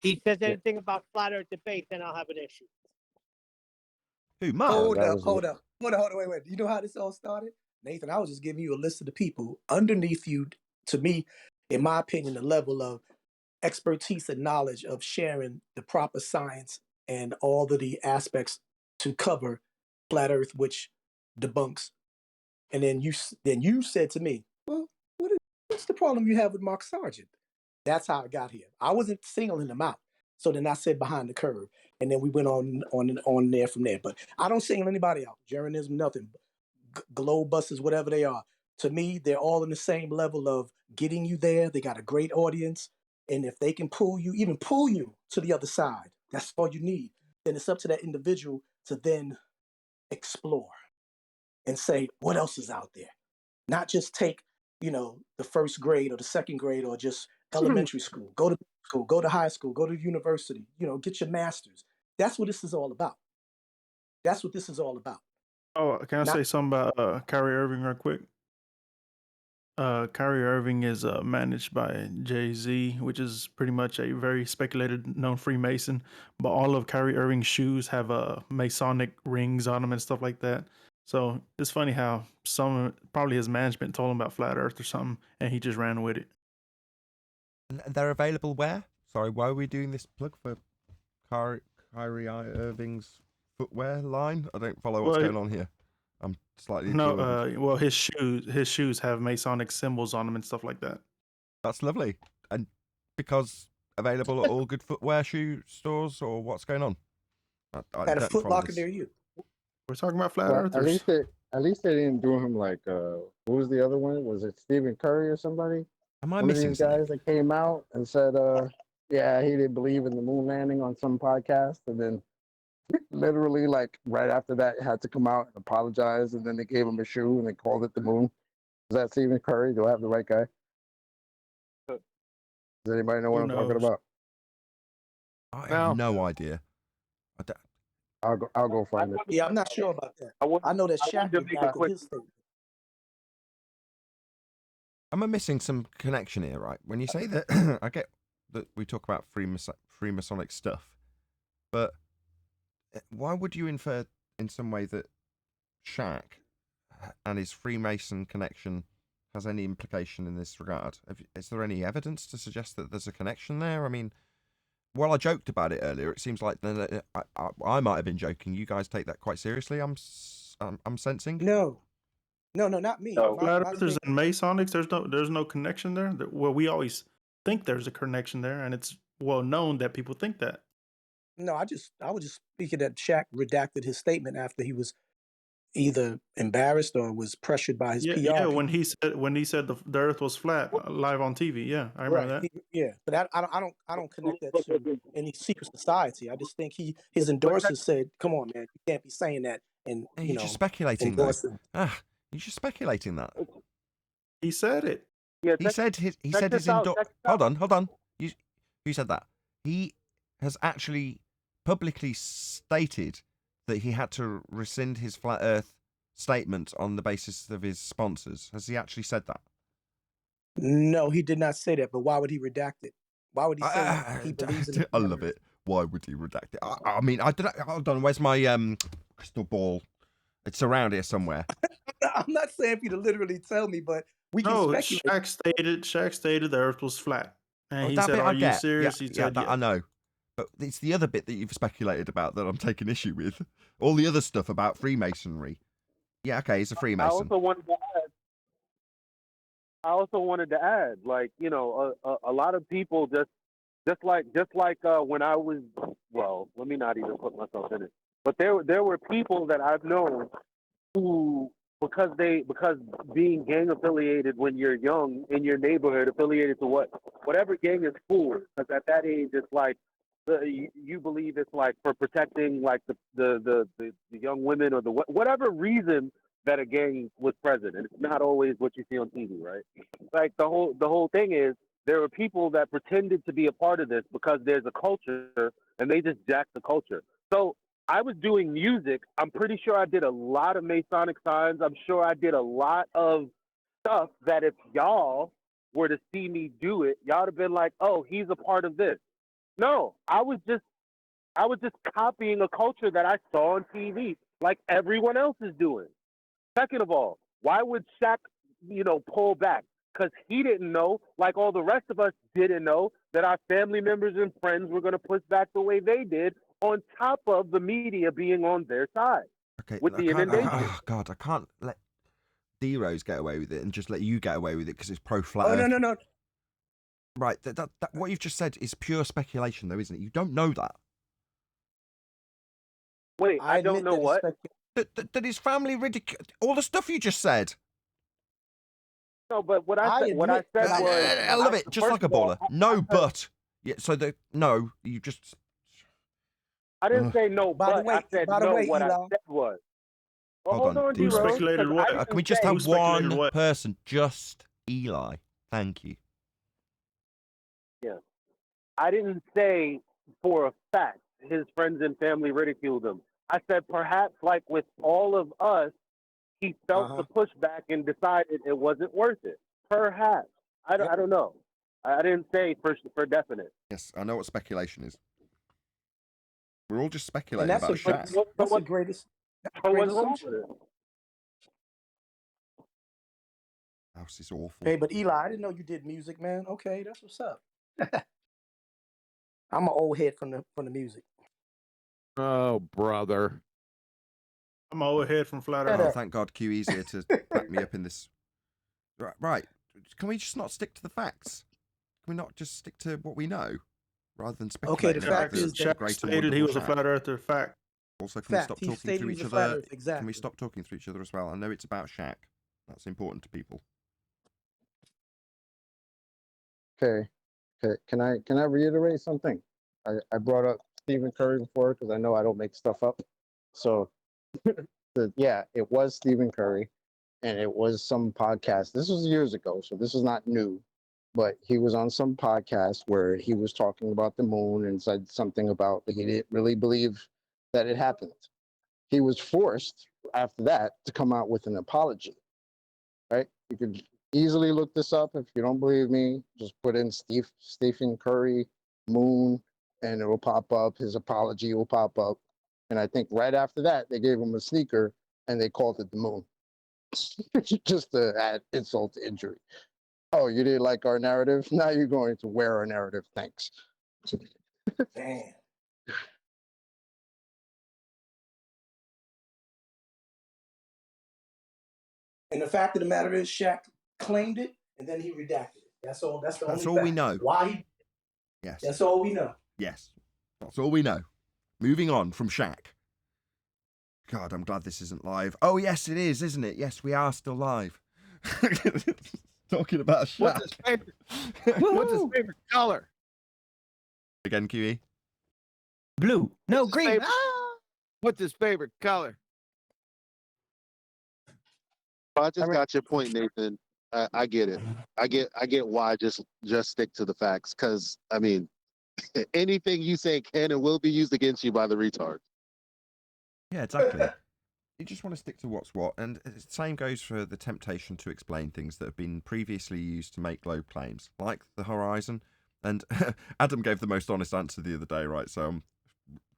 He says anything about flat earth debate, then I'll have an issue. Who, Mark? Hold up. Wait. You know how this all started? Nathan, I was just giving you a list of the people underneath you, to me, in my opinion, the level of expertise and knowledge of sharing the proper science and all of the aspects to cover flat earth, which debunks. And then you said to me, well, what's the problem you have with Mark Sargent? That's how I got here. I wasn't singling him out. So then I said behind the curve. And then we went on there from there. But I don't single anybody out. Jeranism, nothing. Globe busters, whatever they are. To me, they're all in the same level of getting you there. They got a great audience. And if they can pull you to the other side, that's all you need. Then it's up to that individual to then explore and say, what else is out there? Not just take, the first grade or the second grade or just elementary school. Go to high school, go to university, get your master's. That's what this is all about. That's what this is all about. Oh, can I say something about Kyrie Irving real quick? Kyrie Irving is managed by Jay-Z, which is pretty much a very speculated known Freemason. But all of Kyrie Irving's shoes have Masonic rings on them and stuff like that. So it's funny how probably his management told him about flat Earth or something, and he just ran with it. And they're available where? Sorry, why are we doing this plug for Kyrie Irving's footwear line? I don't follow what's going on here. I'm slightly well, his shoes have Masonic symbols on them and stuff like that. That's lovely. And because available at all good footwear shoe stores, or what's going on? At a Foot Locker near you. We're talking about flat earthers. At least they didn't do him like who was the other one? Was it Stephen Curry or somebody? Am I one missing of these guys that came out and said yeah, he didn't believe in the moon landing on some podcast, and then literally like right after that had to come out and apologize, and then they gave him a shoe and they called it the moon. Is that Stephen Curry? Do I have the right guy? Does anybody know what I'm talking about? I have no idea. I'll go find it. Yeah, I'm not sure about that. I know that Shaq redacted his statement. Am I missing some connection here, right? When you say that, I get that we talk about Freemasonic stuff, but why would you infer in some way that Shaq and his Freemason connection has any implication in this regard? Is there any evidence to suggest that there's a connection there? I mean, while I joked about it earlier, it seems like I might have been joking. You guys take that quite seriously. I'm sensing. No, not me. Flat earthers and Masonics, there's no connection there. Well, we always think there's a connection there, and it's well known that people think that. No, I was just speaking that Shaq redacted his statement after he was either embarrassed or was pressured by his PR. Yeah, when he said the Earth was flat live on TV. Yeah, I remember that. But I don't connect that to any secret society. I just think his endorsers said, "Come on, man, you can't be saying that." And you're just speculating, though. You're just speculating that. He said it. Yeah, he said his Hold on. You said that. He has actually publicly stated that he had to rescind his flat Earth statement on the basis of his sponsors. Has he actually said that? No, he did not say that. But why would he redact it? Why would he say he believes in? I love it. Why would he redact it? I mean, I don't know. Hold on. Where's my crystal ball? It's around here somewhere. I'm not saying for you to literally tell me, but we can No, speculate. Shaq stated the Earth was flat, and he that said, bit "Are I you get. serious?" Yeah, He said, that I know. But it's the other bit that you've speculated about that I'm taking issue with. All the other stuff about Freemasonry. Yeah, okay, he's a I Freemason. also wanted to add, like, you know, a lot of people just like when I was, well, let me not even put myself in it, but there were people that I've known who, because being gang affiliated when you're young in your neighborhood, affiliated to whatever gang is cool, because at that age it's like you believe it's like for protecting like the young women or the whatever reason that a gang was present, and it's not always what you see on TV, right? Like the whole thing is there were people that pretended to be a part of this because there's a culture and they just jacked the culture. So I was doing music. I'm pretty sure I did a lot of Masonic signs. I'm sure I did a lot of stuff that if y'all were to see me do it, y'all would have been like, oh, he's a part of this. No, I was just copying a culture that I saw on TV like everyone else is doing. Second of all, why would Shaq, pull back? Because he didn't know, like all the rest of us didn't know, that our family members and friends were going to push back the way they did, on top of the media being on their side. Okay, with the inundation. Oh God, I can't let D-Rose get away with it and just let you get away with it because it's pro-flat Earth. No. Right, that what you've just said is pure speculation, though, isn't it? You don't know that. Wait, I don't know what? That his family ridicule all the stuff you just said. No, but what I said was, I love it, just like a baller. Yeah, so you just. I didn't say no, but I said no. What I said was. Well, hold on, Who speculated what? Can we just have one person? Just Eli. Thank you. Yeah. I didn't say for a fact his friends and family ridiculed him. I said perhaps, like with all of us, he felt the pushback and decided it wasn't worth it. Perhaps. I don't know. I didn't say for definite. Yes, I know what speculation is. We're all just speculating about Shaq. That's the greatest. What's wrong with it? House is awful. Hey, but Eli, I didn't know you did music, man. Okay, that's what's up. I'm an old head from the music. Oh, brother. I'm an old head from Flat Earth. Oh, thank God QE's here to back me up in this. Right. Can we just not stick to the facts? Can we not just stick to what we know rather than speculate? Okay, the fact is that Shaq stated he was a Flat Earther. Fact. Also, can we stop talking through each other? Can we stop talking through each other as well? I know it's about Shaq. That's important to people. Okay. Can I reiterate something? I brought up Stephen Curry before because I know I don't make stuff up. So, yeah, it was Stephen Curry, and it was some podcast. This was years ago, so this is not new. But he was on some podcast where he was talking about the moon and said something about he didn't really believe that it happened. He was forced after that to come out with an apology. Right? You could easily look this up if you don't believe me. Just put in Stephen Curry moon, and it will pop up. His apology will pop up. And I think right after that, they gave him a sneaker and they called it the moon. Just to add insult to injury. Oh, you didn't like our narrative? Now you're going to wear our narrative. Thanks. Damn. And the fact of the matter is, Shaq claimed it and then he redacted it. That's all. That's the only That's all fact. we know. Why? Yes. That's all we know. Yes. That's all we know. Moving on from Shaq. God, I'm glad this isn't live. Oh, yes, it is, isn't it? Yes, we are still live. Talking about Shaq. What's his favorite color? Again, QE? Blue. No, green. What's his favorite color? I just got your point, Nathan. I get it. I get why just stick to the facts. Because I mean, anything you say can and will be used against you by the retard. Yeah, exactly. You just want to stick to what's what, and the same goes for the temptation to explain things that have been previously used to make globe claims, like the horizon. And Adam gave the most honest answer the other day, right? So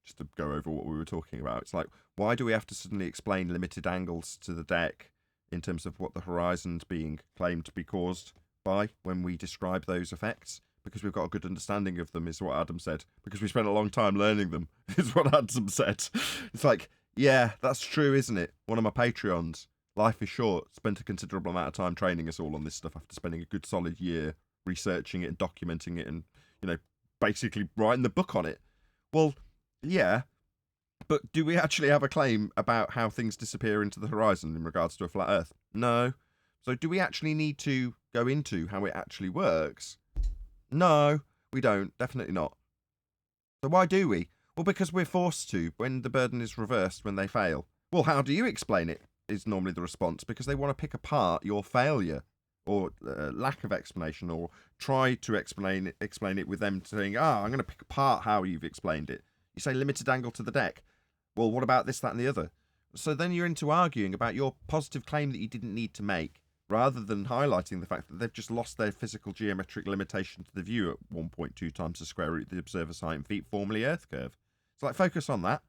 just to go over what we were talking about, it's like, why do we have to suddenly explain limited angles to the deck in terms of what the horizon's being claimed to be caused by when we describe those effects? Because we've got a good understanding of them, is what Adam said. Because we spent a long time learning them, is what Adam said. It's like, yeah, that's true, isn't it? One of my Patreons, Life is Short, spent a considerable amount of time training us all on this stuff after spending a good solid year researching it and documenting it and, you know, basically writing the book on it. Well, yeah, but do we actually have a claim about how things disappear into the horizon in regards to a flat Earth? No. So do we actually need to go into how it actually works? No, we don't. Definitely not. So why do we? Well, because we're forced to when the burden is reversed when they fail. Well, how do you explain it is normally the response, because they want to pick apart your failure or lack of explanation, or try to explain it with them saying, I'm going to pick apart how you've explained it. You say limited angle to the deck. Well, what about this, that, and the other? So then you're into arguing about your positive claim that you didn't need to make, rather than highlighting the fact that they've just lost their physical geometric limitation to the view at 1.2 times the square root of the observer's height in feet, formerly Earth curve. It's like, focus on that.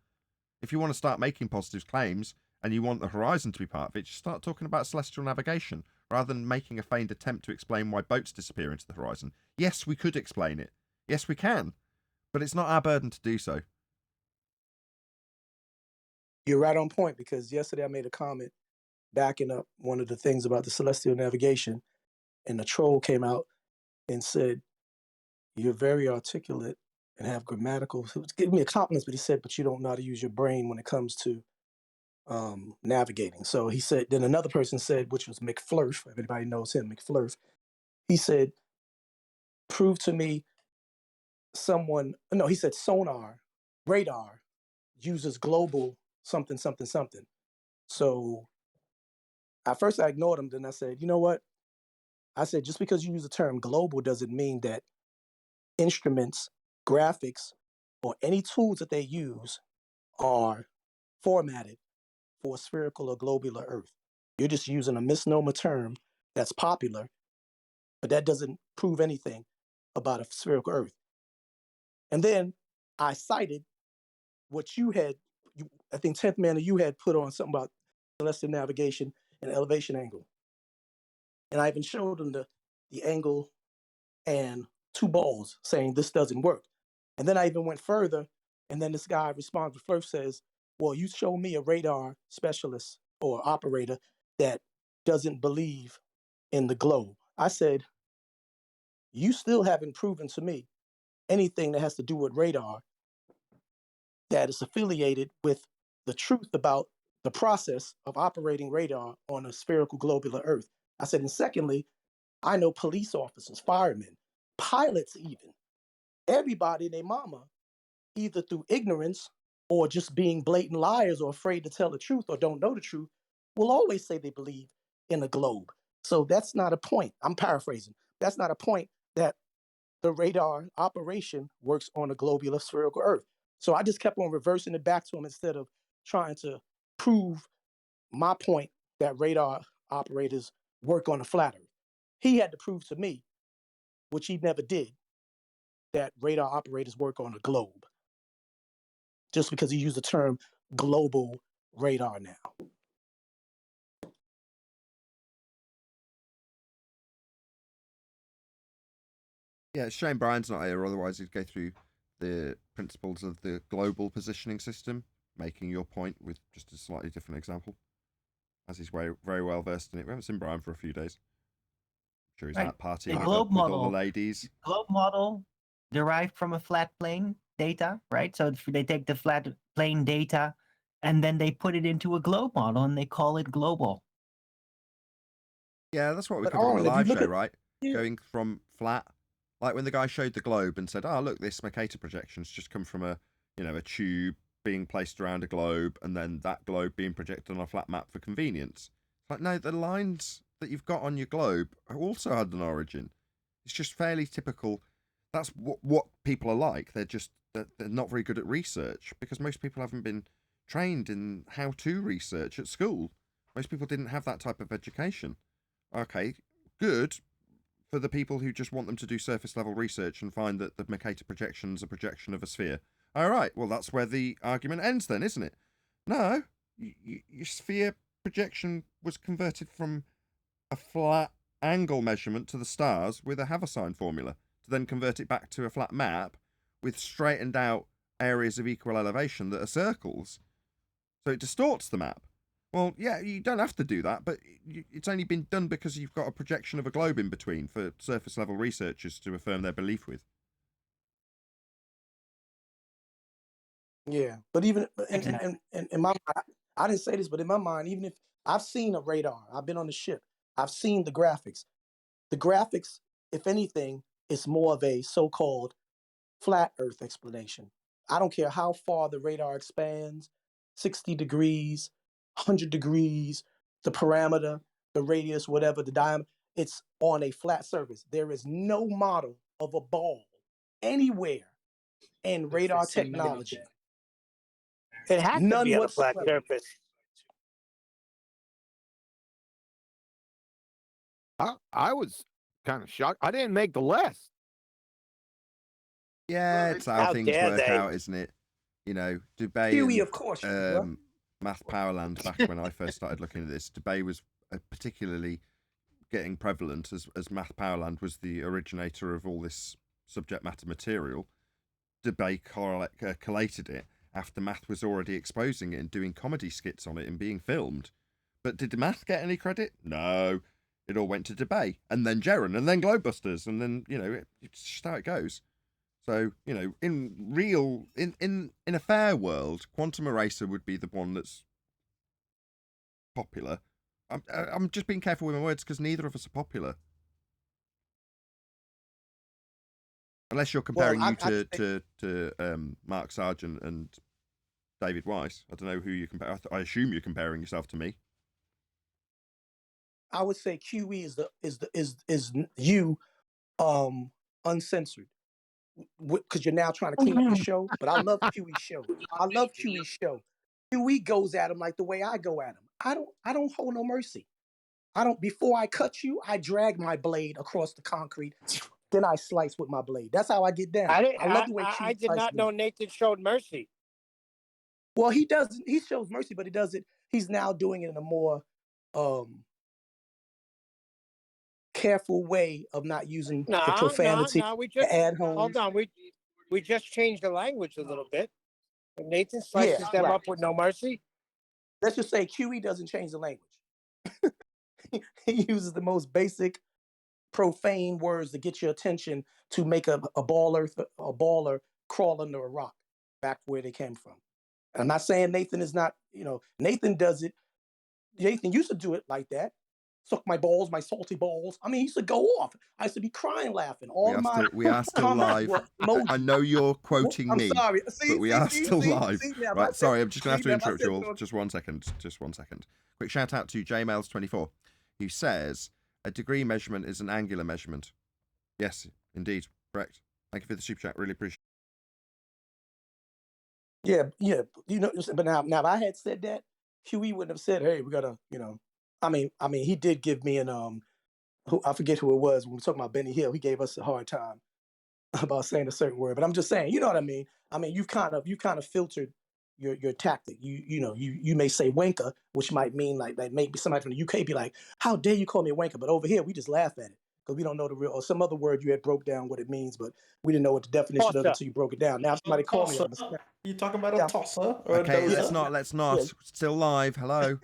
If you want to start making positive claims and you want the horizon to be part of it, just start talking about celestial navigation, rather than making a feigned attempt to explain why boats disappear into the horizon. Yes, we could explain it. Yes, we can. But it's not our burden to do so. You're right on point, because yesterday I made a comment backing up one of the things about the celestial navigation, and the troll came out and said, you're very articulate and have grammatical, he was giving me a compliment, but he said, but you don't know how to use your brain when it comes to navigating. So he said, then another person said, which was McFlurf, if anybody knows him, McFlurf, he said, prove to me he said radar uses global something, something, something. So at first I ignored him, then I said, you know what? I said, just because you use the term global doesn't mean that instruments, graphics, or any tools that they use are formatted for a spherical or globular Earth. You're just using a misnomer term that's popular, but that doesn't prove anything about a spherical Earth. And then I cited what I think 10th Man, you had put on something about celestial navigation and elevation angle. And I even showed him the angle and two balls, saying this doesn't work. And then I even went further, and then this guy responds, first says, well, you show me a radar specialist or operator that doesn't believe in the globe. I said, you still haven't proven to me anything that has to do with radar that is affiliated with the truth about the process of operating radar on a spherical globular Earth. I said, and secondly, I know police officers, firemen, pilots even, everybody and their mama, either through ignorance or just being blatant liars or afraid to tell the truth or don't know the truth, will always say they believe in a globe. So that's not a point. I'm paraphrasing. That's not a point that the radar operation works on a globular spherical Earth. So I just kept on reversing it back to him instead of trying to prove my point that radar operators work on a flat Earth. He had to prove to me, which he never did, that radar operators work on a globe, just because he used the term global radar now. Yeah, it's a shame Brian's not here, otherwise he'd go through the principles of the global positioning system, making your point with just a slightly different example, as he's very, very well versed in it. We haven't seen Brian for a few days. I'm sure he's Right. out partying The with globe all model. the ladies. Globe model derived from a flat plane data, right? So they take the flat plane data and then they put it into a globe model and they call it global. Yeah, that's what we But covered on a Arnold, if you live look show, at- right? Yeah. Going from flat, like when the guy showed the globe and said, "Oh, look, this Mercator projection's just come from a tube being placed around a globe, and then that globe being projected on a flat map for convenience." It's like, no, the lines that you've got on your globe also had an origin. It's just fairly typical. That's what people are like. They're not very good at research, because most people haven't been trained in how to research at school. Most people didn't have that type of education. Okay, good for the people who just want them to do surface level research and find that the Mercator projection is a projection of a sphere. All right, well, that's where the argument ends then, isn't it? No, your sphere projection was converted from a flat angle measurement to the stars with a Haversine formula to then convert it back to a flat map with straightened out areas of equal elevation that are circles. So it distorts the map. Well, yeah, you don't have to do that, but it's only been done because you've got a projection of a globe in between for surface level researchers to affirm their belief with. Yeah, but even in my mind, I didn't say this, but in my mind, even if I've seen a radar, I've been on the ship, I've seen the graphics. The graphics, if anything, is more of a so-called flat Earth explanation. I don't care how far the radar expands, 60 degrees, 100 degrees, the parameter, the radius, whatever, the diameter, it's on a flat surface. There is no model of a ball anywhere in radar technology. It has to be on a flat surface. I was kind of shocked. I didn't make the list. Yeah, it's how things work out, isn't it? You know, Dubay Huey, and of course, Math Powerland, back when I first started looking at this, Dubay was particularly getting prevalent as Math Powerland was the originator of all this subject matter material. Dubay collated it after Math was already exposing it and doing comedy skits on it and being filmed. But did Math get any credit? No. It all went to Dubay, and then Jeren, and then Globebusters, and then, you know, it's just how it goes. So, you know, in a fair world, Quantum Eraser would be the one that's popular. I'm just being careful with my words because neither of us are popular. Unless you're comparing to Mark Sargent and David Weiss. I don't know who you compare. I assume you're comparing yourself to me. I would say QE is you uncensored, because you're now trying to clean up your show. But I love QE's show. I love QE's show. QE goes at him like the way I go at him. I don't hold no mercy. Before I cut you, I drag my blade across the concrete. Then I slice with my blade. That's how I get down. I love the way QE I did not know Nathan showed mercy. Well, he doesn't. He shows mercy, but he does it. He's now doing it in a more careful way of not using the profanity. We just add homes. hold on. We just changed the language a little bit. Nathan slices them up with no mercy. Let's just say QE doesn't change the language. He uses the most basic profane words to get your attention to make a baller crawl under a rock back where they came from. And I'm not saying Nathan is not, Nathan does it. Nathan used to do it like that. Suck my balls, my salty balls. I mean, he used to go off. I used to be crying, laughing. We are still live. I know you're quoting me, sorry. But we are still live. Right, sorry, I'm just going to have to interrupt you all. so. Just 1 second. Quick shout out to JMails24, who says, a degree measurement is an angular measurement. Yes, indeed. Correct. Thank you for the super chat. Really appreciate it. Yeah. But now if I had said that, Huey wouldn't have said, hey, we got to, I mean, he did give me an I forget who it was when we were talking about Benny Hill. He gave us a hard time about saying a certain word, but I'm just saying, you know what I mean. I mean, you've kind of filtered your tactic. You may say wanker, which might mean like maybe somebody from the UK be like, how dare you call me a wanker? But over here we just laugh at it because we don't know the real, or some other word you had broke down what it means, but we didn't know what the definition of it until you broke it down. Now if somebody call me, you talking about a tosser? Or okay, a let's not. Yeah. Still live. Hello.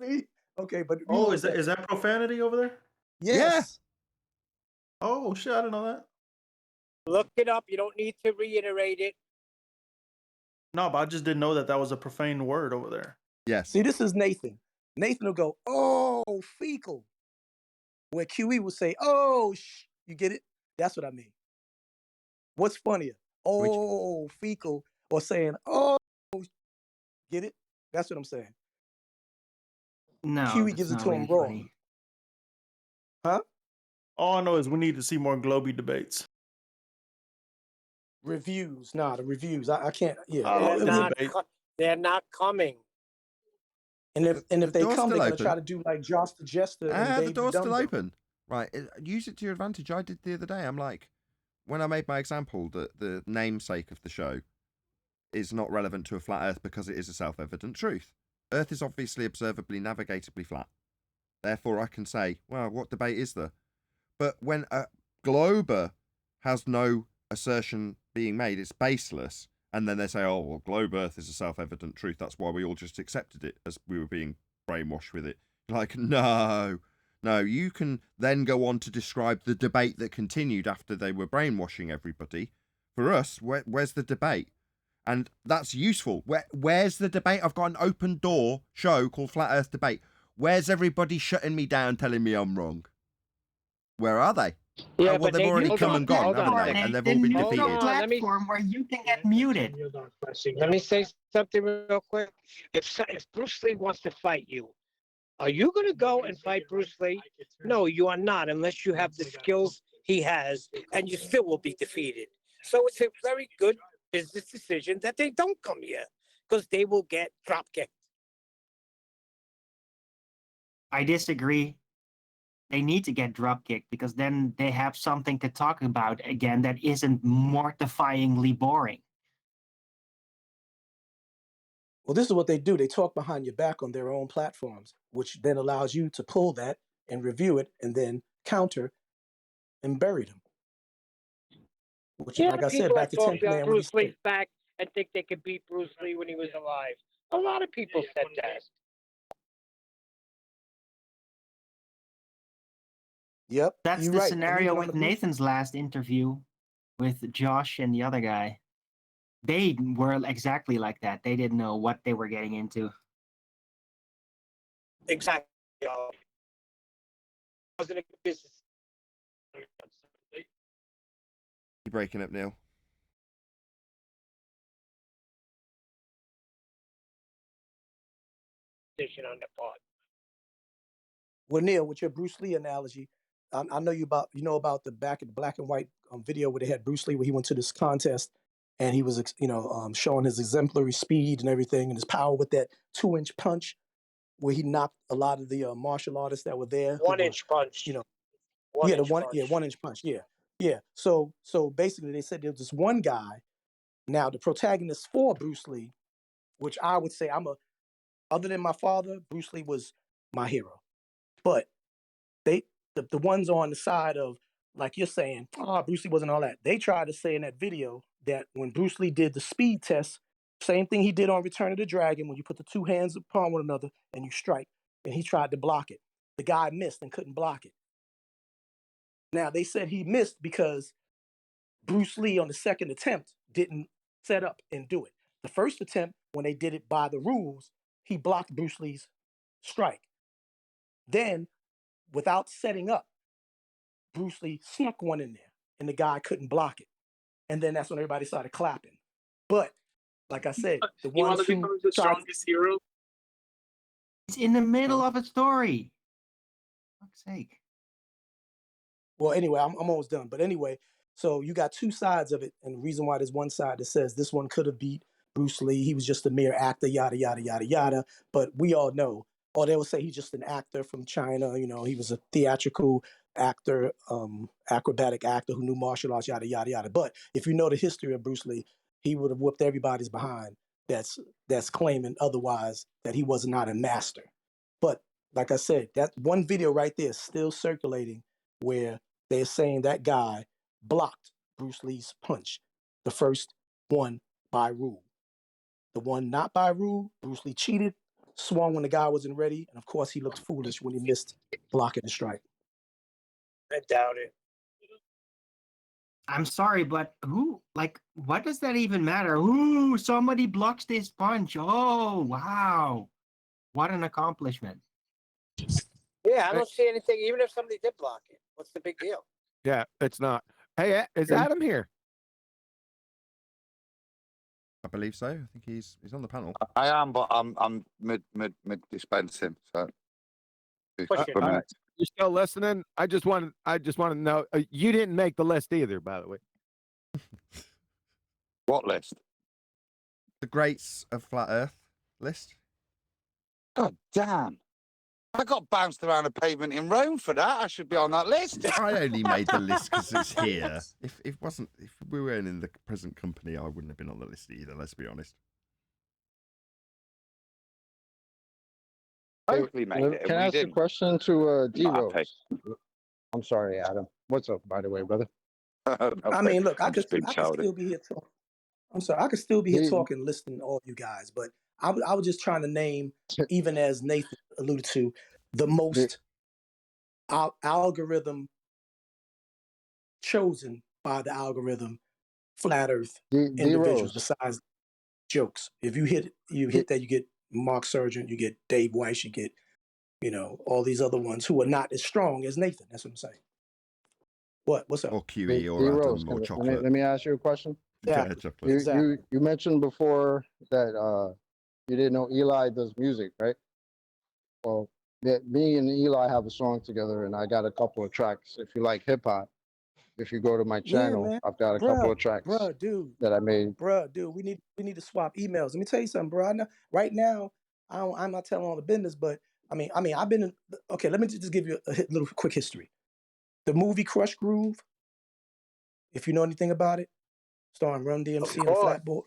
See? Okay, but is that profanity over there? Yes. Yeah. Oh shit, I didn't know that. Look it up. You don't need to reiterate it. No, but I just didn't know that was a profane word over there. Yes. See, this is Nathan. Nathan will go, oh, fecal. Where QE will say, oh, you get it? That's what I mean. What's funnier? Oh, fecal, or saying, oh, get it? That's what I'm saying. No, QE gives it to him raw. Huh? All I know is we need to see more Globy debates. Reviews. Nah, the reviews. I can't. Yeah. They're not coming. And if they come, they're going to open. try to do like Josh the Jester. The door's still open. right? Use it to your advantage. I did the other day. I'm like, when I made my example that the namesake of the show is not relevant to a flat Earth because it is a self-evident truth. Earth is obviously observably navigatably flat. Therefore, I can say, well, what debate is there? But when a glober has no assertion being made, it's baseless, and then they say, oh, well, globe Earth is a self-evident truth, that's why we all just accepted it as we were being brainwashed with it. Like, no, you can then go on to describe the debate that continued after they were brainwashing everybody. For us, where's the debate? And that's useful. Where's the debate? I've got an open door show called Flat Earth Debate. Where's everybody shutting me down, telling me I'm wrong? Where are they? Yeah, well, they've already come and gone, haven't they? And they've all been There's no defeated. platform where you can get muted. Let me say something real quick. If Bruce Lee wants to fight you, are you going to go and fight Bruce Lee? No, you are not, unless you have the skills he has, and you still will be defeated. So it's a very good business decision that they don't come here, because they will get drop kicked. I disagree. They need to get drop kicked because then they have something to talk about again that isn't mortifyingly boring. Well, this is what they do. They talk behind your back on their own platforms, which then allows you to pull that and review it and then counter and bury them. Which, Yeah, like I said, people back that to talk 10th Man, about what he Bruce Lee's said. back and think they could beat Bruce Lee when he was alive. A lot of people said that. Yep, That's you're the right. And scenario even on with the Bruce, Nathan's last interview with Josh and the other guy. They were exactly like that. They didn't know what they were getting into. Exactly. Wasn't a business. You're breaking up, Neil. On the part. well, Neil, with your Bruce Lee analogy, I know you about the black and white video where they had Bruce Lee where he went to this contest and he was showing his exemplary speed and everything and his power with that 2-inch punch where he knocked a lot of the martial artists that were there. 1-inch punch. Yeah, One-inch the 1-inch punch. Yeah. So basically, they said there was this one guy. Now the protagonist for Bruce Lee, which I would say other than my father, Bruce Lee was my hero. But the ones on the side of, like you're saying, Bruce Lee wasn't all that. They tried to say in that video that when Bruce Lee did the speed test, same thing he did on Return of the Dragon, when you put the two hands upon one another and you strike, and he tried to block it. The guy missed and couldn't block it. Now, they said he missed because Bruce Lee on the second attempt didn't set up and do it. The first attempt, when they did it by the rules, he blocked Bruce Lee's strike. Then, without setting up, Bruce Lee snuck one in there and the guy couldn't block it. And then that's when everybody started clapping. But like I said, the ones who become the strongest hero. It's in the middle of a story. For fuck's sake. Well, anyway, I'm almost done. But anyway, so you got two sides of it. And the reason why there's one side that says this one could have beat Bruce Lee. He was just a mere actor, yada, yada, yada, yada. But we all know, or they will say he's just an actor from China. He was a theatrical actor, acrobatic actor who knew martial arts, yada, yada, yada. But if you know the history of Bruce Lee, he would have whooped everybody's behind that's claiming otherwise, that he was not a master. But like I said, that one video right there is still circulating where they're saying that guy blocked Bruce Lee's punch, the first one by rule. The one not by rule, Bruce Lee cheated, swung when the guy wasn't ready, and of course he looked foolish when he missed blocking the strike. I doubt it. I'm sorry, but what does that even matter? Ooh, somebody blocks this punch. Oh, wow. What an accomplishment. Yeah, I don't see anything. Even if somebody did block it, what's the big deal? Yeah, it's not. Hey, is Adam here? I believe so. I think he's on the panel. I am, but I'm mid dispensing. So You still listening? I just want to know. You didn't make the list either, by the way. What list? The greats of flat Earth list. God damn. I got bounced around a pavement in Rome for that. I should be on that list. I only made the list because it's here. If we weren't in the present company, I wouldn't have been on the list either. Let's be honest. Oakley made it. Can I We ask a didn't. question to D Not Rose? happy. I'm sorry, Adam. What's up, by the way, brother? I mean, look, I'm just being I could childish. still be here talking. I'm sorry, I could still be here D- talking, listening to all you guys, but I was just trying to name, even as Nathan alluded to, the most algorithm chosen by the algorithm flat Earth D individuals. Rose. Besides jokes, if you hit that, you get Mark Sargent, you get Dave Weiss, you get all these other ones who are not as strong as Nathan. That's what I'm saying. What's up? Or D QE or Rose. Adam or Let chocolate. me ask you a question. Go ahead, chocolate. Exactly. You mentioned before that you didn't know Eli does music, right? Well, me and Eli have a song together, and I got a couple of tracks. If you like hip hop, if you go to my Yeah, channel, man. I've got a couple of tracks Dude. that I made. Dude, we need to swap emails. Let me tell you something, bro. Right now, I'm not telling all the business, but I mean, I've been in, okay. Let me just give you a little quick history. The movie Crush Groove, if you know anything about it, starring Run DMC and the Fat Boy.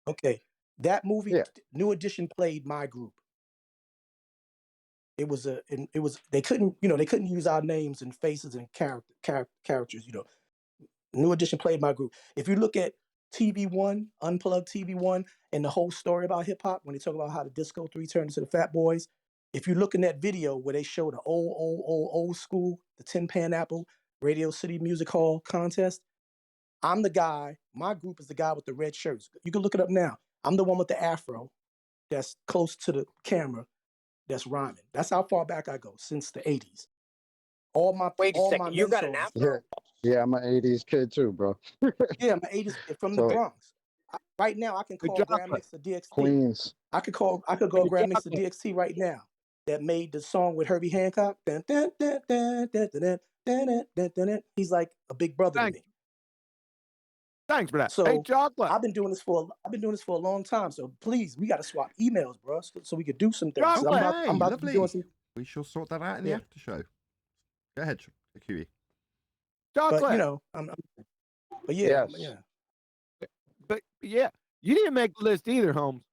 Okay, that movie, New Edition played my group. It was they couldn't use our names and faces and characters. New Edition played my group. If you look at TV One, Unplugged TV One, and the whole story about hip hop, when they talk about how the Disco 3 turned into the Fat Boys, if you look in that video where they show the old school, the Tin Pan Apple Radio City Music Hall contest, I'm the guy. My group is the guy with the red shirts. You can look it up now. I'm the one with the afro that's close to the camera that's rhyming. That's how far back I go, since the 80s. Wait a second, you got an afro? Yeah, I'm an '80s kid too, bro. Yeah, I'm an 80s kid from the So Bronx. Right now, I can call Grand Mix the DXT. Queens. I could call Grand Mix the DXT right now. That made the song with Herbie Hancock. Dun, dun, dun, dun, dun, dun, dun, dun, dun, dun, dun, dun. He's like a big brother to me. Thanks for that. So Hey, chocolate. I've been doing this for a long time. So please, we got to swap emails, bro, so we could do some things. Chocolate, I'm about to be doing some. We shall sort that out in the after show. Go ahead, QE. Chocolate. But but yeah, Yes. But yeah, you didn't make the list either, Holmes.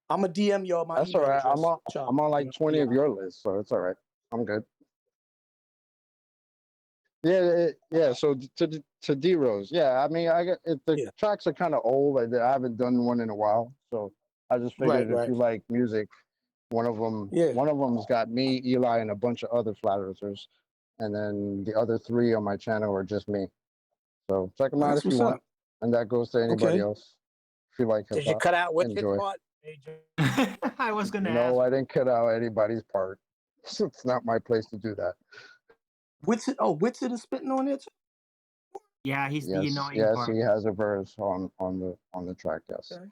I'm gonna DM y'all my That's email all right. address. I'm on like 20 of your lists, so it's all right. I'm good. Yeah. So to D Rose, yeah. I mean, the tracks are kind of old. I haven't done one in a while, so I just figured if you like music, one of them's got me, Eli, and a bunch of other flat earthers, and then the other 3 on my channel are just me. So check them out if you want, and that goes to anybody else. If you like hip hop, Did you cut out Wicked enjoy. part? I was gonna ask. No, I didn't cut out anybody's part. It's not my place to do that. Whitson is spitting on it. Yeah, he's the annoying Yes, part. he has a verse on the track. Yes. Okay.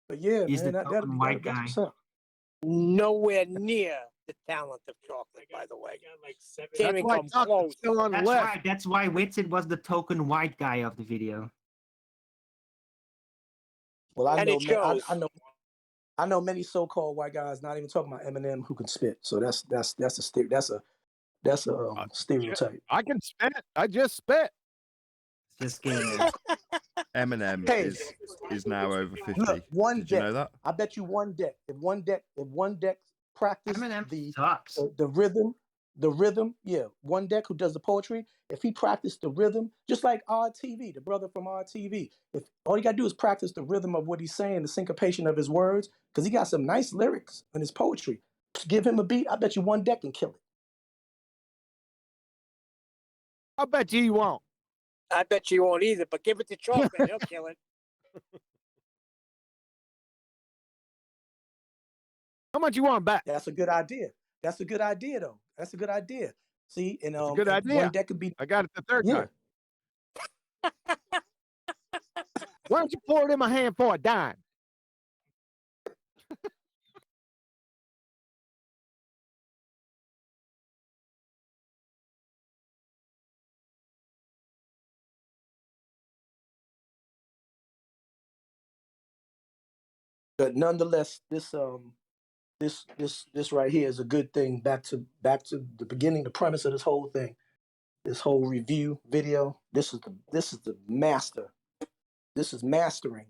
But yeah, He's man, the that'll be white that's guy. what's up. Nowhere near the talent of Chocolate, by the way. Can't even come close. That's why Whitson was the token white guy of the video. Well, I And know, it shows. I know many so-called white guys, not even talking about Eminem, who can spit. So that's a stereotype. I can spit. I just spit. Just kidding. Eminem is now over 50. Look, one Did deck. you know that? I bet you one deck. If one deck practice sucks. the rhythm, yeah, one deck who does the poetry, if he practiced the rhythm, just like RTV, the brother from RTV, if all you gotta do is practice the rhythm of what he's saying, the syncopation of his words, because he got some nice lyrics in his poetry. Give him a beat, I bet you one deck can kill it. I bet you won't. I bet you won't either, but give it to Chocolate. He'll kill it. How much you want back? That's a good idea. That's a good idea, though. That's a good idea. See, and Good idea. one deck could be. I got it the third time. Why don't you pour it in my hand for a dime? But nonetheless, this right here is a good thing. Back to the beginning, the premise of this whole thing, this whole review video. This is the master. This is mastering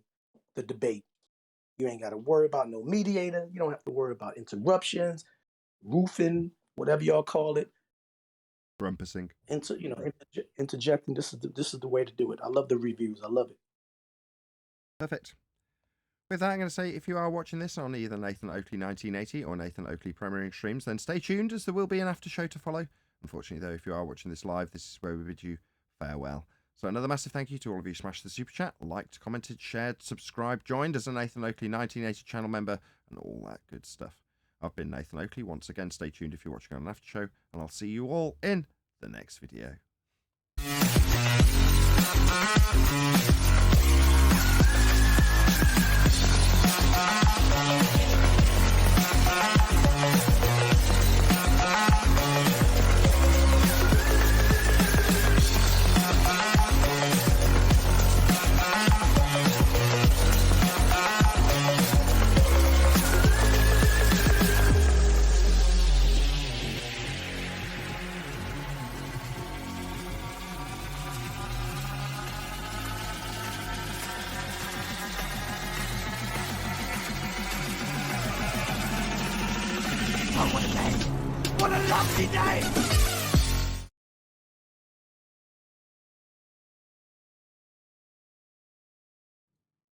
the debate. You ain't got to worry about no mediator. You don't have to worry about interruptions, roofing, whatever y'all call it. Rumpusing. Interjecting. This is the way to do it. I love the reviews. I love it. Perfect. With that, I'm going to say, if you are watching this on either Nathan Oakley 1980 or Nathan Oakley premiering streams, then stay tuned, as there will be an after show to follow. Unfortunately, though, if you are watching this live, this is where we bid you farewell. So another massive thank you to all of you who smashed the super chat, liked, commented, shared, subscribed, joined as a Nathan Oakley 1980 channel member, and all that good stuff. I've been Nathan Oakley. Once again, stay tuned if you're watching on an after show, and I'll see you all in the next video. What a lovely day!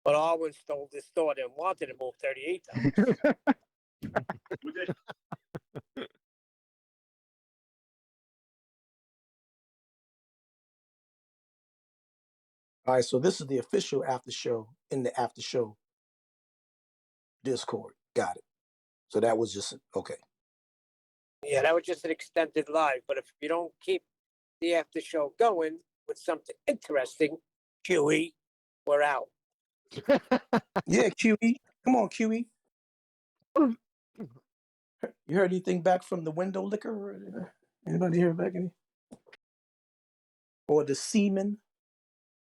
But Arwen stole this thought and wanted to move 38 times. All right, so this is the official after show in the after show Discord. Got it. So that was just okay. Yeah, that was just an extended live. But if you don't keep the after show going with something interesting, QE, we're out. Yeah, QE. Come on, QE. You heard anything back from the window liquor? Anybody hear back any? Or the seaman?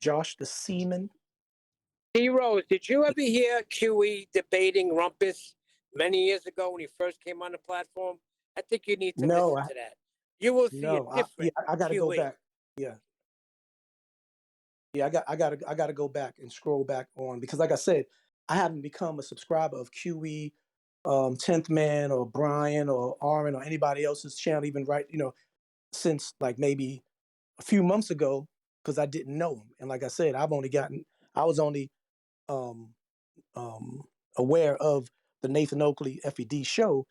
Josh, the seaman? T. Rose, did you ever hear QE debating Rumpus many years ago when he first came on the platform? I think you need to listen to that. You will see a different I gotta QE. go back. Yeah. Yeah, I gotta go back and scroll back on, because like I said, I haven't become a subscriber of QE, 10th Man or Brian or Aaron or anybody else's channel, even since like maybe a few months ago, because I didn't know him. And like I said, I was only aware of the Nathan Oakley FED show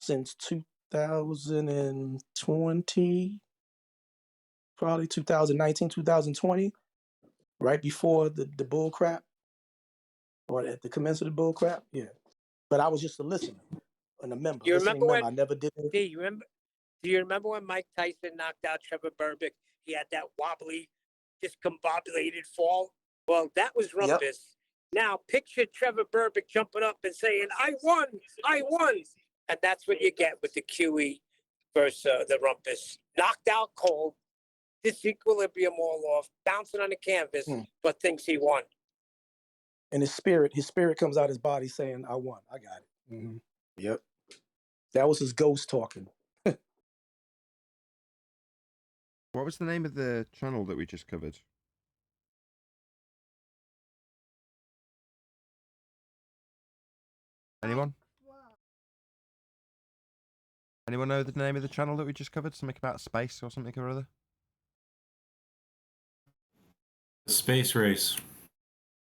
since 2020, probably 2019, 2020, right before the bull crap, or at the commencement of the bull crap. Yeah. But I was just a listener and a member. You remember when I never did anything. Do you remember when Mike Tyson knocked out Trevor Burbick? He had that wobbly, discombobulated fall. Well, that was Rumpus. Yep. Now picture Trevor Burbick jumping up and saying, "I won! I won!" And that's what you get with the QE versus the Rumpus. Knocked out cold, disequilibrium all off, bouncing on the canvas, but thinks he won. And his spirit comes out his body saying, "I won. I got it." Mm-hmm. Yep. That was his ghost talking. What was the name of the channel that we just covered? Anyone? Anyone know the name of the channel that we just covered? Something about space or something or other? Space Race.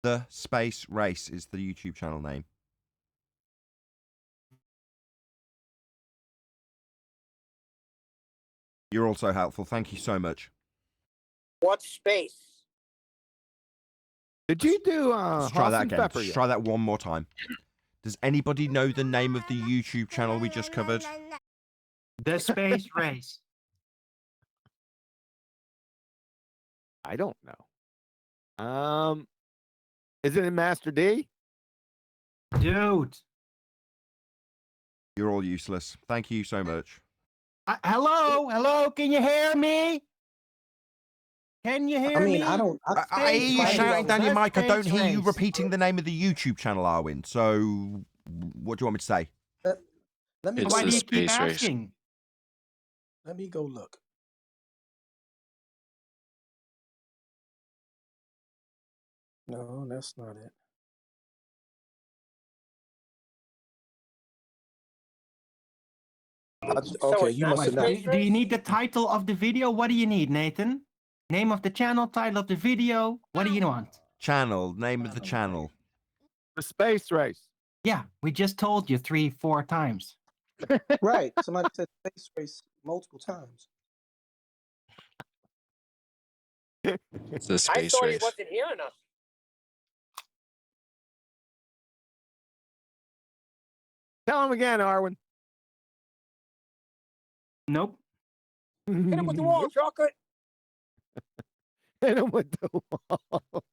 The Space Race is the YouTube channel name. You're also helpful. Thank you so much. What space? Did you do Let's try that again. Let's try that one more time. Does anybody know the name of the YouTube channel we just covered? The Space Race. I don't know. Is it in Master D? Dude. You're all useless. Thank you so much. Hello, can you hear me? Can you hear me? I don't. I hear you shouting down your mic. I don't hear you repeating the name of the YouTube channel, Arwin. So, what do you want me to say? Let me. It's Why the do you keep space race. asking? Let me go look. No, that's not it. Okay, you must have not. Do you need the title of the video? What do you need, Nathan? Name of the channel, title of the video. What do you want? Channel, name of the channel. The space race. Yeah, we just told you 3-4 times. Right. Somebody said space race multiple times. It's the I space thought he race. wasn't hearing us. Tell him again, Arwen. Nope. Hit him with the wall, chocolate. Hit him with the wall.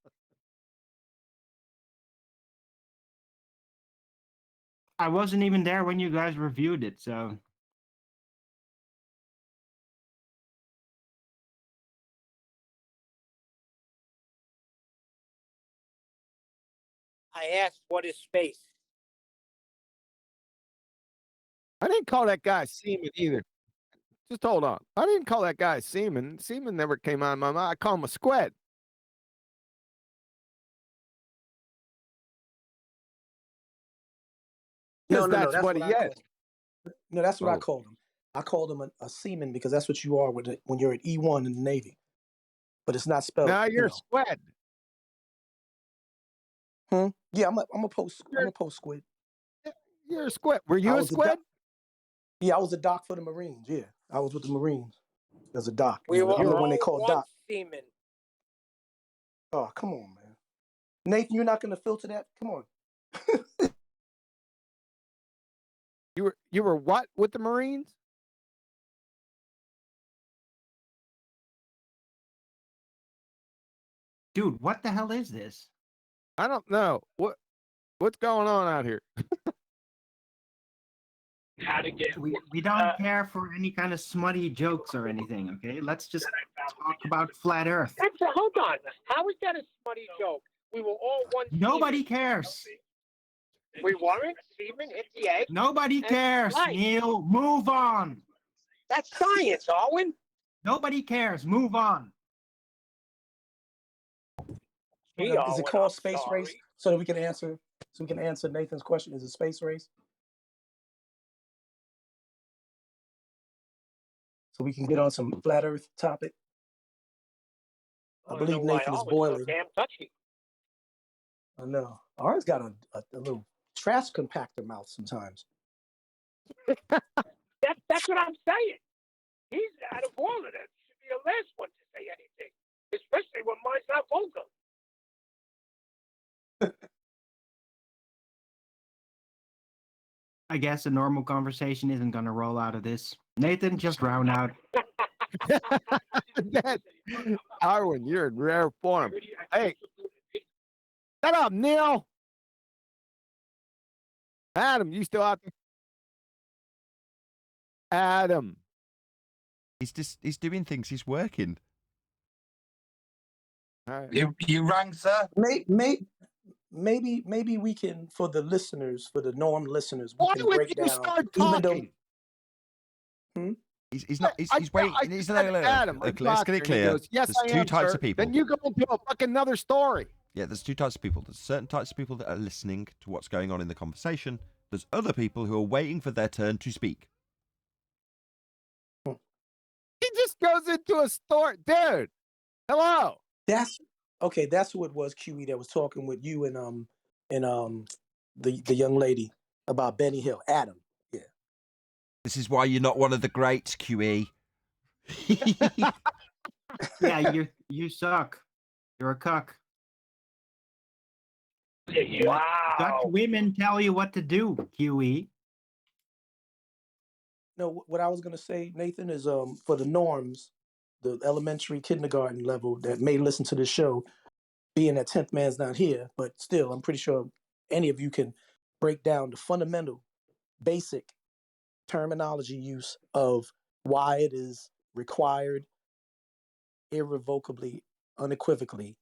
I wasn't even there when you guys reviewed it, so. I asked, what is space? I didn't call that guy Seaman either. Just hold on. I didn't call that guy Seaman. Seaman never came out of my mouth. I call him a squid. No, That's that's what what he I is. called him. No, that's what I Oh. called him. I called him a seaman because that's what you are when you're at E1 in the Navy. But it's not spelled. Now you're a squid. Yeah, I'm a post squid. You're a squid. Were you I a was squid? Yeah, I was a doc for the Marines. Yeah, I was with the Marines as a doc. We were I'm the one they all call one doc. seaman. Oh, come on, man. Nathan, you're not going to filter that? Come on. You were what with the Marines? Dude, what the hell is this? I don't know. What's going on out here? We don't care for any kind of smutty jokes or anything, okay? Let's just talk about flat Earth. Hold on. How is that a smutty joke? We were all one Nobody seaman. cares. We weren't seamen, hit the egg. Nobody and cares, light. Neil. Move on. That's science, Arwen. Nobody cares. Move on. Is it called space race? So that we can answer. So we can answer Nathan's question. Is it space race? So we can get on some flat Earth topic. I believe Nathan is boiling. Damn touchy. I know. Arwen's got a little trash compactor mouth sometimes. That's what I'm saying. He's out of all of them. Should be the last one to say anything, especially when mine's not vulgar. I guess a normal conversation isn't going to roll out of this. Nathan, just round out. Arwen, you're in rare form. Hey, shut up, Neil. Adam, you still out there? Adam. He's doing things. He's working. All right. You rang, sir? Maybe we can, for the listeners, for the norm listeners, we Why can would break you down. start Even talking? though, He's not. He's waiting. I said Adam, Let's get it clear. Yes, There's I two am, types sir. of people. Then you go into a fucking another story. Yeah, there's two types of people. There's certain types of people that are listening to what's going on in the conversation. There's other people who are waiting for their turn to speak. He just goes into a store, dude. Hello. that's okay. That's who it was, QE, that was talking with you and the young lady about Benny Hill, Adam. Yeah. This is why you're not one of the greats, QE. Yeah, you suck. You're a cuck. Wow. Dutch women tell you what to do, QE. No, what I was gonna say, Nathan, is for the norms, the elementary, kindergarten level that may listen to this show, being that 10th man's not here, but still, I'm pretty sure any of you can break down the fundamental, basic terminology use of why it is required irrevocably, unequivocally,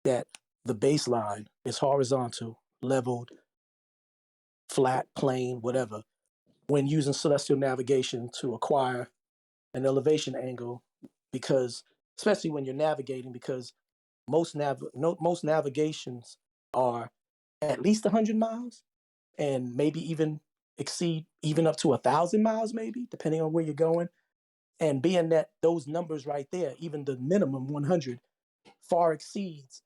that the baseline is horizontal, leveled, flat, plane, whatever, when using celestial navigation to acquire an elevation angle, because especially when you're navigating, because most navigations are at least 100 miles and maybe even exceed even up to 1,000 miles, maybe depending on where you're going. And being that those numbers right there, even the minimum 100, far exceeds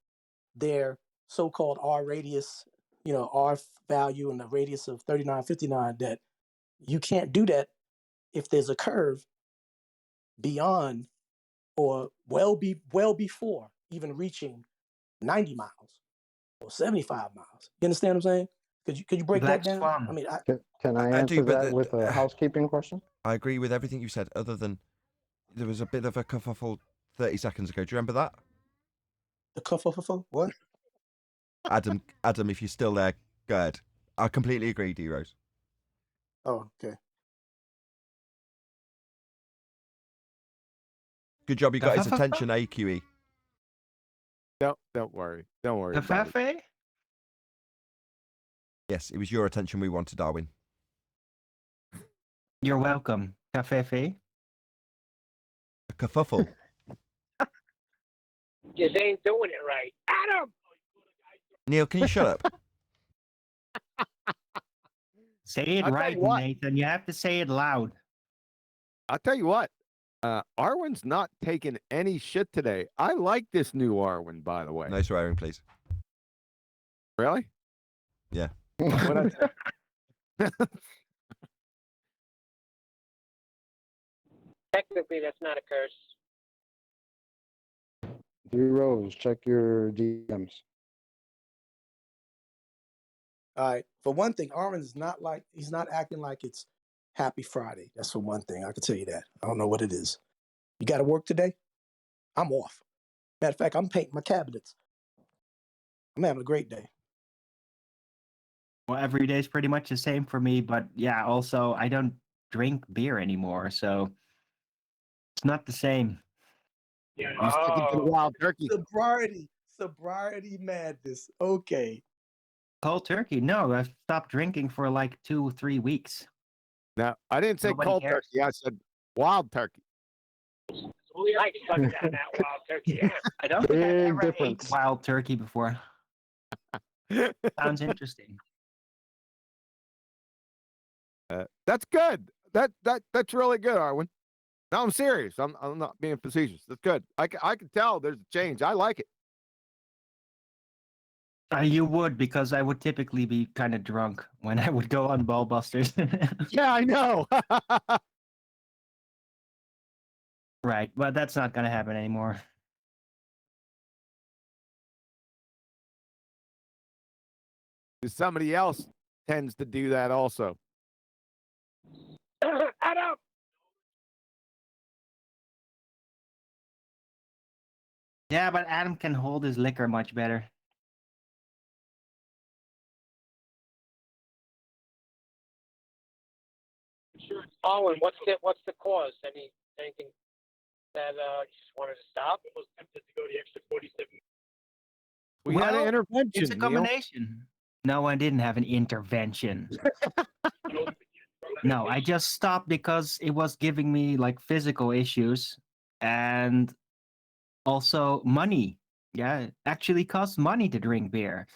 their so-called R radius, R value and the radius of 3959, that you can't do that if there's a curve beyond or well before even reaching 90 miles or 75 miles. You understand what I'm saying? Could you break Black that down? Swan. I mean, Can I I answer do, but that with a housekeeping question? I agree with everything you said, other than there was a bit of a kerfuffle 30 seconds ago. Do you remember that? The kerfuffle? What? Adam, if you're still there, go ahead. I completely agree, D-Rose. Oh, okay. Good job, you got his attention, AQE. Don't worry. Don't worry about it. Cafefe? Yes, it was your attention we wanted, Darwin. You're welcome. Cafefe? A kerfuffle. Just ain't doing it right. Adam! Neil, can you shut up? Say it I'll tell right, you what. Nathan. You have to say it loud. I'll tell you what. Arwen's not taking any shit today. I like this new Arwen, by the way. No swearing, please. Really? Yeah. What I say? Technically, that's not a curse. D-Rose, check your DMs. All right. For one thing, Armin is he's not acting like it's Happy Friday. That's for one thing. I can tell you that. I don't know what it is. You got to work today? I'm off. Matter of fact, I'm painting my cabinets. I'm having a great day. Well, every day is pretty much the same for me, but yeah, also I don't drink beer anymore, so it's not the same. You sticking to the wild turkey. Sobriety madness. Okay. Cold turkey? No, I've stopped drinking for like 2-3 weeks. Now, I didn't say Nobody cold cares. turkey. I said wild turkey. Like sucking down that wild turkey. I don't think I Big ever difference. ate wild turkey before. Sounds interesting. That's good. That's really good, Arwen. No, I'm serious. I'm not being facetious. That's good. I can tell there's a change. I like it. You would, because I would typically be kind of drunk when I would go on Ballbusters. Yeah, I know. Right, but that's not going to happen anymore. Somebody else tends to do that also. Adam! Yeah, but Adam can hold his liquor much better. Oh, and what's the cause? Anything that you just wanted to stop? I was tempted to go the extra 47. We had an intervention. It's a Neil. combination. No, I didn't have an intervention. No, I just stopped because it was giving me like physical issues and also money. Yeah, it actually costs money to drink beer.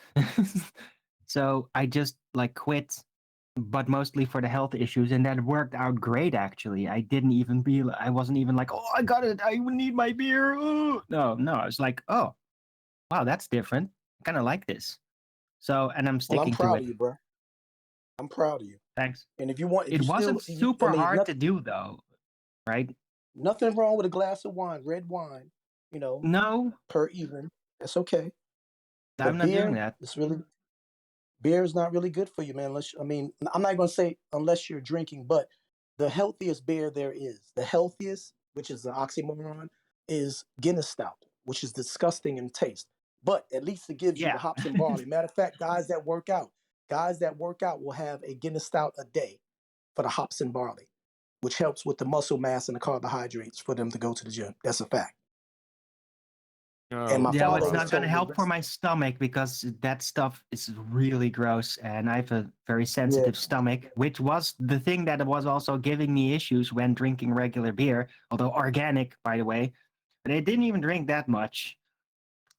So I just like quit, but mostly for the health issues, and that worked out great actually. I wasn't even like, oh, I got it, I need my beer. Ooh. No, I was like, oh, wow, that's different. I kind of like this. So, and I'm Well, sticking I'm to proud it. of you, bro. I'm proud of you. Thanks. And if you want, It wasn't super hard to do though, right? Nothing wrong with a glass of wine, red wine, No, per evening. That's okay. But I'm not doing that. Beer is not really good for you, man. I'm not going to say unless you're drinking, but the healthiest beer there is, the healthiest, which is the oxymoron, is Guinness Stout, which is disgusting in taste. But at least it gives you the hops and barley. Matter of fact, guys that work out will have a Guinness Stout a day for the hops and barley, which helps with the muscle mass and the carbohydrates for them to go to the gym. That's a fact. And my Yeah, well, father it's always not going to told me, help for my stomach because that stuff is really gross, and I have a very sensitive stomach, which was the thing that was also giving me issues when drinking regular beer, although organic, by the way. But I didn't even drink that much,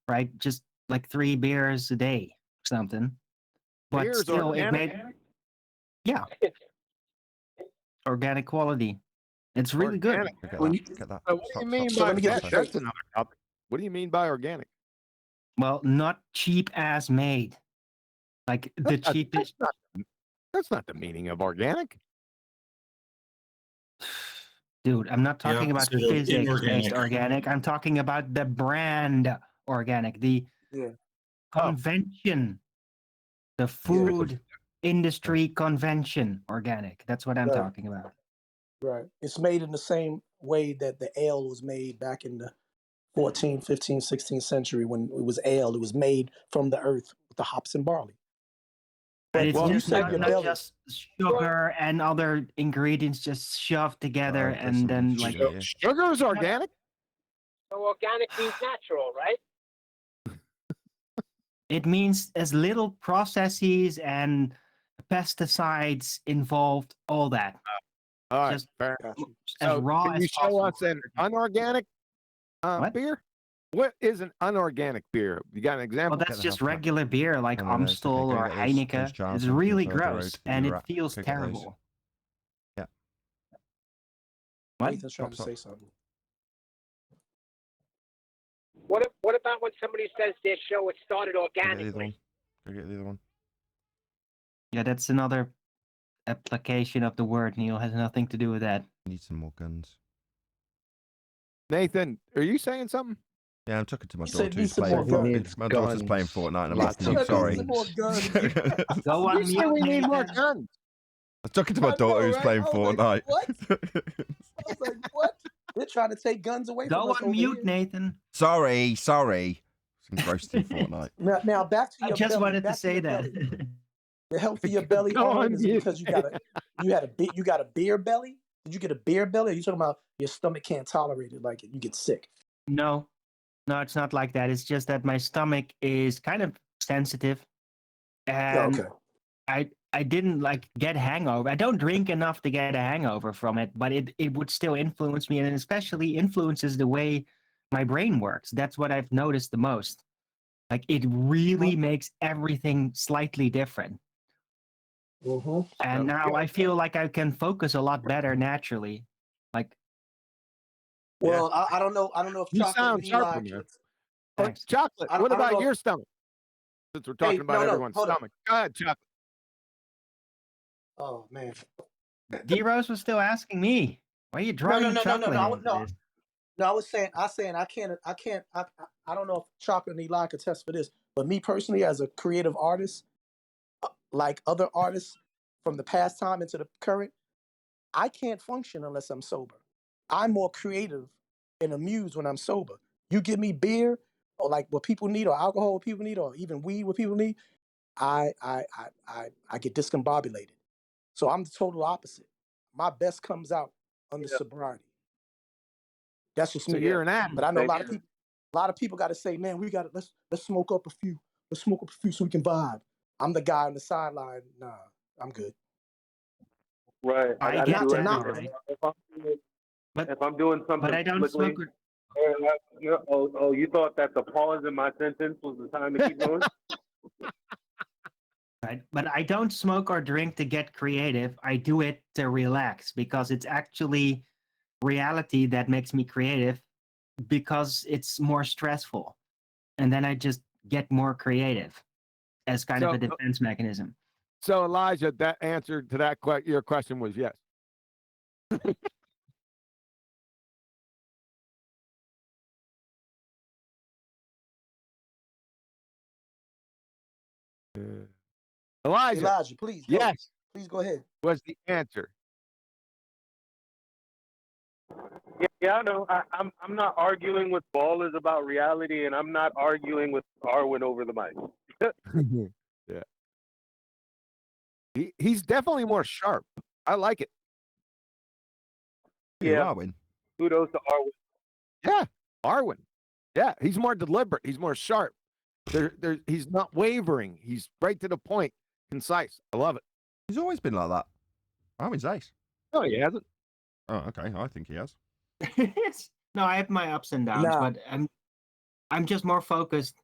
right? Just like 3 beers a day or something. But Beer's still, it organic? made organic quality. It's really good. Organic. Get When that. you- Get that. So what do Stop, you stop, mean So by let me get that? this That's straight. another topic. What do you mean by organic? Well, not cheap ass made. Like the That's not, cheapest. that's not the meaning of organic. Dude, I'm not The talking about opposite of physics-based inorganic. organic. I'm talking about the brand organic, the Yeah. convention, the food industry convention organic. That's what I'm Right. talking about. Right. It's made in the same way that the ale was made back in the 14th, 15th, 16th century when it was ale. It was made from the earth with the hops and barley. And But it's when you just say not, your not belly, just sugar and other ingredients just shoved together there's and some then like sugar here. Sugar is organic. So organic means natural, right? it means as little processes and pesticides involved, all that. All right, Just fair. as So raw can you as show possible. us an unorganic What? beer? What is an unorganic beer? You got an example? Well, that's just regular beer like No, it's okay. Amstel Go or get those Heineken. jars It's when you come really further road gross to and the it rack. feels Go get those. terrible. Yeah. What? Nathan's trying to Stop. say something. What about when somebody says their show it started Go get the other organically? one. Go get the other one. Yeah, that's another application of the word, Neil. Has nothing to do with that. Need some more guns. Nathan, are you saying something? Yeah, I'm talking to my He said daughter need who's some playing. more He guns. needs My daughter's playing guns. Fortnite and I'm Lots listening. of Sorry. Some more guns. Go on You say mute, we need more Nathan. guns. I'm talking to my I daughter know, who's right? playing I was like, Fortnite. what? I was like, what? They're trying to take guns away from Go us on over mute, here. Nathan. Sorry. I'm engrossed in Fortnite. Now back to I your just belly. wanted to Back to say your that. belly. The health of your belly, Go Arlen, on is it mute. because you got a beer belly? Did you get a beer belly? Or are you talking about your stomach can't tolerate it, like you get sick? No, it's not like that. It's just that my stomach is kind of sensitive, and I didn't like get hangover. I don't drink enough to get a hangover from it, but it would still influence me, and it especially influences the way my brain works. That's what I've noticed the most. Like it really makes everything slightly different. Mm-hmm. And now I feel like I can focus a lot better naturally. Like, Well, I don't know. I don't know if You chocolate sound and sharper, Eli. man. thanks. Chocolate. I What don't about know. your stomach? Since we're talking Hey, about no, everyone's hold on. stomach. Go ahead, chocolate. Oh man. D Rose was still asking me, why are you drawing No. chocolate I into this? No, I was saying I can't. I don't know if chocolate and Eli could test for this, but me personally, as a creative artist, like other artists from the past time into the current, I can't function unless I'm sober. I'm more creative and amused when I'm sober. You give me beer or like what people need, or alcohol what people need, or even weed what people need, I get discombobulated. So I'm the total opposite. My best comes out under sobriety. That's just So me. you're an addict. But I know a lot of people got to say, man, we got to let's smoke up a few. Let's smoke up a few so we can vibe. I'm the guy on the sideline. Nah, I'm good. Right. I gotta get do that, it. right? If I'm doing something But I don't publicly, smoke. you thought that the pause in my sentence was the time to keep going? Right? But I don't smoke or drink to get creative. I do it to relax because it's actually reality that makes me creative because it's more stressful. And then I just get more creative as kind of a defense mechanism. So Elijah, that answer to that your question was yes. Elijah, please. Go. Yes. Please go ahead. Was the answer. Yeah, I know. I'm not arguing with ballers about reality, and I'm not arguing with Darwin over the mic. Yeah. He's definitely more sharp. I like it. Yeah. Arwen. Kudos to Arwen. Yeah, Arwen. Yeah, he's more deliberate. He's more sharp. He's not wavering. He's right to the point, concise. I love it. He's always been like that. I'm his ace. No, he hasn't. Oh, okay. I think he has. No, I have my ups and downs, Nah. but I'm just more focused.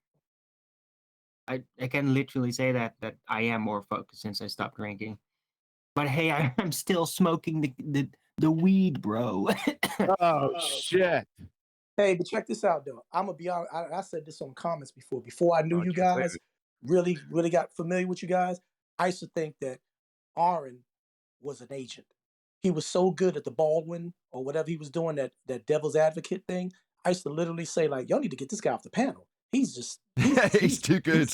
I can literally say that I am more focused since I stopped drinking. But hey, I'm still smoking the weed, bro. Oh shit! Hey, but check this out though. I'm gonna be honest. I said this on comments before. Before I knew Don't you you say guys, it. really got familiar with you guys. I used to think that Aaron was an agent. He was so good at the Baldwin or whatever he was doing, that devil's advocate thing. I used to literally say, like, y'all need to get this guy off the panel. He's just he's too good.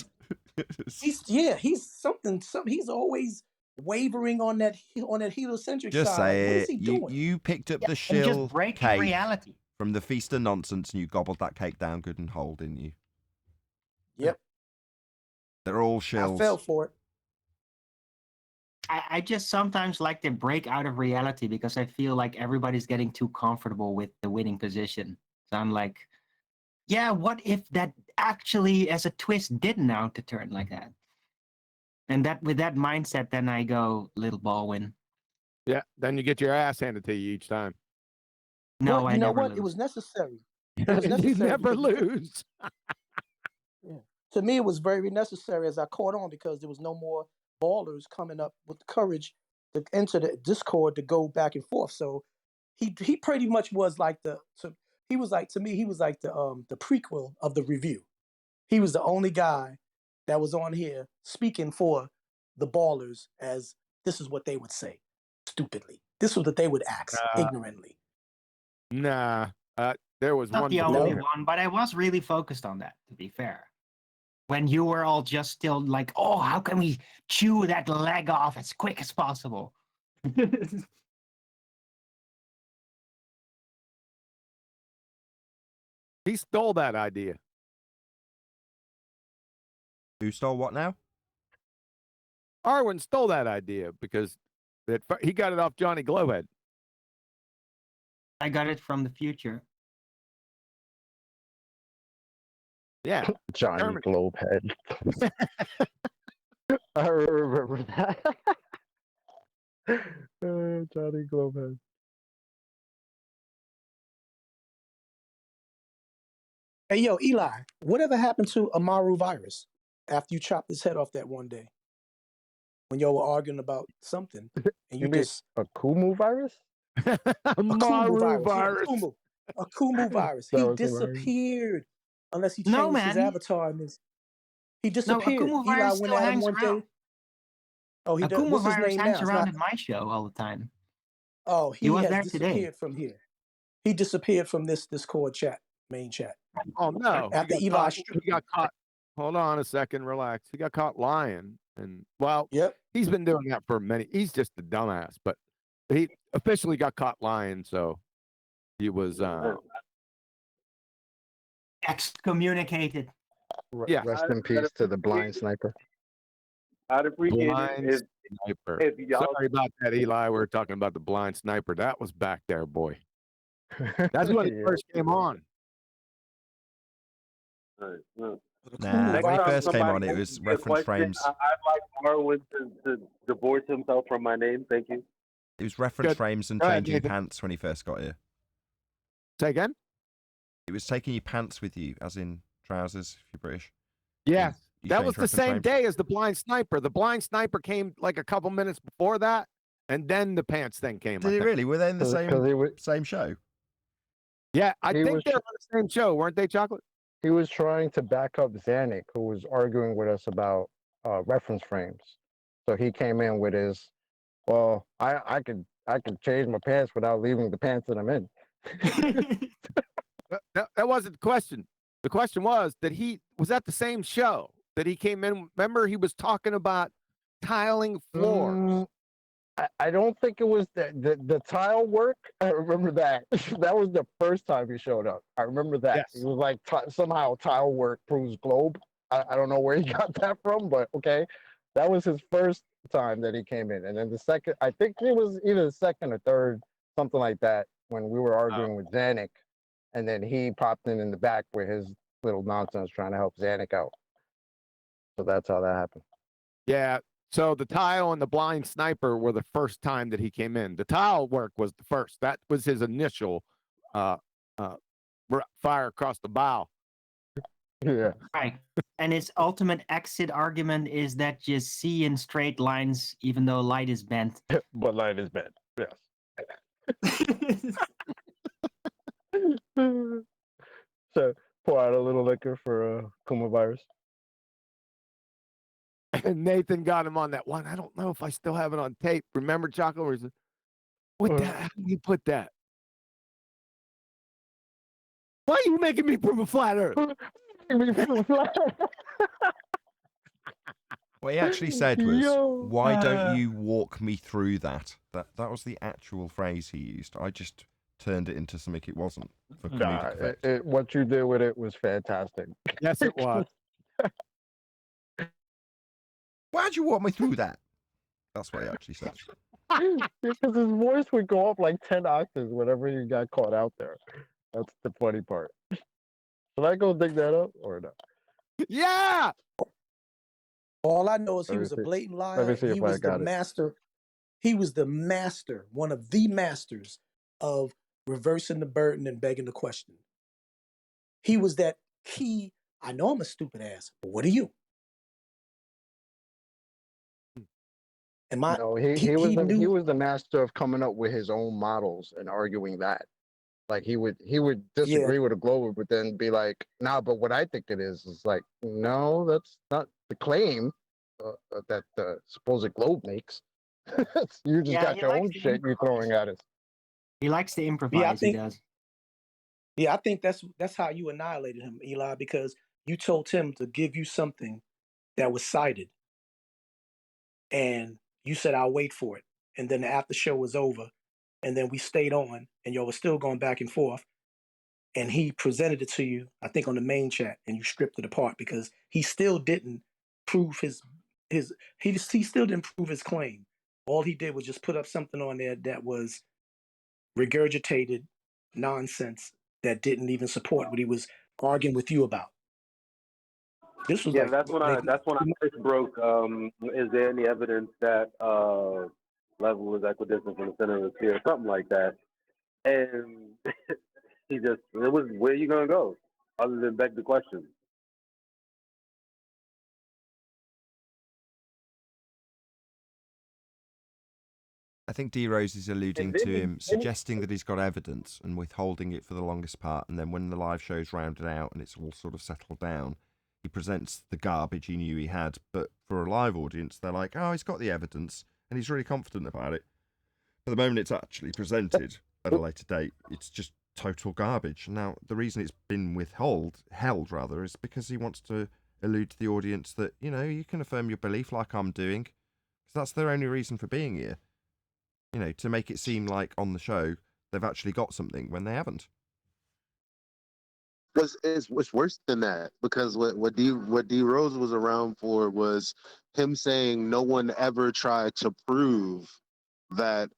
He's something. He's always wavering on that heliocentric Just side. Like, say what is it. he doing? You picked up the and just shill breaking cake reality. from the Feast of Nonsense, and you gobbled that cake down good and whole, didn't you? Yep. They're all shills. I fell for it. I just sometimes like to break out of reality because I feel like everybody's getting too comfortable with the winning position. So I'm like, yeah, what if that actually, as a twist, didn't out to turn like that? And that with that mindset, then I go little Baldwin. Yeah, then you get your ass handed to you each time. No, But I you know never what? lose. It was necessary. It was necessary. You never because lose. Yeah. To me, it was very necessary as I caught on because there was no more ballers coming up with the courage to enter the Discord to go back and forth. So he pretty much was like he was like the prequel of the review. He was the only guy that was on here speaking for the ballers as this is what they would say stupidly. This was what they would ask ignorantly. Nah, there was Not one. the only before. one, but I was really focused on that, to be fair. When you were all just still like, oh, how can we chew that leg off as quick as possible? He stole that idea. Who stole what now? Arwen stole that idea because he got it off Johnny Glowhead. I got it from the future. Yeah, Johnny Globehead. I remember that. Johnny Globehead. Hey, yo, Eli, whatever happened to Amaru virus after you chopped his head off that one day when y'all were arguing about something and you mean just a Kumu virus? Maru virus. virus. Yeah, a Kumu virus. That He was hilarious. disappeared unless he No, changed his man. avatar. He No, disappeared. Akumu Eli virus went still at him hangs one around. day. Oh, he does. Akumu What's his virus name hangs now? It's around not. at my show all the time. Oh, He he was has there today. disappeared from here. He disappeared from this Discord chat, main chat. Oh no, After Eli stripped he got caught. Hold on a second, relax. He got caught lying, and well, Yep. he's been doing that for many. He's just a dumbass, but he officially got caught lying, so he was. Excommunicated. Yeah. Rest in peace to the blind sniper. I'd appreciate Blind it sniper. if y'all. Sorry about that, Eli. We were talking about the blind sniper. That was back there, boy. That's when it Yeah. first came on. Nah, Next when he time first came on, somebody it asks was me a reference question, frames. I'd like Marwin to divorce himself from my name. Thank you. It was reference Good. frames and Go ahead, changing Nathan. pants when he first got here. Say again? It was taking your pants with you, as in trousers, if you're British. Yeah. You That changed was the reference same frames. day as the blind sniper. The blind sniper came like a couple minutes before that, and then the pants thing came. Did I it think. really? Were they in the 'Cause he was, same show? Yeah, I He think was they were on the same show, weren't they, Chocolate? he was trying to back up Zanuck, who was arguing with us about reference frames. So he came in with his, well, I could change my pants without leaving the pants that I'm in. That wasn't the question. The question was that he was at the same show that he came in. Remember, he was talking about tiling floors. I don't think it was the tile work. I remember that. That was the first time he showed up. I remember that. Yes. He was like, somehow tile work proves globe. I don't know where he got that from, but okay. That was his first time that he came in. And then the second, I think it was either the second or third, something like that, when we were arguing with Zanuck. and then he popped in the back with his little nonsense trying to help Zanuck out. So that's how that happened. Yeah. So the tile and the blind sniper were the first time that he came in. The tile work was the first. That was his initial fire across the bow. Yeah. Right. And his ultimate exit argument is that you see in straight lines, even though light is bent. But light is bent. Yes. So pour out a little liquor for Kuma virus. And Nathan got him on that one. I don't know if I still have it on tape. Remember, Choco? Where he said, what the how do you put that? Why are you making me prove a flat earth? What he actually said was, Yo. why don't you walk me through that? That was the actual phrase he used. I just turned it into something it wasn't for comedic effect. What you did with it was fantastic. Yes, it was. Why'd you walk me through that? That's what he actually said. Because his voice would go up like 10 octaves whenever he got caught out there. That's the funny part. Should I go dig that up or not? Yeah. All I know is he Let me was a see. blatant Let liar. me see He if I was the got it. master. He was the master, one of the masters of reversing the burden and begging the question. He was that key. I know I'm a stupid ass, but what are you? Am I? No, He he was knew. the master of coming up with his own models and arguing that. Like he would Yeah, disagree with a globe, but then be like, "Nah, but what I think it is like, no, that's not the claim that the supposed globe makes. You just Yeah, got he your likes own to shit you throwing at us." He likes to yeah. I improvise. He think. does. Yeah, I think that's how you annihilated him, Eli, because you told him to give you something that was cited, and you said, "I'll wait for it." And then the after show was over, and then we stayed on, and y'all were still going back and forth. And he presented it to you, I think, on the main chat, and you stripped it apart because he still didn't prove he still didn't prove his claim. All he did was just put up something on there that was regurgitated nonsense that didn't even support what he was arguing with you about. This was Yeah, like that's when I first broke. Is there any evidence that level is equidistant from the center of the sphere, something like that? And it was, where you gonna go other than beg the question? I think D Rose is alluding And then to he- him suggesting that he's got evidence and withholding it for the longest part, and then when the live show's rounded out and it's all sort of settled down, he presents the garbage he knew he had. But for a live audience, they're like, "Oh, he's got the evidence and he's really confident about it." But the moment it's actually presented at a later date, it's just total garbage. Now, the reason it's been held rather, is because he wants to allude to the audience that, you can affirm your belief like I'm doing, because that's their only reason for being here. To make it seem like on the show they've actually got something when they haven't. It's worse than that, because what D Rose was around for was him saying no one ever tried to prove that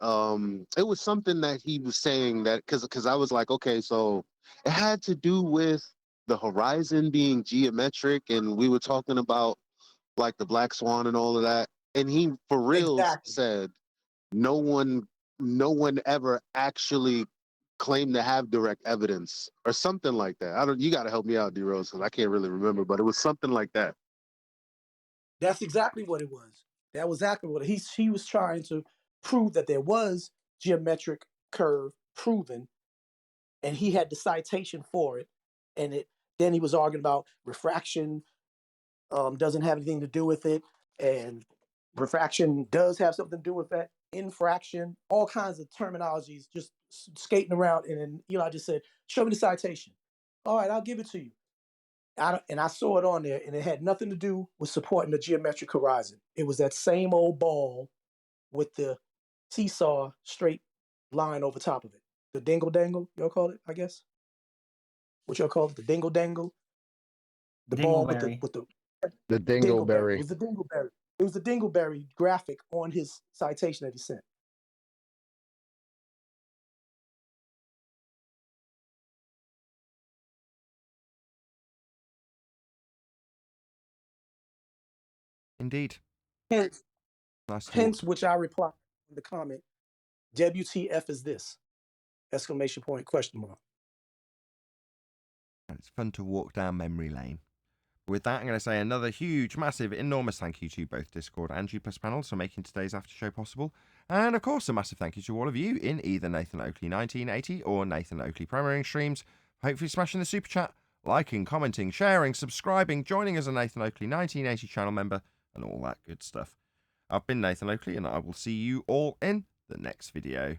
it was something that he was saying that because I was like, okay, so it had to do with the horizon being geometric, and we were talking about like the black swan and all of that, and he for real Exactly. said no one ever actually claimed to have direct evidence or something like that. You got to help me out, D Rose, because I can't really remember, but it was something like that. That's exactly what it was. That was exactly what he was trying to prove, that there was geometric curve proven, and he had the citation for it. And then he was arguing about refraction doesn't have anything to do with it, and refraction does have something to do with that. Infraction, all kinds of terminologies, just skating around. And then Eli just said, "Show me the citation." All right, I'll give it to you. And I saw it on there, and it had nothing to do with supporting the geometric horizon. It was that same old ball with the seesaw straight line over top of it. The dingle dangle, y'all call it, I guess. What y'all call it? The dingle dangle. The ball with Dingleberry. The dingleberry. It dingleberry. was the dingleberry. It was the dingleberry graphic on his citation that he sent. Indeed. Hence, Nice to hence which I replied in the comment, WTF is this? Exclamation point, question mark. And it's fun to walk down memory lane. With that, I'm going to say another huge, massive, enormous thank you to both Discord and G+ panels for making today's after show possible. And of course, a massive thank you to all of you in either Nathan Oakley 1980 or Nathan Oakley Premiering streams. Hopefully smashing the super chat, liking, commenting, sharing, subscribing, joining as a Nathan Oakley 1980 channel member, and all that good stuff. I've been Nathan Oakley, and I will see you all in the next video.